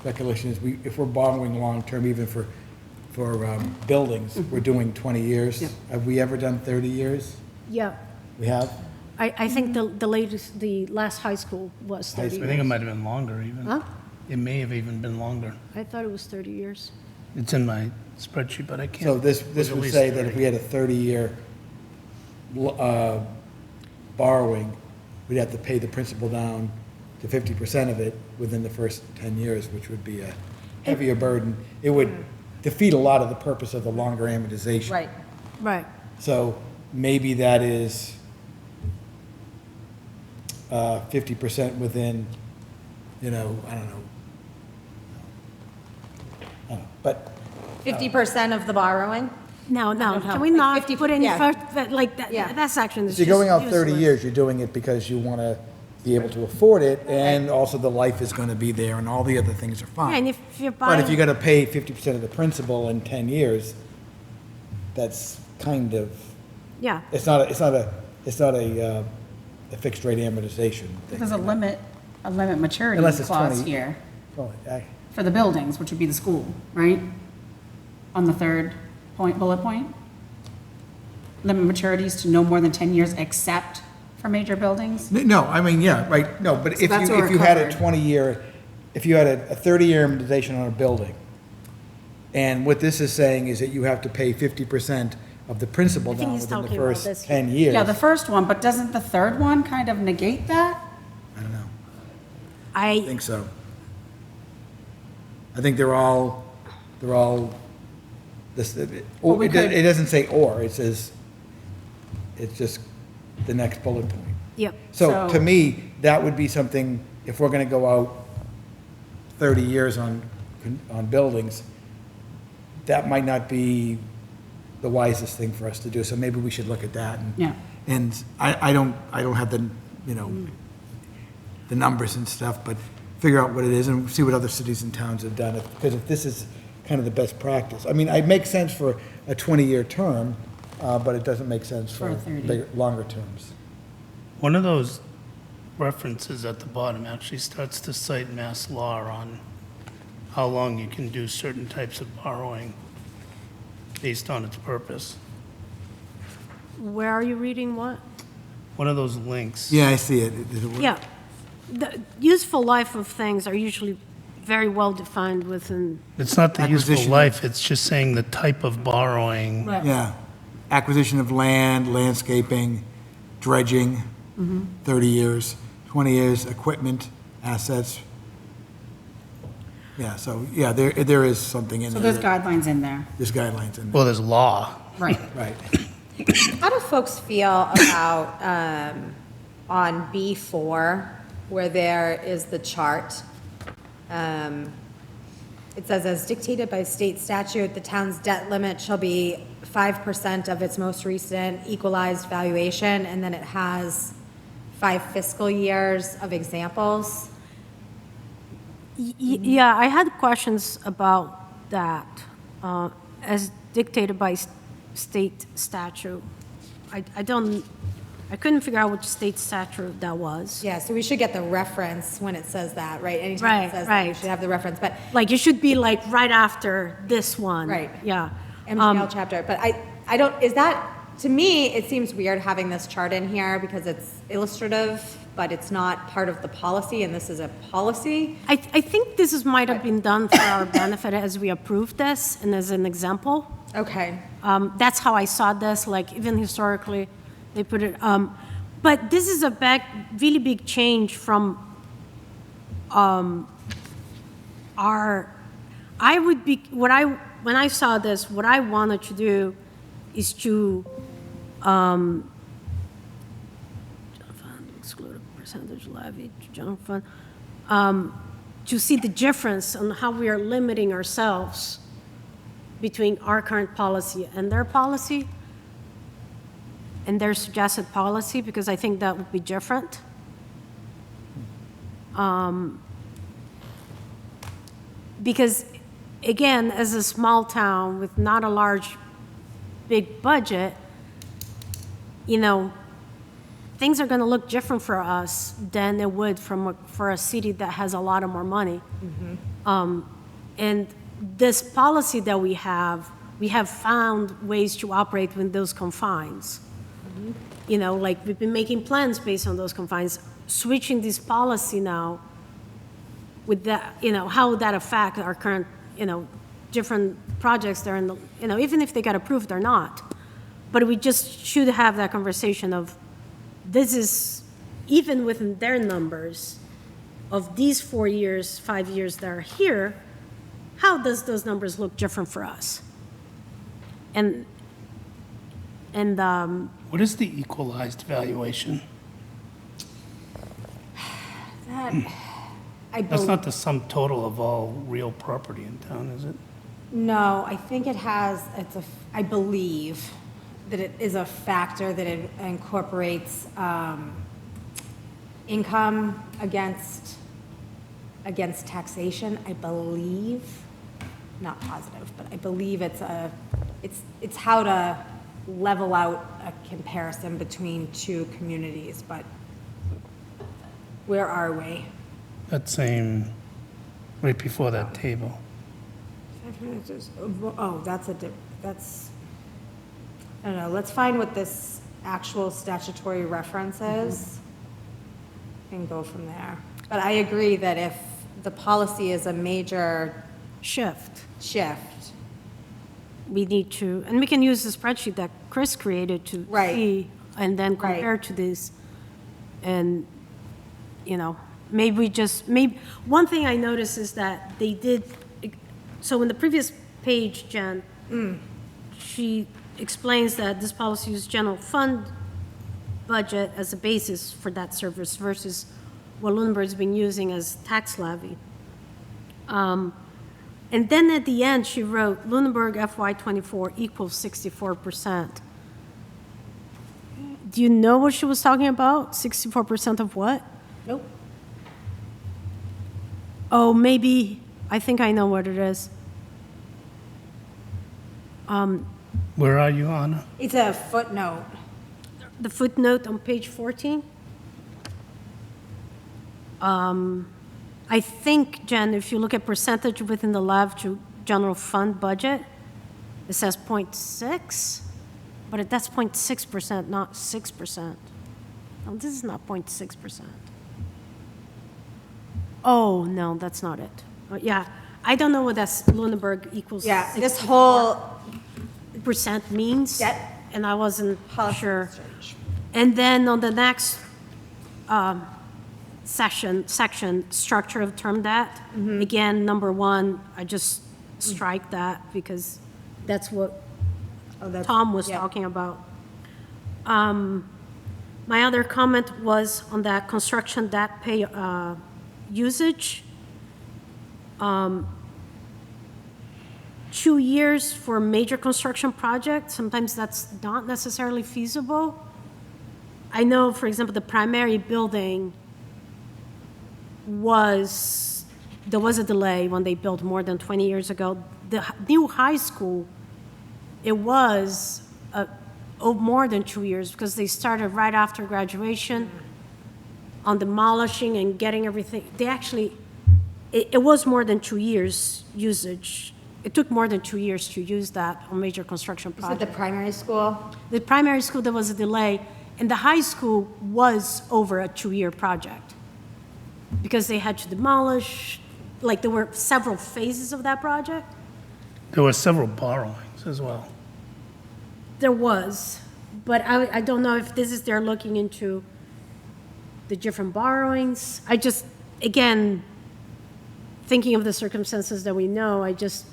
recollection is if we're borrowing long-term, even for buildings, we're doing 20 years. Yep. Have we ever done 30 years? Yeah, We have? I think the latest, the last high school was High 30 I years. think it might have been longer even. Huh? It may have even been longer. I thought it was 30 years. It's in my spreadsheet, but I can't. So this it was at would least say that 30. if we had a 30-year borrowing, we'd have to pay the principal down to 50% of it within the first 10 years, which would be a heavier burden. It would defeat a lot of the purpose of the longer amortization. Right. Right. So maybe that is 50% within, I don't know. But 50% of the borrowing? No, don't know. can we not 50 put in yeah. first, like, Yeah. that section is if just you're going out 30 useless. years, you're doing it because you want to be able to afford it, and also the life is going to be there, and all the other things are Yeah, and fine. if you're But if buying, you're going to pay 50% of the principal in 10 years, that's kind of, yeah, it's not a fixed rate amortization thing. There's a limit maturity Unless it's clause 20. here Well, for the buildings, which would be the school, right? On the third bullet point. Limit maturities to no more than 10 years except for major buildings. No, I mean, yeah, right, no, but So if that's you, what if you we're had a covered. 20-year, if you had a 30-year amortization on a building, and what this is saying is that you have to pay 50% of the principal I think down he's within the talking about first this 10 years. Yeah, the first one, but doesn't the third one kind of negate that? I don't know, I, I think so. I think they're all, this, Well, we could- it doesn't say or, it says, it's just the next bullet point. yep, So to So- me, that would be something, if we're gonna go out 30 years on buildings, that might not be the wisest thing for us to do, so maybe we should look at that. Yeah. And I don't have the, the numbers and stuff, but figure out what it is and see what other cities and towns have done, because if this is kind of the best practice. I mean, it makes sense for a 20-year term, but it doesn't make sense For for a 30. longer terms. One of those references at the bottom actually starts to cite mass law on how long you can do certain types of borrowing based on its purpose. where are you reading what? One of those links. Yeah, I see it. Does it work? Yeah, the useful life of things are usually very well defined within, It's not the useful Acquisition. life, it's just saying the type of borrowing. Yeah. Acquisition of land, landscaping, dredging, 30 years, 20 years, equipment, assets. Yeah, so, yeah, there is something in So there. there's guidelines in there. There's guidelines in there. Well, there's law. Right. Right. How do folks feel about, on B4, where there is the chart? It says, as dictated by state statute, the town's debt limit shall be 5% of its most recent equalized valuation, and then it has 5 fiscal years of examples. Yeah, I had questions about that, as dictated by state statute. I couldn't figure out which state statute that was. Yeah, so we should get the reference when it says that, right? Anytime it Right, says that, we right. should have the reference, but Like, it should be like right after this one. Right. Yeah. MGL chapter, but I don't, is that, to me, it seems weird having this chart in here because it's illustrative, but it's not part of the policy, and this is a policy. I think might have been done for our benefit as we approved this, and as an example. Okay. That's how I saw this, like, even historically, they put it, but this is a really big change from when I saw this, what I wanted to do is to exclude a percentage levy to general fund, to see the difference on how we are limiting ourselves between our current policy and their policy, and their suggested policy, because I think that would be different. Because, again, as a small town with not a big budget, you know, things are going to look different for us than it would for a city that has a lot of more money. And this policy that we have found ways to operate within those confines. You know, like, we've been making plans based on those confines. Switching this policy now with that, you know, how would that affect our current, you know, different projects that are in the, you know, even if they get approved or not. But we just should have that conversation of, this is, even within their numbers of these 4 years, 5 years that are here, how does those numbers look different for us? And What is the equalized valuation? That's not the sum total of all real property in town, is it? No, I think I believe that it is a factor that it incorporates income against taxation, I believe. Not positive, but I believe it's how to level out a comparison between two communities, but where are we? That same, right before that table. Oh, I don't know, let's find what this actual statutory reference is and go from there. But I agree that if the policy is a major shift. We need to, and we can use the spreadsheet that Chris created to Right. see, and then Right. compare to this. And, you know, maybe one thing I noticed is that they did, so in the previous page, Jen, she explains that this policy uses general fund budget as a basis for that service versus what Lunenburg's been using as tax levy. And then at the end, she wrote, Lunenburg FY24 equals 64%. Do you know what she was talking about? 64% of what? Nope. Oh, maybe, I think I know what it is. Where are you, Anna? It's a footnote. The footnote on page 14? I think, Jen, if you look at percentage within the levy to general fund budget, it says 0.6, but that's 0.6%, not 6%. No, this is not 0.6%. Oh, no, that's not it. Yeah, I don't know what that's Lunenburg equals. Yeah, this whole Percent means. Yep. And I wasn't policy sure. search. And then on the next section, structure of term debt, again, number 1, I just strike that because that's what Tom was yeah. talking about. My other comment was on that construction debt pay usage. 2 years for major construction project, sometimes that's not necessarily feasible. I know, for example, the primary building was there was a delay when they built more than 20 years ago. The new high school, it was more than 2 years because they started right after graduation on demolishing and getting everything. They actually, it was more than 2 years usage. It took more than 2 years to use that on major construction You said the projects. primary school? The primary school, there was a delay, and the high school was over a 2-year project because they had to demolish, like there were several phases of that project. There were several borrowings as well. There was, but I don't know if this is, they're looking into the different borrowings. I just, again, thinking of the circumstances that we know, I just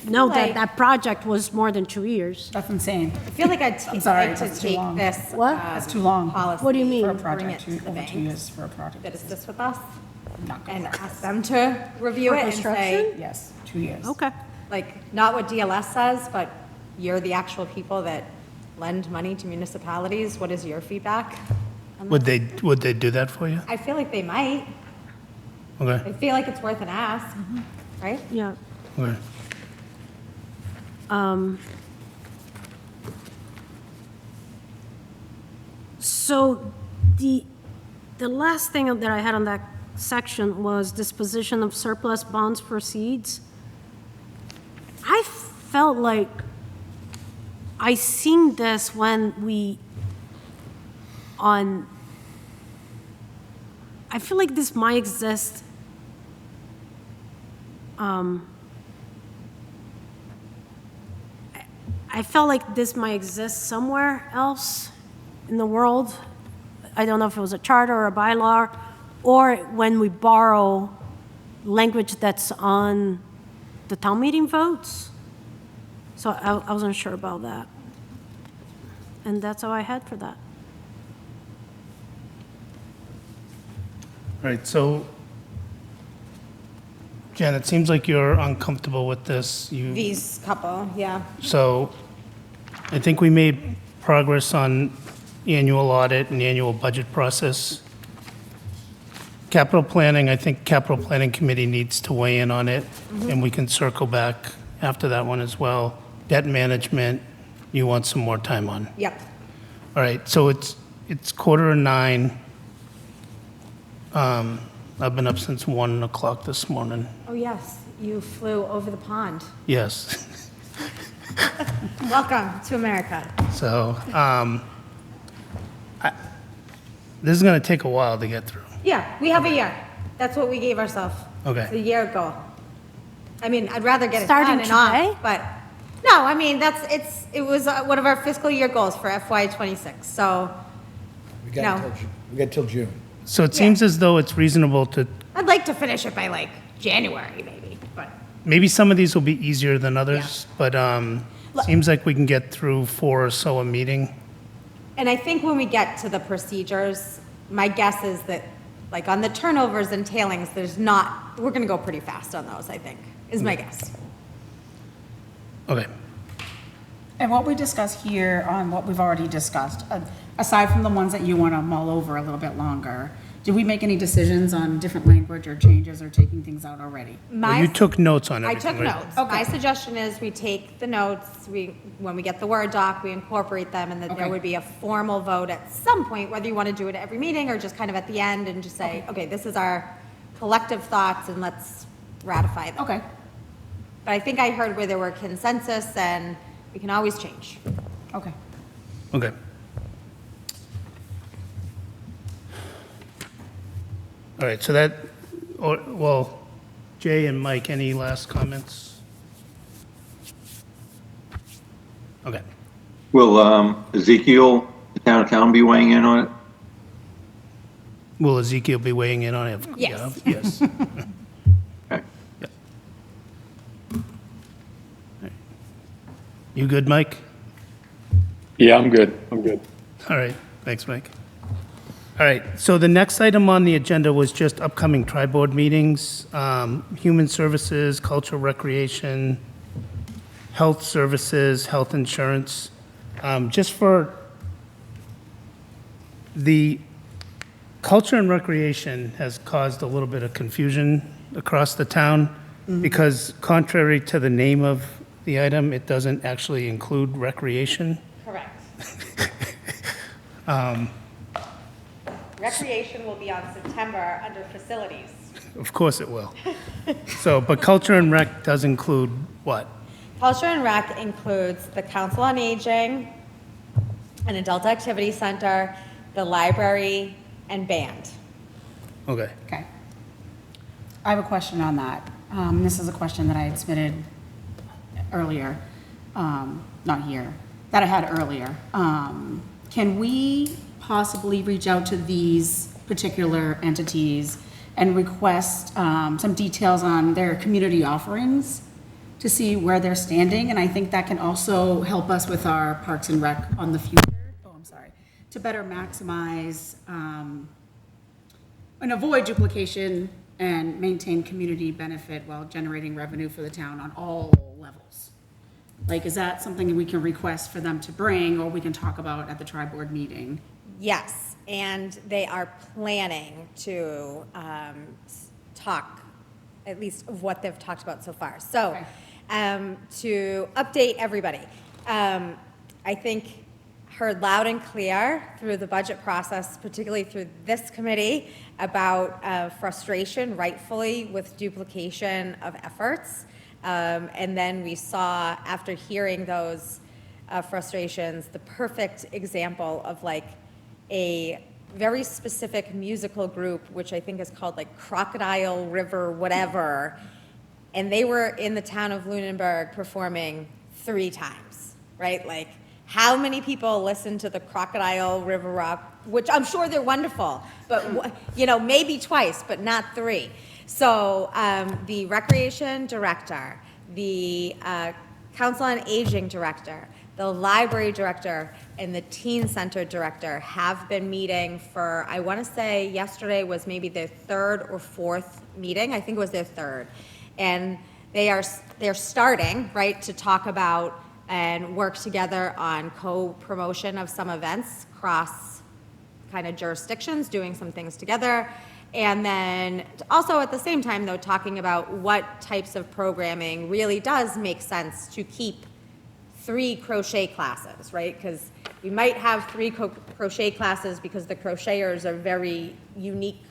know that like- that project was more than 2 years. That's insane. I feel like I'd I'm sorry, like to that's too take long. this. What? That's too long. Policy. What do you mean? For a bring project, it to the over 2 bank, years for a project. that assist with us, Not good. and ask them to review For it and say, construction? Yes, 2 years. Okay. like, not what DLS says, but you're the actual people that lend money to municipalities. What is your feedback? on Would this? they do that for you? I feel like they might. Okay, I feel like it's worth an ask, right? Yeah. okay. So the last thing that I had on that section was disposition of surplus bonds proceeds. I felt like I seen this when I feel like this might exist. I felt like this might exist somewhere else in the world. I don't know if it was a charter or a bylaw, or when we borrow language that's on the town meeting votes. So I wasn't sure about that. And that's all I had for that. All right, so, Jen, it seems like you're uncomfortable with this. These couple, yeah. So I think we made progress on annual audit and annual budget process. Capital planning, I think capital planning committee needs to weigh in on it, and we can circle back after that one as well. Debt management, you want some more time on. Yep. All right, so it's 8:45. I've been up since 1 o'clock this morning. Oh, yes, you flew over the pond. Yes. Welcome to America. So, this is going to take a while to get through. Yeah, we have a year. That's what we gave ourselves. Okay. It's a year goal. I mean, I'd rather get it Starting done and off, today? but, no, I mean, it was one of our fiscal year goals for FY '26, so We got No. till June. So it seems as though it's reasonable to, I'd like to finish it by like January, maybe, but. maybe some of these will be easier than others, but seems like we can get through 4 or so a meeting. And I think when we get to the procedures, my guess is that, like, on the turnovers and tailings, we're gonna go pretty fast on those, I think, is my guess. Okay. And what we discuss here on what we've already discussed, aside from the ones that you want to mull over a little bit longer, did we make any decisions on different language or changes or taking things out already? Well, you took notes on I everything, took right? notes. My suggestion is we take the notes, when we get the Word doc, we incorporate them, and that there Okay. would be a formal vote at some point, whether you want to do it at every meeting or just kind of at the end and just say, okay, this is our collective thoughts and let's ratify them. Okay, But I think I heard where there were consensus and we can always change. okay. Okay. All right, so well, Jay and Mike, any last comments? Okay. Will Ezekiel, the town accountant, be weighing in on it? Will Ezekiel be weighing in on it? Yes. Yeah, yes. Okay. You good, Mike? Yeah, I'm good. All right, thanks, Mike. All right, so the next item on the agenda was just upcoming tri-board meetings, human services, cultural recreation, health services, health insurance. Just for the culture and recreation has caused a little bit of confusion across the town, because contrary to the name of the item, it doesn't actually include recreation. Correct. Recreation will be on September under facilities. Of course it will. So, but culture and rec does include what? Culture and Rec includes the Council on Aging, an Adult Activity Center, the library, and band. Okay. Okay. I have a question on that. This is a question that I had submitted earlier, not here, that I had earlier. Can we possibly reach out to these particular entities and request some details on their community offerings to see where they're standing? And I think that can also help us with our Parks and Rec on the future. To better maximize and avoid duplication and maintain community benefit while generating revenue for the town on all levels. Like, is that something we can request for them to bring, or we can talk about at the tri-board meeting? Yes, and they are planning to talk, at least of what they've talked about so far. So, Okay. to update everybody, I think heard loud and clear through the budget process, particularly through this committee, about frustration, rightfully, with duplication of efforts. And then we saw, after hearing those frustrations, the perfect example of like a very specific musical group, which I think is called like Crocodile River whatever, and they were in the town of Lunenburg performing 3 times, right? Like, how many people listen to the Crocodile River Rock, which I'm sure they're wonderful, but maybe twice, but not 3. So the recreation director, the council on aging director, the library director, and the teen center director have been meeting for, I want to say yesterday was maybe their 3rd or 4th meeting. I think it was their 3rd. And they're starting, right, to talk about and work together on co-promotion of some events across kind of jurisdictions, doing some things together. And then also at the same time, though, talking about what types of programming really does make sense to keep 3 crochet classes, right? Because we might have 3 crochet classes because the crocheters are very unique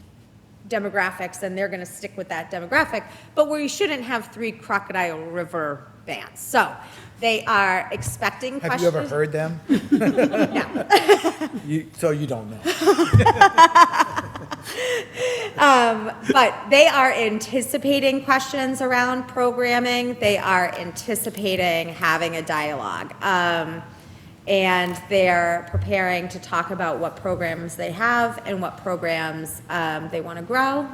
demographics and they're going to stick with that demographic, but we shouldn't have 3 Crocodile River bands. So they are expecting Have questions. you ever heard them? No. So you don't know. But they are anticipating questions around programming. They are anticipating having a dialogue. And they're preparing to talk about what programs they have and what programs they want to grow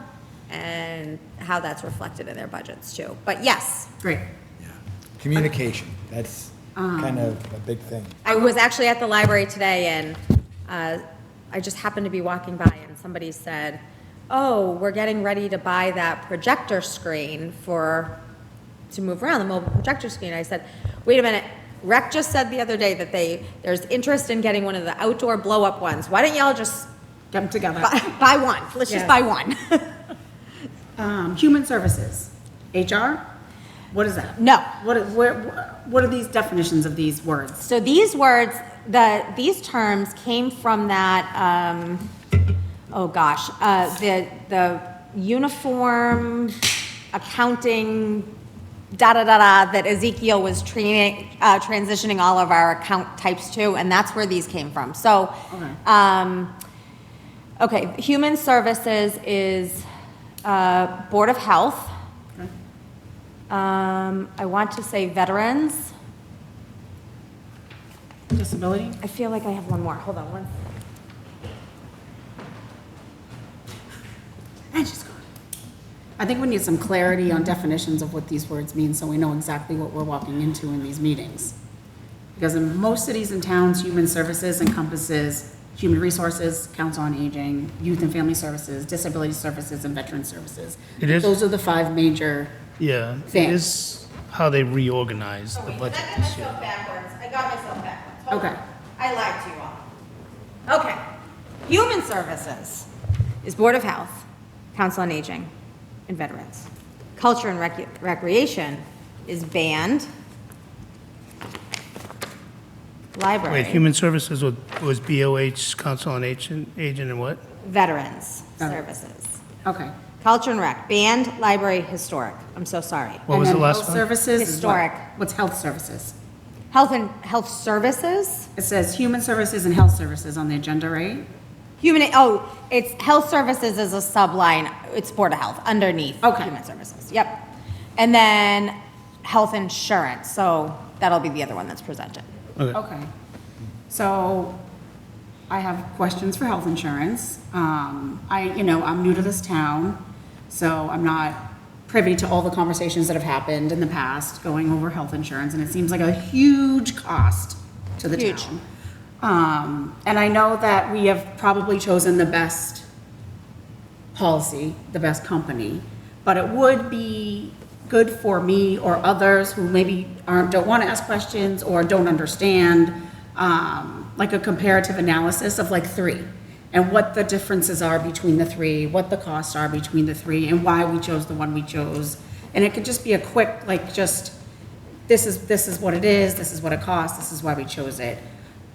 and how that's reflected in their budgets too. But yes, Great. Communication, that's kind of a big thing. I was actually at the library today and I just happened to be walking by and somebody said, oh, we're getting ready to buy that projector screen to move around, the mobile projector screen. I said, wait a minute, Rec just said the other day that there's interest in getting one of the outdoor blow-up ones. Why don't y'all just Get them together. buy one? Let's just buy one. Human services, HR, what is that? No. What are these definitions of these words? So these words, these terms came from that, the uniform accounting da-da-da-da that Ezekiel was transitioning all of our account types to, and that's where these came from. So, human services is Board of Health. Okay. I want to say veterans. Disability? I feel like I have one more. Hold on one. I think we need some clarity on definitions of what these words mean so we know exactly what we're walking into in these meetings. Because in most cities and towns, human services encompasses human resources, council on aging, youth and family services, disability services, and veteran services. It is- Those are the 5 major, Yeah, it Thanks. is how they reorganized the budget this year. backwards. I got myself backwards. Hold Okay. on. I lied to you all. Okay. Human services is Board of Health, Council on Aging, and Veterans. Culture and Recreation is band. Library. Wait, Human Services was BOH, Council on Agent, and what? Veterans Veterans. Services. Okay. Culture and Rec, band, library, historic. I'm so sorry. What was the last Health one? services is what? Historic. What's health services? Health services? It says human services and health services on the agenda, right? It's health services is a subline, it's Board of Health, underneath Okay. human services, yep. And then health insurance, so that'll be the other one that's presented. Okay. So I have questions for health insurance. I'm new to this town, so I'm not privy to all the conversations that have happened in the past going over health insurance, and it seems like a huge cost to the Huge. town. And I know that we have probably chosen the best policy, the best company, but it would be good for me or others who maybe don't want to ask questions or don't understand, like a comparative analysis of like three, and what the differences are between the three, what the costs are between the three, and why we chose the one we chose. And it could just be a quick, like, just, this is what it is, this is what it costs, this is why we chose it.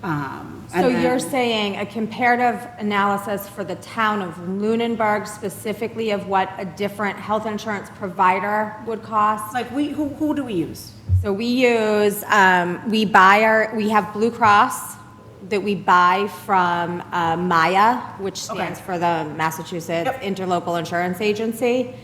So you're saying a comparative analysis for the town of Lunenburg, specifically of what a different health insurance provider would cost? Like, who do we use? So we use, we have Blue Cross that we buy from Maya, which stands for the Massachusetts Interlocal Insurance Agency.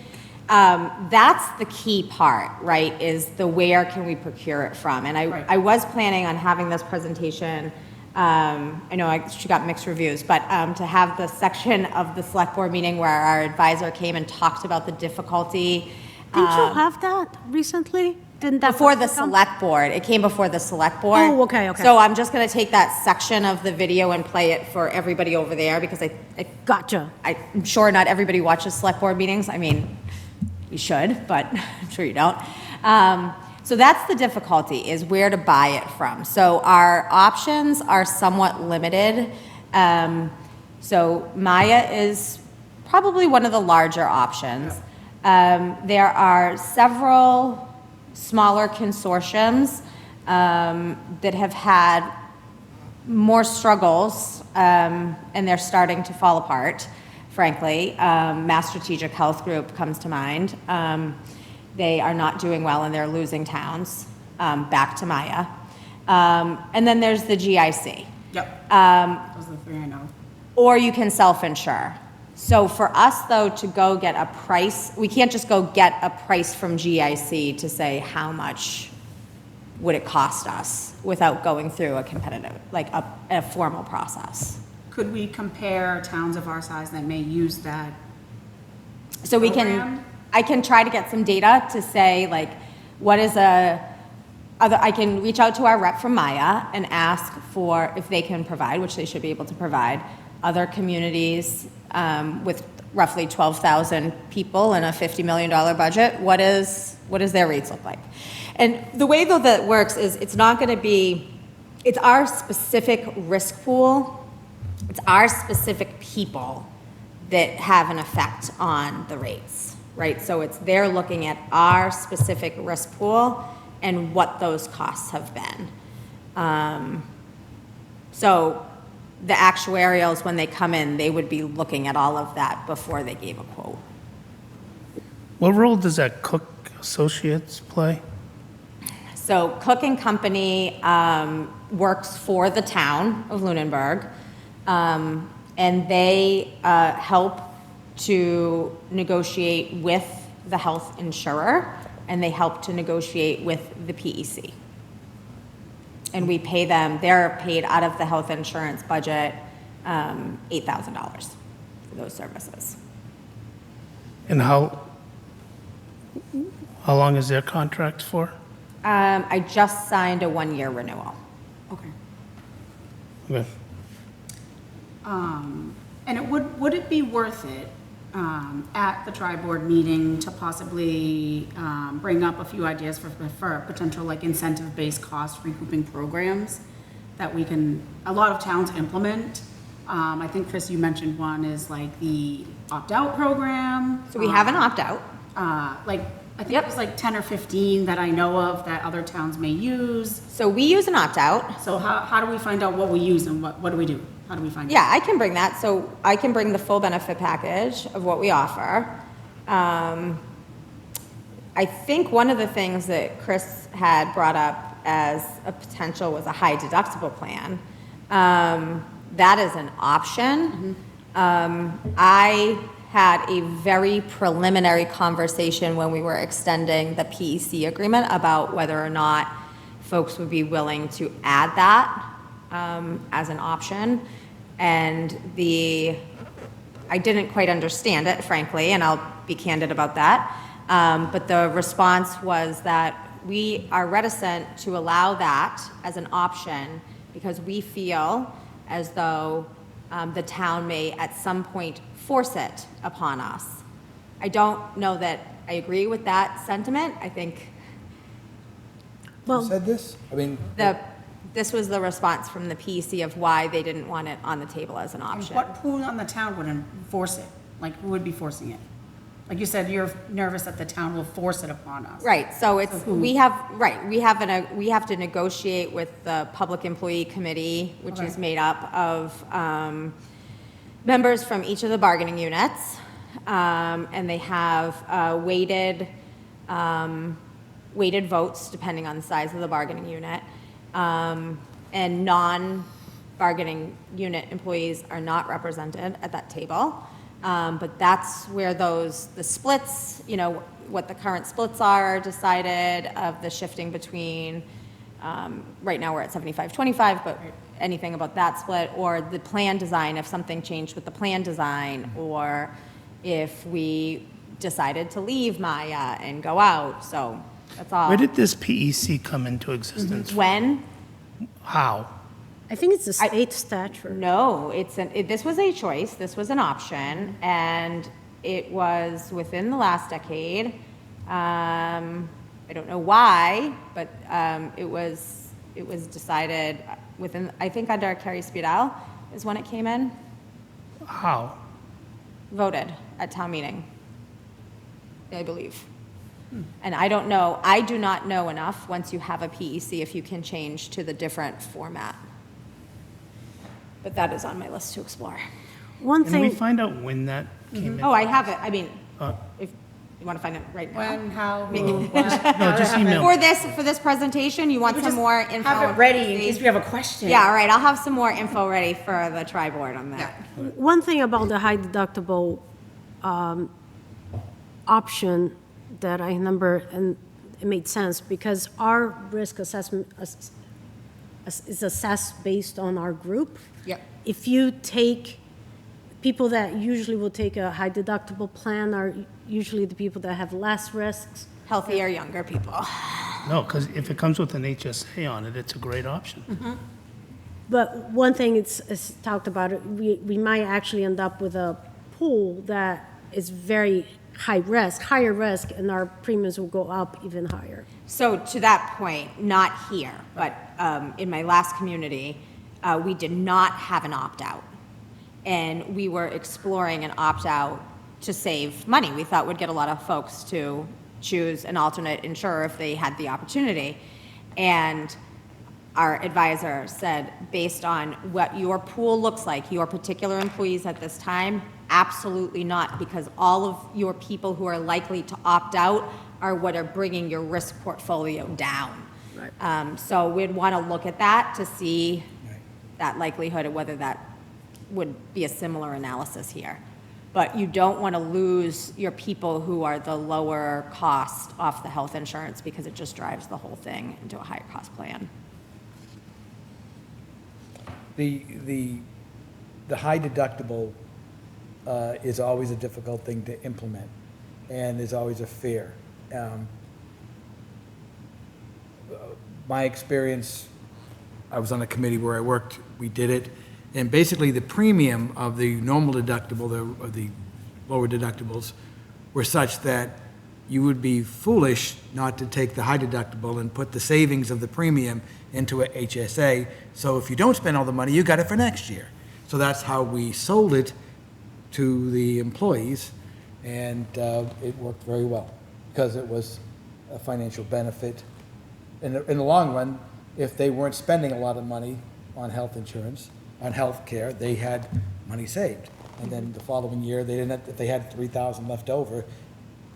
That's the key part, right, is the where can we procure it from? And I was planning on having this presentation, I know she got mixed reviews, but to have the section of the select board meeting where our advisor came and talked about the difficulty. Didn't you have that recently? Didn't that Before the come? select board, it came before the select board. Oh, okay. So I'm just gonna take that section of the video and play it for everybody over there, because Gotcha. I'm sure not everybody watches select board meetings. I mean, you should, but I'm sure you don't. So that's the difficulty, is where to buy it from. So our options are somewhat limited. So Maya is probably one of the larger options. There are several smaller consortiums that have had more struggles, and they're starting to fall apart, frankly. Mass Strategic Health Group comes to mind. They are not doing well, and they're losing towns back to Maya. And then there's the GIC. Yep. Those are the three I know. Or you can self-insure. So for us, though, to go get a price, we can't just go get a price from GIC to say how much would it cost us without going through a competitive, like a formal process. Could we compare towns of our size that may use that? So we Program? I can try to get some data to say, like, what is I can reach out to our rep from Maya and ask for if they can provide, which they should be able to provide, other communities with roughly 12,000 people and a $50 million budget. What does their rates look like? And the way, though, that works is it's not going to be, it's our specific risk pool, it's our specific people that have an effect on the rates, right? So they're looking at our specific risk pool and what those costs have been. So the actuarials, when they come in, they would be looking at all of that before they gave a quote. What role does that Cook Associates play? So Cook and Company works for the town of Lunenburg, and they help to negotiate with the health insurer, and they help to negotiate with the PEC. And we pay them, they're paid out of the health insurance budget, $8,000 for those services. And how long is their contract for? I just signed a one-year renewal. Okay. Okay. And would it be worth it at the tri-board meeting to possibly bring up a few ideas for potential like incentive-based cost recouping programs that we can, a lot of towns implement? I think, Chris, you mentioned one is like the opt-out program. So we have an opt-out. Like I think there's like 10 or 15 that I know of that other towns may use. So we use an opt-out. So how do we find out what we use and what do we do? How do we find out? Yeah, I can bring that. So I can bring the full benefit package of what we offer. I think one of the things that Chris had brought up as a potential was a high deductible plan. That is an option. I had a very preliminary conversation when we were extending the PEC agreement about whether or not folks would be willing to add that as an option. And I didn't quite understand it, frankly, and I'll be candid about that. But the response was that we are reticent to allow that as an option because we feel as though the town may at some point force it upon us. I don't know that I agree with that sentiment. I think Who said this? I mean, this was the response from the PEC of why they didn't want it on the table as an option. Who on the town would enforce it? Like, who would be forcing it? Like you said, you're nervous that the town will force it upon us. Right, so we have to negotiate with the Public Employee Committee, which is made up of members from each of the bargaining units, and they have weighted votes depending on the size of the bargaining unit, and non-bargaining unit employees are not represented at that table. But that's where the splits, what the current splits are decided of the shifting between, right now we're at 75-25, but anything about that split, or the plan design, if something changed with the plan design, or if we decided to leave Maya and go out, so that's all. Where did this PEC come into existence? When? How? I think it's a state statute. No, this was a choice, this was an option, and it was within the last decade. I don't know why, but it was decided within, I think under Carrie Speedell is when it came in, How? voted at town meeting, I believe. And I don't know, I do not know enough, once you have a PEC, if you can change to the different format. But that is on my list to explore. One Can we thing, find out when that came in? Oh, I have it, I mean, Uh, if you want to find it right now. When, how, Me- who, what? No, just email. For this presentation, you want some Just more info? Have it ready in case we have a question. Yeah, all right, I'll have some more info ready for the tri-board on that. one thing about the high deductible option that I remember, and it made sense, because our risk assessment is assessed based on our group. Yep. If you take, people that usually will take a high deductible plan are usually the people that have less risks. Healthier, younger people. No, because if it comes with an HSA on it, it's a great option. But one thing it's talked about, we might actually end up with a pool that is very higher risk, and our premiums will go up even higher. So to that point, not here, but in my last community, we did not have an opt-out. And we were exploring an opt-out to save money. We thought we'd get a lot of folks to choose an alternate insurer if they had the opportunity. And our advisor said, based on what your pool looks like, your particular employees at this time, absolutely not, because all of your people who are likely to opt out are what are bringing your risk portfolio down. Right. So we'd want to look at that to see that likelihood of whether that would be a similar analysis here. But you don't want to lose your people who are the lower cost off the health insurance, because it just drives the whole thing into a higher cost plan. the high deductible is always a difficult thing to implement, and is always a fear. My experience, I was on a committee where I worked, we did it, and basically the premium of the normal deductible, of the lower deductibles, were such that you would be foolish not to take the high deductible and put the savings of the premium into a HSA. So if you don't spend all the money, you got it for next year. So that's how we sold it to the employees, and it worked very well. because it was a financial benefit. In the long run, if they weren't spending a lot of money on health insurance, on health care, they had money saved. And then the following year, they didn't, if they had 3,000 left over,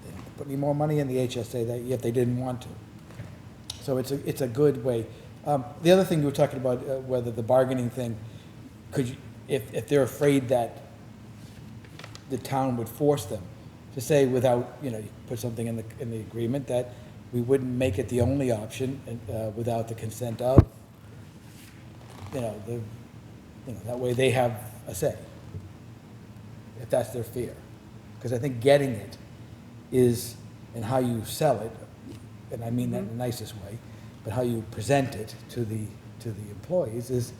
they didn't put any more money in the HSA that year if they didn't want to. So it's a good way. The other thing you were talking about, whether the bargaining thing, could you, if they're afraid that the town would force them to say without, you put something in the agreement that we wouldn't make it the only option without the consent of, that way they have a say, if that's their fear. Because I think getting it is, and how you sell it, and I mean that in the nicest way, but how you present it to the employees is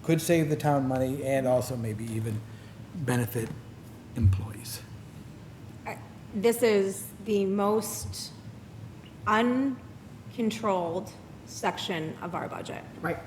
could save the town money and also maybe even benefit employees. This is the most uncontrolled section of our budget. Right.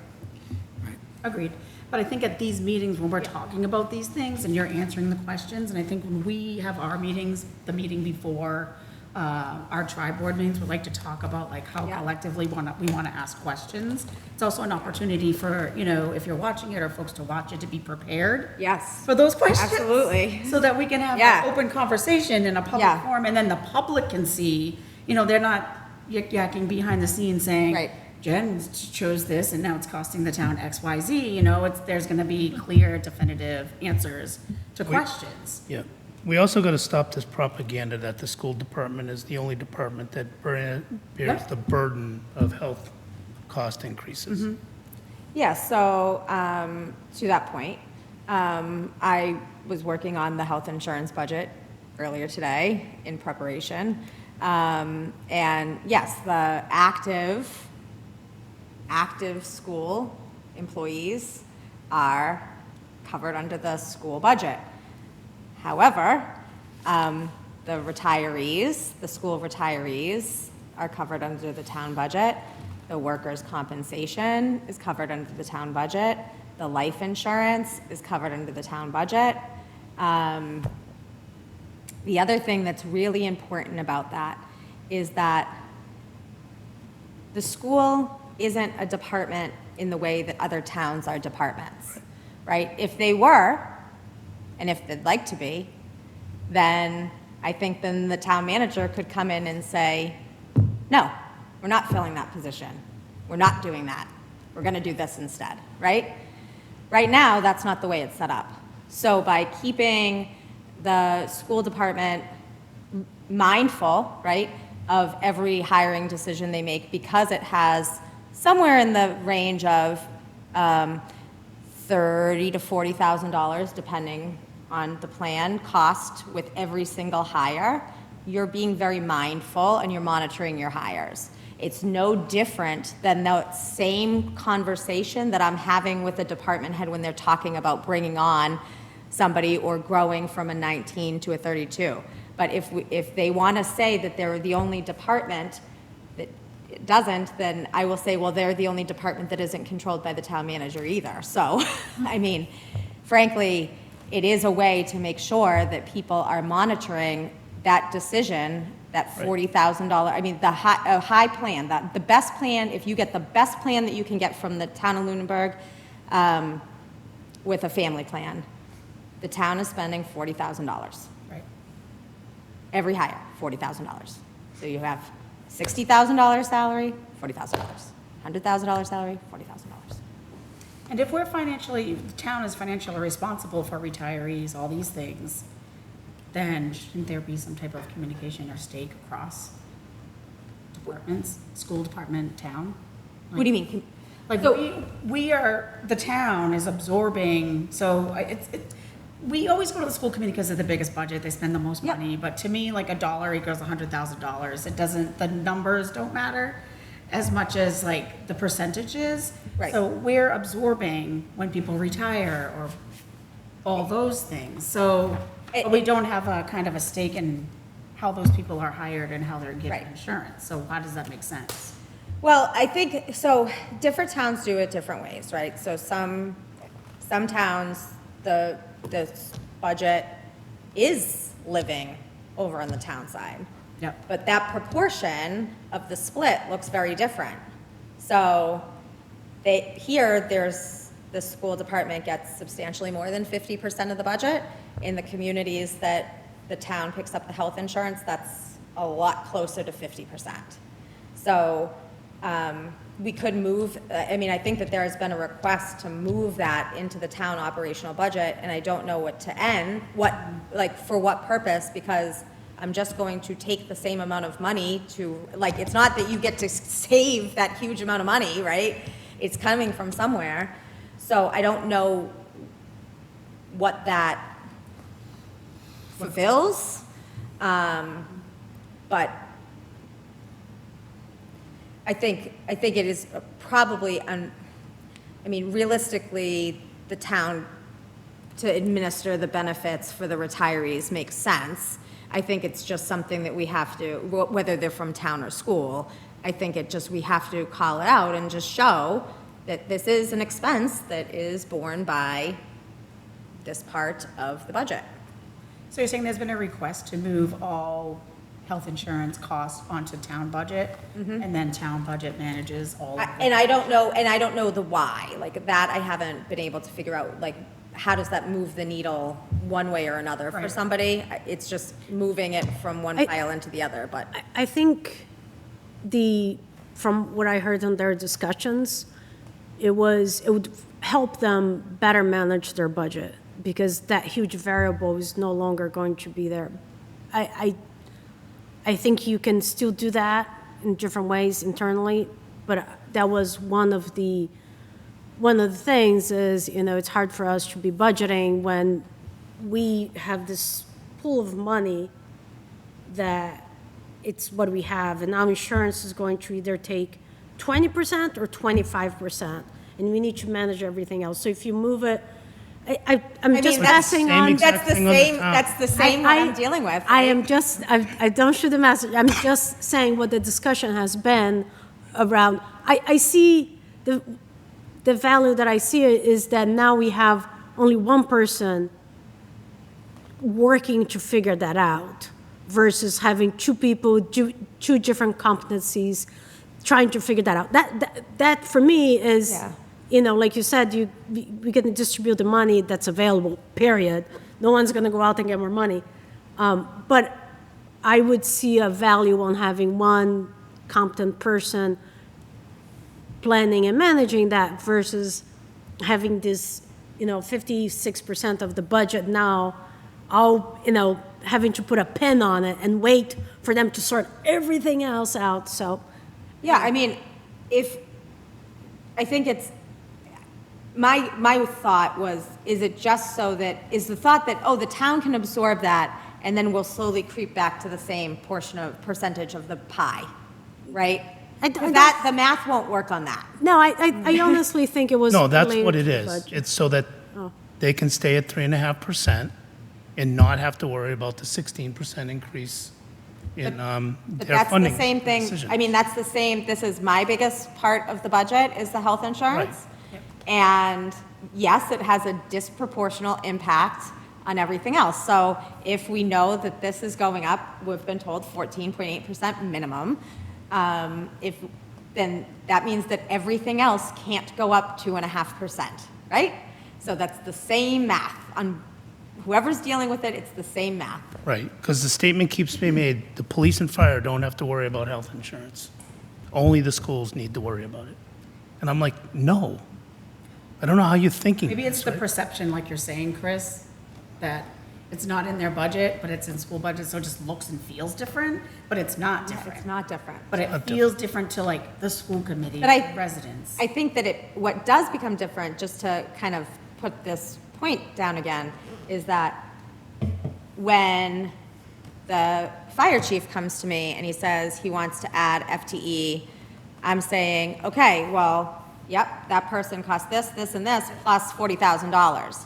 Agreed. But I think at these meetings, when we're talking about these things and you're answering the questions, and I think when we have our meetings, the meeting before our tri-board meetings, we like to talk about like how Yeah. collectively we want to ask questions. It's also an opportunity for, if you're watching it or folks to watch it, to be prepared Yes. for those questions. Absolutely. So that we can have Yeah. an open conversation in a public Yeah. forum, and then the public can see, they're not yik-yakking behind the scenes saying, Right. Jen chose this and now it's costing the town X, Y, Z, there's gonna be clear, definitive answers to questions. Yeah. We also got to stop this propaganda that the school department is the only department that bears Yep. the burden of health cost increases. Yeah, so to that point, I was working on the health insurance budget earlier today in preparation. And yes, the active school employees are covered under the school budget. However, the retirees, the school retirees are covered under the town budget. The workers' compensation is covered under the town budget. The life insurance is covered under the town budget. The other thing that's really important about that is that the school isn't a department in the way that other towns are departments, right? If they were, and if they'd like to be, then I think then the town manager could come in and say, no, we're not filling that position. We're not doing that. We're going to do this instead, right? Right now, that's not the way it's set up. So by keeping the school department mindful, right, of every hiring decision they make, because it has somewhere in the range of $30,000 to $40,000, depending on the plan, cost with every single hire, you're being very mindful and you're monitoring your hires. It's no different than the same conversation that I'm having with a department head when they're talking about bringing on somebody or growing from a 19 to a 32. But if they want to say that they're the only department that doesn't, then I will say, well, they're the only department that isn't controlled by the town manager either. So, I mean, frankly, it is a way to make sure that people are monitoring that decision, that $40,000, I mean, a high plan, the best plan, if you get the best plan that you can get from the town of Lunenburg with a family plan, the town is spending $40,000. Right. Every hire, $40,000. So you have $60,000 salary, $40,000. $100,000 salary, $40,000. And if the town is financially responsible for retirees, all these things, then shouldn't there be some type of communication or stake across departments, school department, town? What do you mean? Like, the town is absorbing, so we always go to the school committee because of the biggest budget, they spend the most Yep. money, but to me, like, $1 equals $100,000. The numbers don't matter as much as like the percentages. Right. So we're absorbing when people retire or all those things. So but we don't have a kind of a stake in how those people are hired and how they're given Right. insurance. So how does that make sense? Well, I think, so different towns do it different ways, right? So some towns, the budget is living over on the town side. Yep. But that proportion of the split looks very different. So the school department gets substantially more than 50% of the budget. In the communities that the town picks up the health insurance, that's a lot closer to 50%. So we could move, I think that there has been a request to move that into the town operational budget, and I don't know for what purpose, because I'm just going to take the same amount of money it's not that you get to save that huge amount of money, right? It's coming from somewhere. So I don't know what that fulfills, but I think it is probably, realistically, the town to administer the benefits for the retirees makes sense. I think it's just something that we have to, whether they're from town or school, I think we have to call it out and just show that this is an expense that is borne by this part of the budget. So you're saying there's been a request to move all health insurance costs onto town budget, and then town budget manages all of it? And I don't know the why, that I haven't been able to figure out, how does that move the needle one way or another for Right. somebody? It's just moving it from one pile into the other, but. I think from what I heard in their discussions, it would help them better manage their budget, because that huge variable is no longer going to be there. I think you can still do that in different ways internally, but that was one of the things is, it's hard for us to be budgeting when we have this pool of money that it's what we have, and now insurance is going to either take 20% or 25%, and we need to manage everything else. So if you move it, I'm just passing on. exact thing on the top. That's the same what I'm dealing with. I right? am just, I don't shoot the message, I'm just saying what the discussion has been around. I see, the value that I see is that now we have only one person working to figure that out versus having two people, two different competencies trying to figure that out. That for me is, like you said, we can distribute the money that's available, period. No one's going to go out and get more money. But I would see a value on having one competent person planning and managing that versus having this, 56% of the budget now, having to put a pin on it and wait for them to sort everything else out, so. Yeah, I think it's, my thought was, is the thought that, the town can absorb that and then we'll slowly creep back to the same percentage of the pie, right? The math won't work on that. No, I honestly think it was. No, that's related what it to the is. budget. It's so that they can stay at 3.5% and not have to worry about the 16% increase in But their that's funding the same thing, decisions. that's the same, this is my biggest part of the budget, is the health insurance. And yes, it has a disproportional impact on everything else. So if we know that this is going up, we've been told 14.8% minimum, then that means that everything else can't go up 2.5%, right? So that's the same math. On whoever's dealing with it, it's the same math. Right, because the statement keeps being made, the police and fire don't have to worry about health insurance. Only the schools need to worry about it. And I'm like, no. I don't know how you're thinking. Maybe it's this, the right? perception, like you're saying, Chris, that it's not in their budget, but it's in school budget, so it just looks and feels different, but it's not different. It's not different. But it feels different to the school committee But I- residents. I think that what does become different, just to kind of put this point down again, is that when the fire chief comes to me and he says he wants to add FTE, I'm saying, okay, well, yep, that person costs this, this, and this, plus $40,000.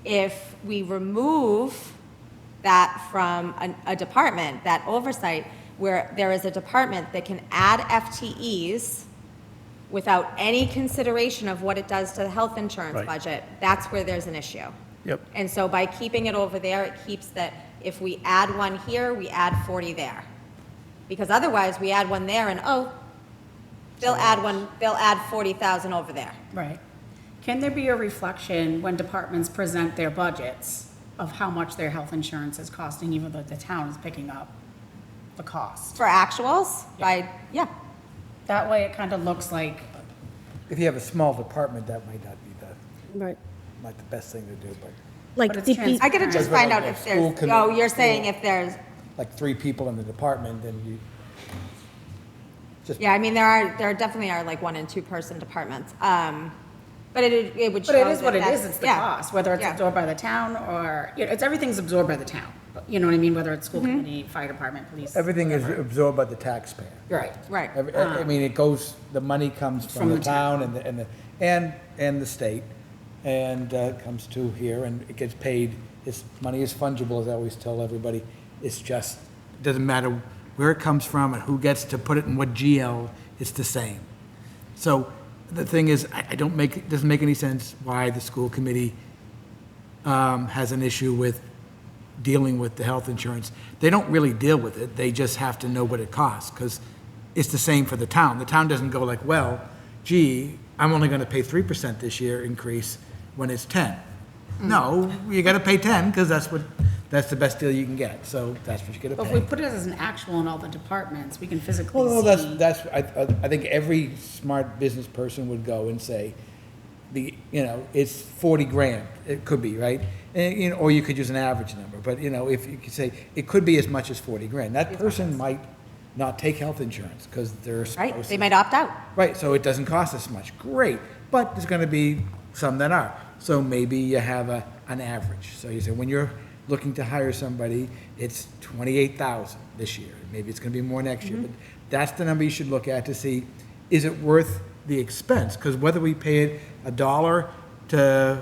If we remove that from a department, that oversight, where there is a department that can add FTEs without any consideration of what it does to the health insurance Right. budget, that's where there's an issue. Yep. And so by keeping it over there, it keeps that, if we add one here, we add 40 there. Because otherwise, we add one there and, oh, they'll add 40,000 over there. Right. Can there be a reflection when departments present their budgets of how much their health insurance is costing, even though the town is picking up the cost? For actuals, yeah. That way, it kind of looks like, If you have a small department, that might not be Right. the best thing to do, but Like But it's DP, I gotta just find out if School there's, committee- oh, you're saying if there's, like 3 people in the department, then you, yeah, I mean, there are definitely are like 1 and 2 person departments. But it would show but it is that what it is, that's- it's the yeah, cost, whether it's yeah. absorbed by the town or, it's, everything's absorbed by the town. You know what I mean, whether it's school committee, fire department, police. everything is whatever. absorbed by the taxpayer. Right. Right. I mean, it goes, the money comes From from the the town. town and the state, and comes to here, and it gets paid. Money is fungible, as I always tell everybody. It's just, it doesn't matter where it comes from and who gets to put it in what GL, it's the same. So the thing is, it doesn't make any sense why the school committee has an issue with dealing with the health insurance. They don't really deal with it, they just have to know what it costs, because it's the same for the town. The town doesn't go like, well, gee, I'm only gonna pay 3% this year increase when it's 10. No, you gotta pay 10, because that's the best deal you can get, so that's what you gotta But if we pay. put it as an actual in all the departments, we can physically Well, see. I think every smart business person would go and say, it's 40 grand, it could be, right? And, or you could use an average number, but, if you could say, it could be as much as 40 grand. That person might not take health insurance, because they're Right, supposed they to. might opt out. Right, so it doesn't cost us much, great, but there's gonna be some that are. So maybe you have an average. So you say, when you're looking to hire somebody, it's 28,000 this year. Maybe it's gonna be more next year, but that's the number you should look at to see, is it worth the expense? Because whether we pay it $1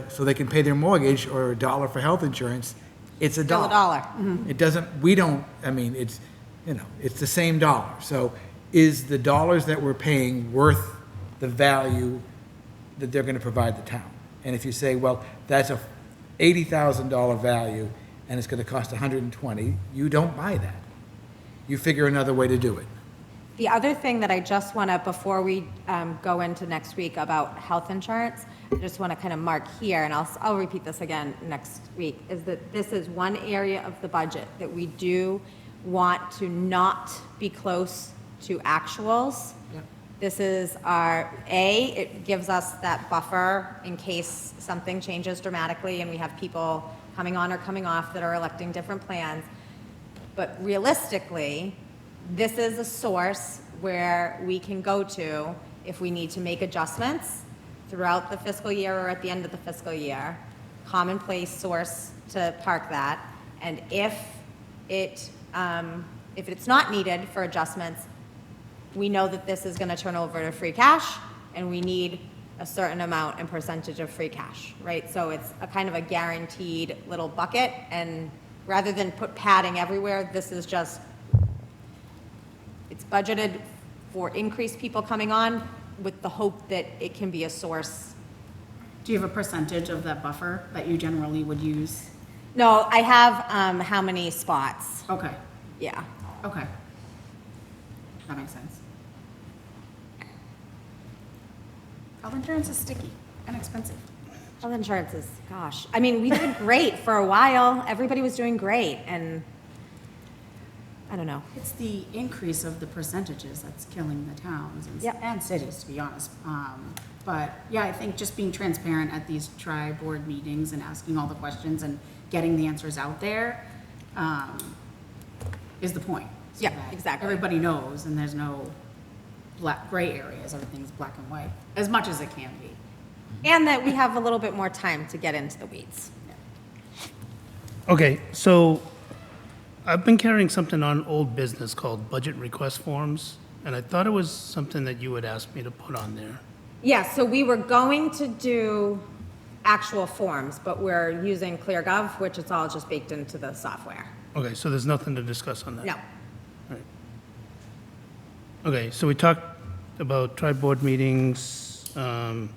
so they can pay their mortgage, or $1 for health insurance, it's $1. Still a dollar. It doesn't, it's the same dollar. So is the dollars that we're paying worth the value that they're gonna provide the town? And if you say, well, that's a $80,000 value, and it's gonna cost 120, you don't buy that. You figure another way to do it. The other thing that I just want to, before we go into next week about health insurance, I just want to kind of mark here, and I'll repeat this again next week, is that this is one area of the budget that we do want to not be close to actuals. This is it gives us that buffer in case something changes dramatically and we have people coming on or coming off that are electing different plans. But realistically, this is a source where we can go to if we need to make adjustments throughout the fiscal year or at the end of the fiscal year. Commonplace source to park that. And if it's not needed for adjustments, we know that this is going to turn over to free cash, and we need a certain amount and percentage of free cash, right? So it's a kind of a guaranteed little bucket, and rather than put padding everywhere, this is just, it's budgeted for increased people coming on with the hope that it can be a source. Do you have a percentage of that buffer that you generally would use? No, I have how many spots, Okay, yeah. okay. That makes sense. Health insurance is sticky and expensive. Health insurance is, gosh, I mean, we did great for a while, everybody was doing great, and I don't know. It's the increase of the percentages that's killing the towns Yep. and cities, to be honest. But yeah, I think just being transparent at these tri-board meetings and asking all the questions and getting the answers out there is the point. So Yeah, that exactly. Everybody knows, and there's no gray areas, everything's black and white, as much as it can be. And that we have a little bit more time to get into the weeds. Okay, so I've been carrying something on old business called budget request forms, and I thought it was something that you had asked me to put on there. Yeah, so we were going to do actual forms, but we're using ClearGov, which it's all just baked into the software. Okay, so there's nothing to discuss on that? No. Okay, so we talked about tri-board meetings. I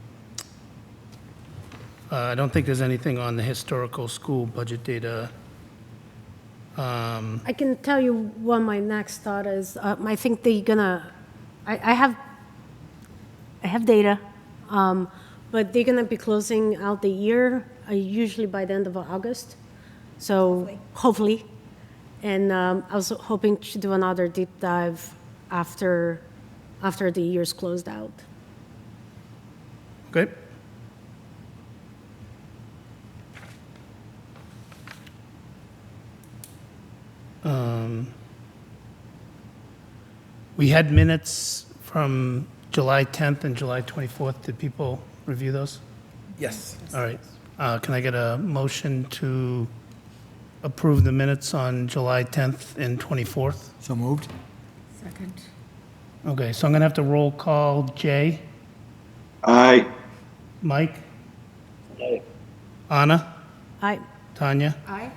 don't think there's anything on the historical school budget data. I can tell you what my next thought is. I think they're gonna, I have data, but they're gonna be closing out the year, usually by the end of August. So hopefully. And I was hoping to do another deep dive after the year's closed out. Okay. We had minutes from July 10th and July 24th. Did people review those? Yes. All right. Can I get a motion to approve the minutes on July 10th and 24th? So moved? Second. Okay, so I'm going to have to roll call Jay, Aye. Mike, Aye. Anna, I, Tanya, Aye.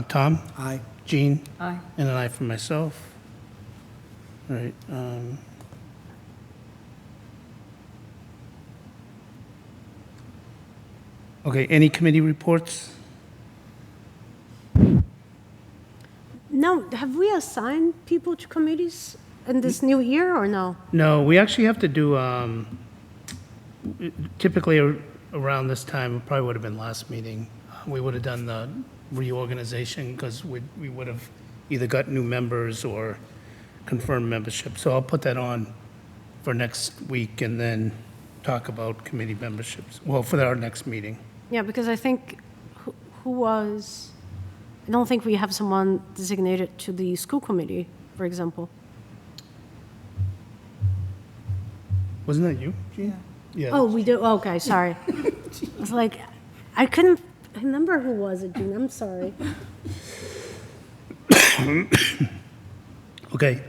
Tom, Aye. Jean, Aye. and an aye for myself. All right. Okay, any committee reports? no, have we assigned people to committees in this new year or no? No, we actually have to do, typically around this time, it probably would have been last meeting, we would have done the reorganization because we would have either got new members or confirmed membership. So I'll put that on for next week and then talk about committee memberships, well, for our next meeting. Yeah, because I think, who was, I don't think we have someone designated to the school committee, for example. Wasn't that you, Jean? Yeah. Oh, we do, okay, sorry. I was like, I couldn't remember who was it, Jean, I'm sorry. Okay,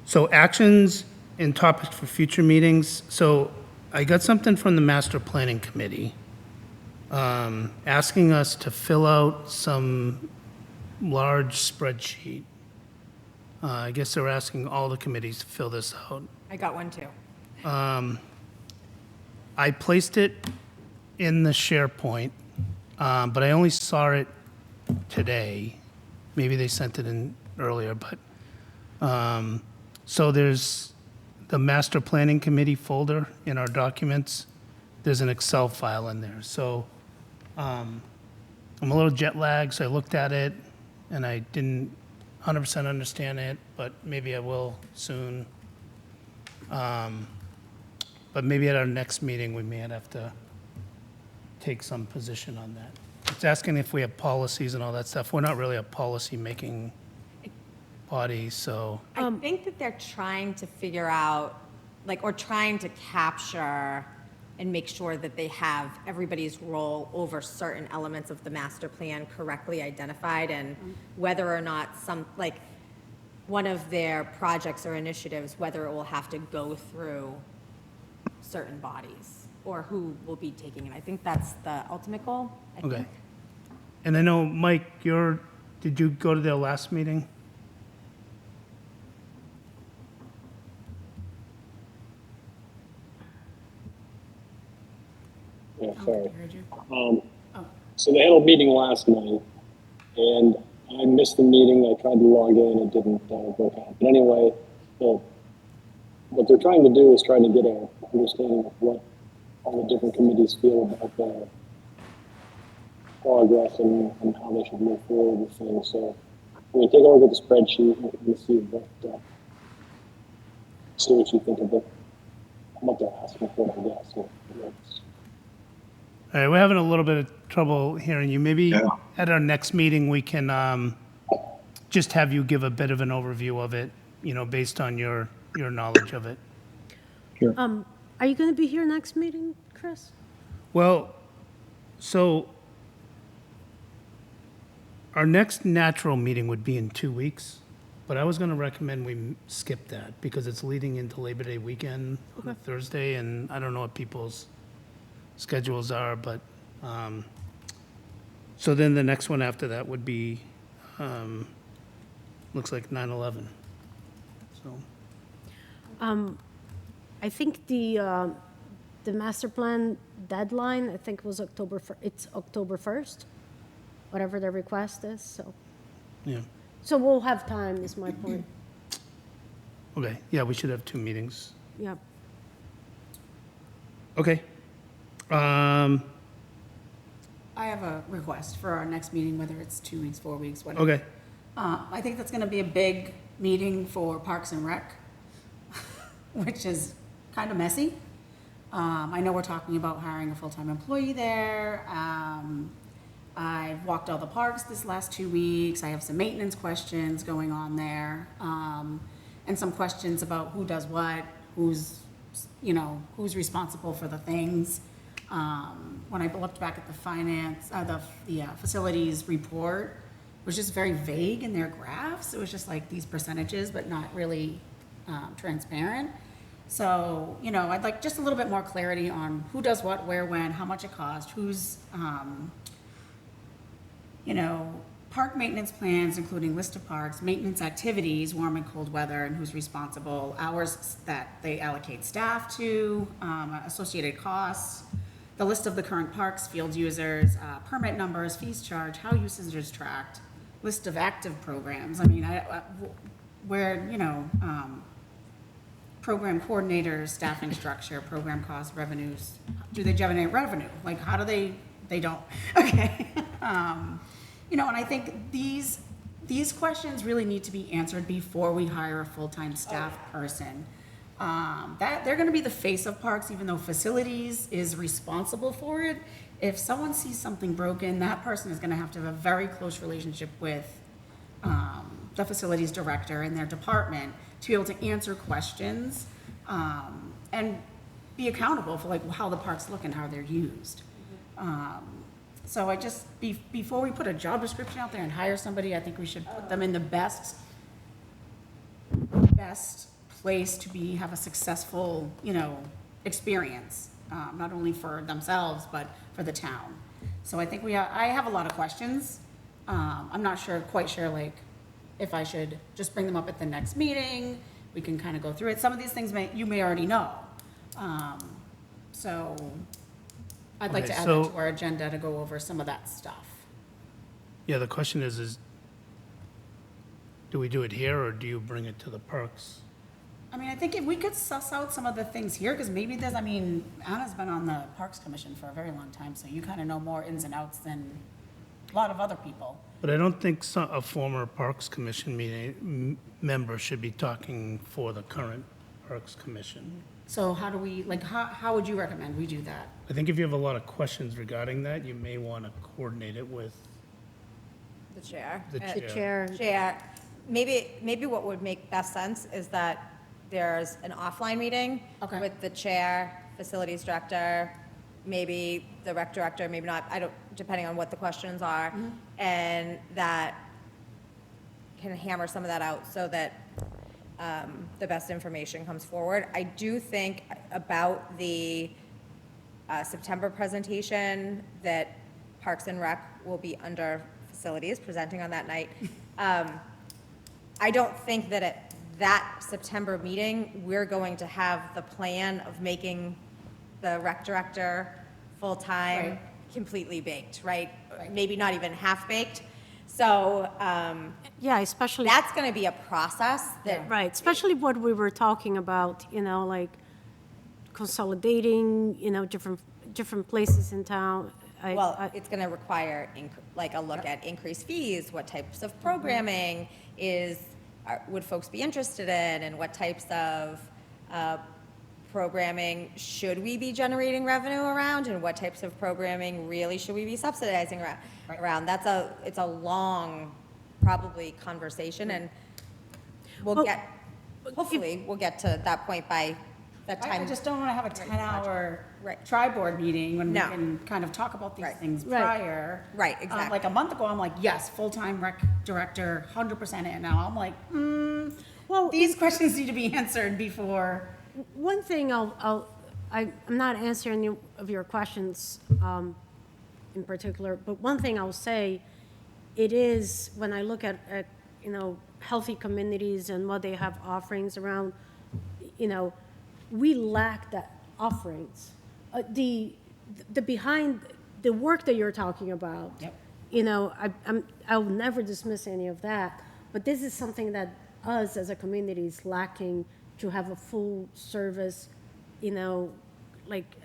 so actions and topics for future meetings. So I got something from the Master Planning Committee, asking us to fill out some large spreadsheet. I guess they're asking all the committees to fill this out. I got one too. I placed it in the SharePoint, but I only saw it today. Maybe they sent it in earlier, but, so there's the Master Planning Committee folder in our documents. There's an Excel file in there. So, I'm a little jet lagged, so I looked at it and I didn't 100% understand it, but maybe I will soon. But maybe at our next meeting, we may have to take some position on that. It's asking if we have policies and all that stuff. We're not really a policy-making body, so, I think that they're trying to figure out, like, or trying to capture and make sure that they have everybody's role over certain elements of the master plan correctly identified, and whether or not some, like, one of their projects or initiatives, whether it will have to go through certain bodies, or who will be taking it. I think that's the ultimate goal, I okay. think. And I know, Mike, did you go to their last meeting? Yeah, sorry. So they had a meeting last night, and I missed the meeting. I tried to log in, it didn't work out. But anyway, so what they're trying to do is trying to get an understanding of what all the different committees feel about the progress and how they should move forward with things. So when you take a look at the spreadsheet and kind of see what you think of it, what they're asking for, I guess. All right, we're having a little bit of trouble hearing you. Maybe Yeah. at our next meeting, we can just have you give a bit of an overview of it, based on your knowledge of it. Are you going to be here next meeting, Chris? Well, so our next natural meeting would be in 2 weeks, but I was going to recommend we skip that because it's leading into Labor Day weekend on Thursday, and I don't know what people's schedules are, but, so then the next one after that would be, looks like 9/11. So, I think the master plan deadline, I think was it's October 1st. whatever the request is, so. Yeah, So we'll have time, is my point. okay, yeah, we should have 2 meetings. Yeah. Okay. I have a request for our next meeting, whether it's 2 weeks, 4 weeks, whatever. Okay, I think that's gonna be a big meeting for Parks and Rec, which is kind of messy. I know we're talking about hiring a full-time employee there. I've walked all the parks this last 2 weeks. I have some maintenance questions going on there. And some questions about who does what, who's responsible for the things. When I looked back at the facilities report, it was just very vague in their graphs. It was just like these percentages, but not really transparent. So, I'd like just a little bit more clarity on who does what, where, when, how much it costs, who's, park maintenance plans, including list of parks, maintenance activities, warm and cold weather, and who's responsible, hours that they allocate staff to, associated costs, the list of the current parks, field users, permit numbers, fees charged, how usage is tracked, list of active programs. I mean, program coordinators, staffing structure, program costs, revenues. Do they generate revenue? Like, how do they don't? Okay. And I think these questions really need to be answered before we hire a full-time staff person. That they're gonna be the face of parks, even though facilities is responsible for it. If someone sees something broken, that person is gonna have to have a very close relationship with the facilities director and their department to be able to answer questions and be accountable for like how the parks look and how they're used. So I just, before we put a job description out there and hire somebody, I think we should put them in the best place to have a successful, experience, not only for themselves, but for the town. So I think I have a lot of questions. I'm not quite sure, like, if I should just bring them up at the next meeting. We can kind of go through it. Some of these things you may already know. So I'd like Okay, to add so- that to our agenda to go over some of that stuff. yeah, the question is do we do it here, or do you bring it to the parks? I mean, I think if we could suss out some of the things here, because maybe Anna's been on the Parks Commission for a very long time, so you kind of know more ins and outs than a lot of other people. But I don't think a former Parks Commission member should be talking for the current Parks Commission. So how do we, like, how would you recommend we do that? I think if you have a lot of questions regarding that, you may want to coordinate it with The chair. the The chair. chair, Chair, maybe what would make best sense is that there's an offline meeting Okay. with the chair, facilities director, maybe the rec director, maybe not, depending on what the questions are, and that can hammer some of that out so that the best information comes forward. I do think about the September presentation that Parks and Rec will be under facilities, presenting on that night. I don't think that at that September meeting, we're going to have the plan of making the rec director full-time Right. completely baked, right? Maybe not even half-baked. So yeah, especially. that's going to be a process that, Right, especially what we were talking about, like consolidating, different places in town. well, it's going to require like a look at increased fees, what types of programming would folks be interested in, and what types of programming should we be generating revenue around, and what types of programming really should we be subsidizing around? It's a long, probably conversation, and hopefully we'll get to that point by that I time. just don't want to have a 10-hour Right. tri-board meeting when we No. can kind of talk about these Right. things Right. prior. Right, exactly. Like a month ago, I'm like, yes, full-time rec director, 100% in. Now I'm like, Well, these questions need to be answered before. One thing I'm not answering any of your questions in particular, but one thing I'll say, it is, when I look at healthy communities and what they have offerings around, we lack that offerings. The work that you're talking about. Yep. you know, I'll never dismiss any of that, but this is something that us as a community is lacking, to have a full service, you know, like,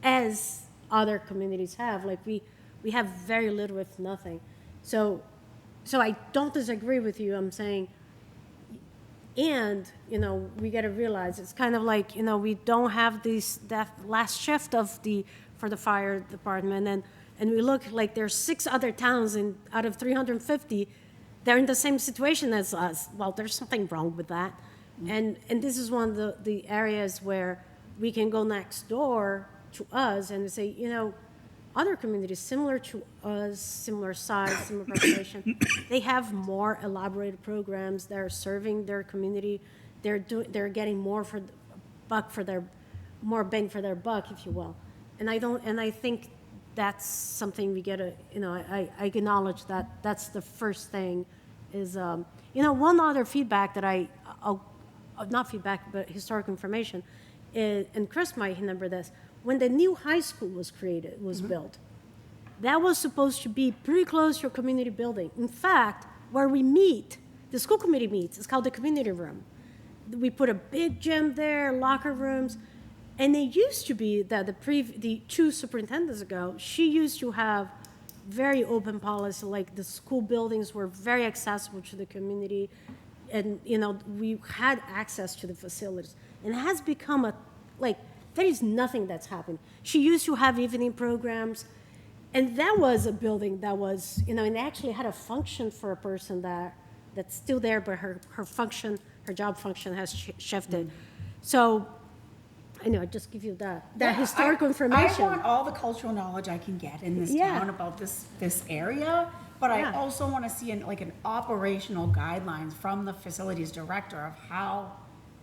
as other communities have. Like, we have very little, if nothing. So I don't disagree with you. I'm saying, and, you know, we got to realize it's kind of like, you know, we don't have that last shift for the fire department, and we look like there's 6 other towns out of 350, they're in the same situation as us. Well, there's something wrong with that. And this is one of the areas where we can go next door to us and say, you know, other communities similar to us, similar size, similar population, they have more elaborated programs. They're serving their community. They're getting more more bang for their buck, if you will. And I think that's something we get to, you know, I acknowledge that that's the first thing is, you know, one other feedback that not feedback, but historic information, and Chris might remember this, when the new high school was built, that was supposed to be pretty close to a community building. In fact, where we meet, the school committee meets, it's called the community room. We put a big gym there, locker rooms, and it used to be that the 2 superintendents ago, she used to have very open policy, like the school buildings were very accessible to the community, and, you know, we had access to the facilities. And it has become there is nothing that's happened. She used to have evening programs, and that was a building that was, you know, and actually had a function for a person that's still there, but her job function has shifted. So, I know, I just give you that historical information. I want all the cultural knowledge I can get in this town about this area, but I also want to see an operational guidelines from the facilities director of how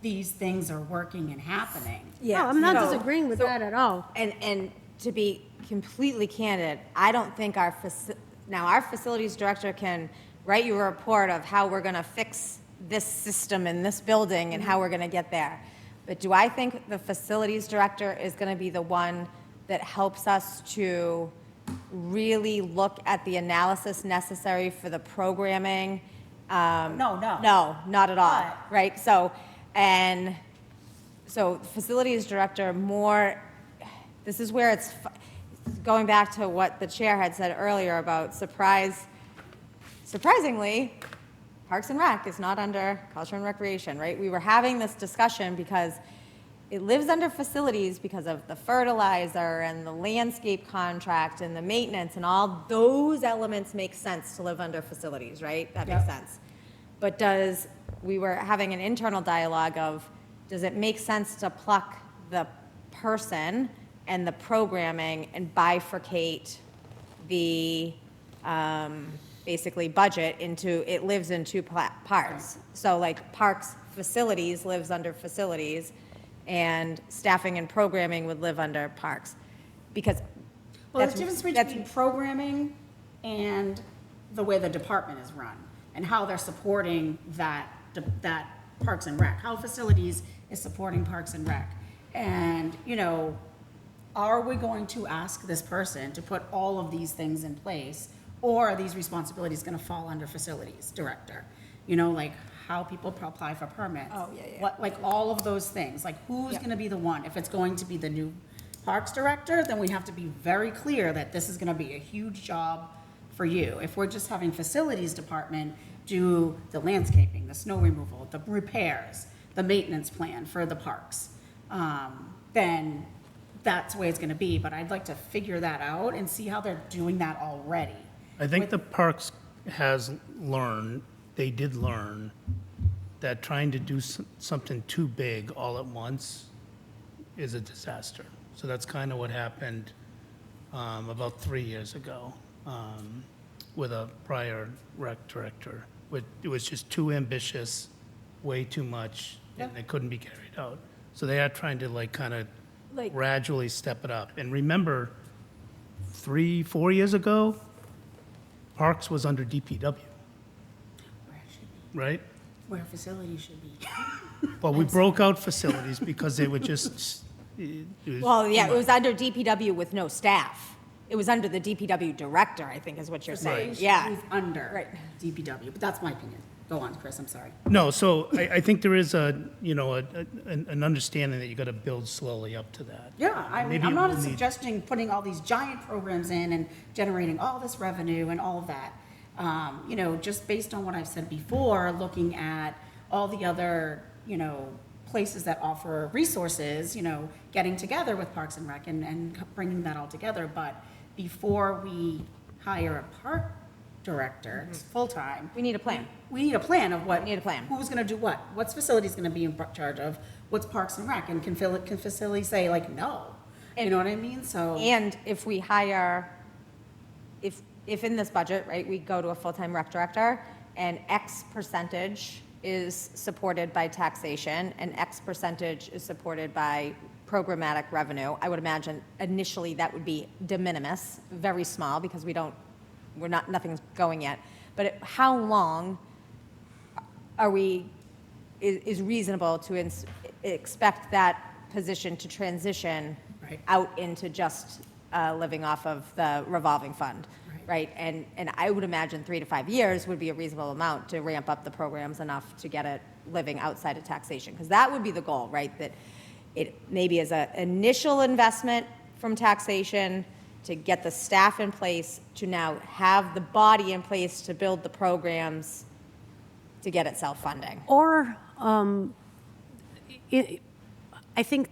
these things are working and happening. Yeah, I'm not disagreeing with that at all. And to be completely candid, I don't think our facilities director can write you a report of how we're going to fix this system in this building and how we're going to get there. But do I think the facilities director is going to be the one that helps us to really look at the analysis necessary for the programming? No, not at all, But- right? So facilities director this is where it's going back to what the chair had said earlier about surprisingly, Parks and Rec is not under Culture and Recreation, right? We were having this discussion because it lives under facilities because of the fertilizer and the landscape contract and the maintenance, and all those elements make sense to live under facilities, right? That makes sense. But we were having an internal dialogue of, does it make sense to pluck the person and the programming and bifurcate the basically budget into, it lives in 2 parts. So like Parks Facilities lives under facilities, and staffing and programming would live under Parks. Because Well, there's a difference between programming and the way the department is run and how they're supporting that Parks and Rec, how facilities is supporting Parks and Rec. And, you know, are we going to ask this person to put all of these things in place, or are these responsibilities going to fall under facilities director? You know, like how people apply for permits. Oh, yeah. What, like all of those things, like who's going to be the one? If it's going to be the new Parks director, then we have to be very clear that this is going to be a huge job for you. If we're just having facilities department do the landscaping, the snow removal, the repairs, the maintenance plan for the parks, then that's the way it's going to be. But I'd like to figure that out and see how they're doing that already. I think the Parks did learn that trying to do something too big all at once is a disaster. So that's kind of what happened about 3 years ago with a prior rec director. It was just too ambitious, way too much, and it couldn't be carried out. So they are trying to kind of gradually step it up. And remember, 3-4 years ago, Parks was under DPW, Where it should be, right? where facilities should be. Well, we broke out facilities because they were just. Well, yeah, it was under DPW with no staff. it was under the DPW director, I think is what you're saying. Right. Yeah. Who's under Right. DPW, but that's my opinion. Go on, Chris, I'm sorry. No, so I think there is an understanding that you got to build slowly up to that. Yeah, I mean, Maybe I'm it not will need- suggesting putting all these giant programs in and generating all this revenue and all of that. Just based on what I've said before, looking at all the other, places that offer resources, getting together with Parks and Rec and bringing that all together. But before we hire a park director, full-time, We need a plan. we need a plan of what. We need a plan. Who's gonna do what? What's facilities gonna be in charge of? What's Parks and Rec? And can facilities say like, no? You know what I mean? So, And if we hire, if in this budget, right, we go to a full-time rec director and X percentage is supported by taxation and X percentage is supported by programmatic revenue, I would imagine initially that would be de minimis, very small, because nothing's going yet. But how long is reasonable to expect that position to transition Right. out into just living off of the revolving fund, right? And I would imagine 3 to 5 years would be a reasonable amount to ramp up the programs enough to get it living outside of taxation, because that would be the goal, right? That it maybe is an initial investment from taxation to get the staff in place, to now have the body in place to build the programs to get it self-funding. Or I think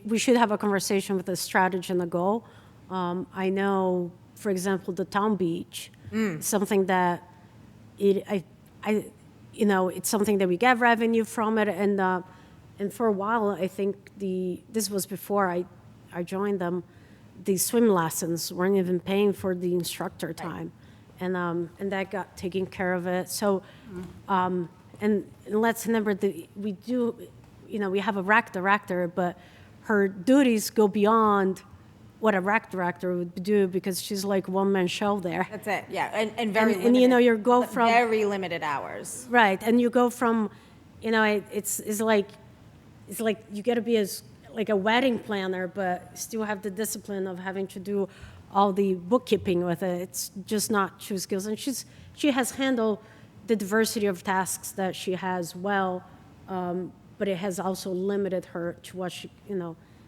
we should have a conversation with the strategy and the goal. I know, for example, the town beach, something that it's something that we get revenue from it, and for a while, I think this was before I joined them. The swim lessons weren't even paying for the instructor time, and that got taken care of it. So, and let's remember that we do. We have a rec director, but her duties go beyond what a rec director would do, because she's like one-man show there. That's it, yeah, and very And, limited. you go from- Very limited hours. Right, and you go from, it's like you got to be like a wedding planner, but still have the discipline of having to do all the bookkeeping with it. It's just not true skills, and she has handled the diversity of tasks that she has well, but it has also limited her to what she.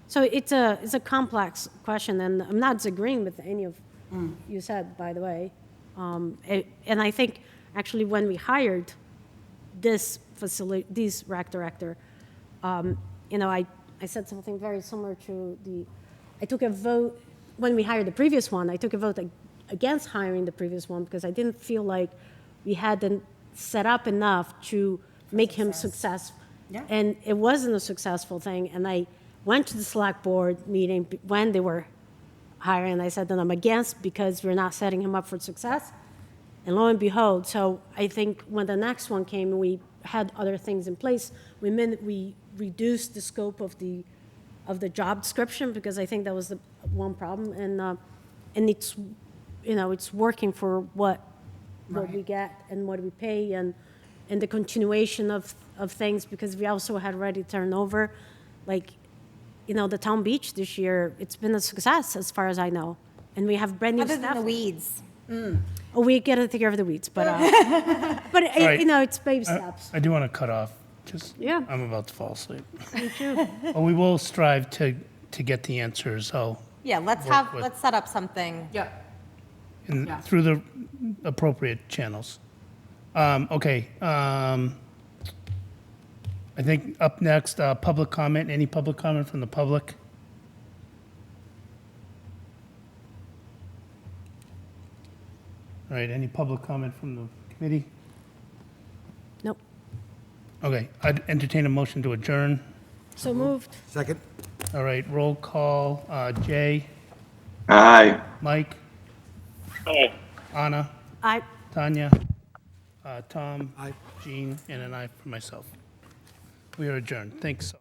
So it's a complex question, and I'm not disagreeing with any of you said, by the way. And I think actually when we hired this rec director, I said something very similar to I took a vote, when we hired the previous one, I took a vote against hiring the previous one because I didn't feel like we hadn't set up enough to make him successful. Yeah. And it wasn't a successful thing, and I went to the select board meeting when they were hiring, and I said that I'm against because we're not setting him up for success. And lo and behold, so I think when the next one came, we had other things in place. We reduced the scope of the job description, because I think that was the one problem, and it's working for what we get and what we pay, and the continuation of things, because we also had already turned over, the town beach this year, it's been a success as far as I know, and we have brand new Other staff. than the weeds. Oh, we get to take care of the weeds, but right. it's baby steps. I do want to cut off, Yeah. I'm about to fall asleep. Me too. But we will strive to get the answers, Yeah, Work with- let's set up something. yeah. Yeah. through the appropriate channels. Okay, I think up next, public comment. Any public comment from the public? All right, any public comment from the committee? Nope. Okay, I'd entertain a motion to adjourn. So moved. Second? All right, roll call. Jay, Aye. Mike, Aye. Anna, I. Tanya, Tom, Aye. Jean, and an aye for myself. We are adjourned. Thanks.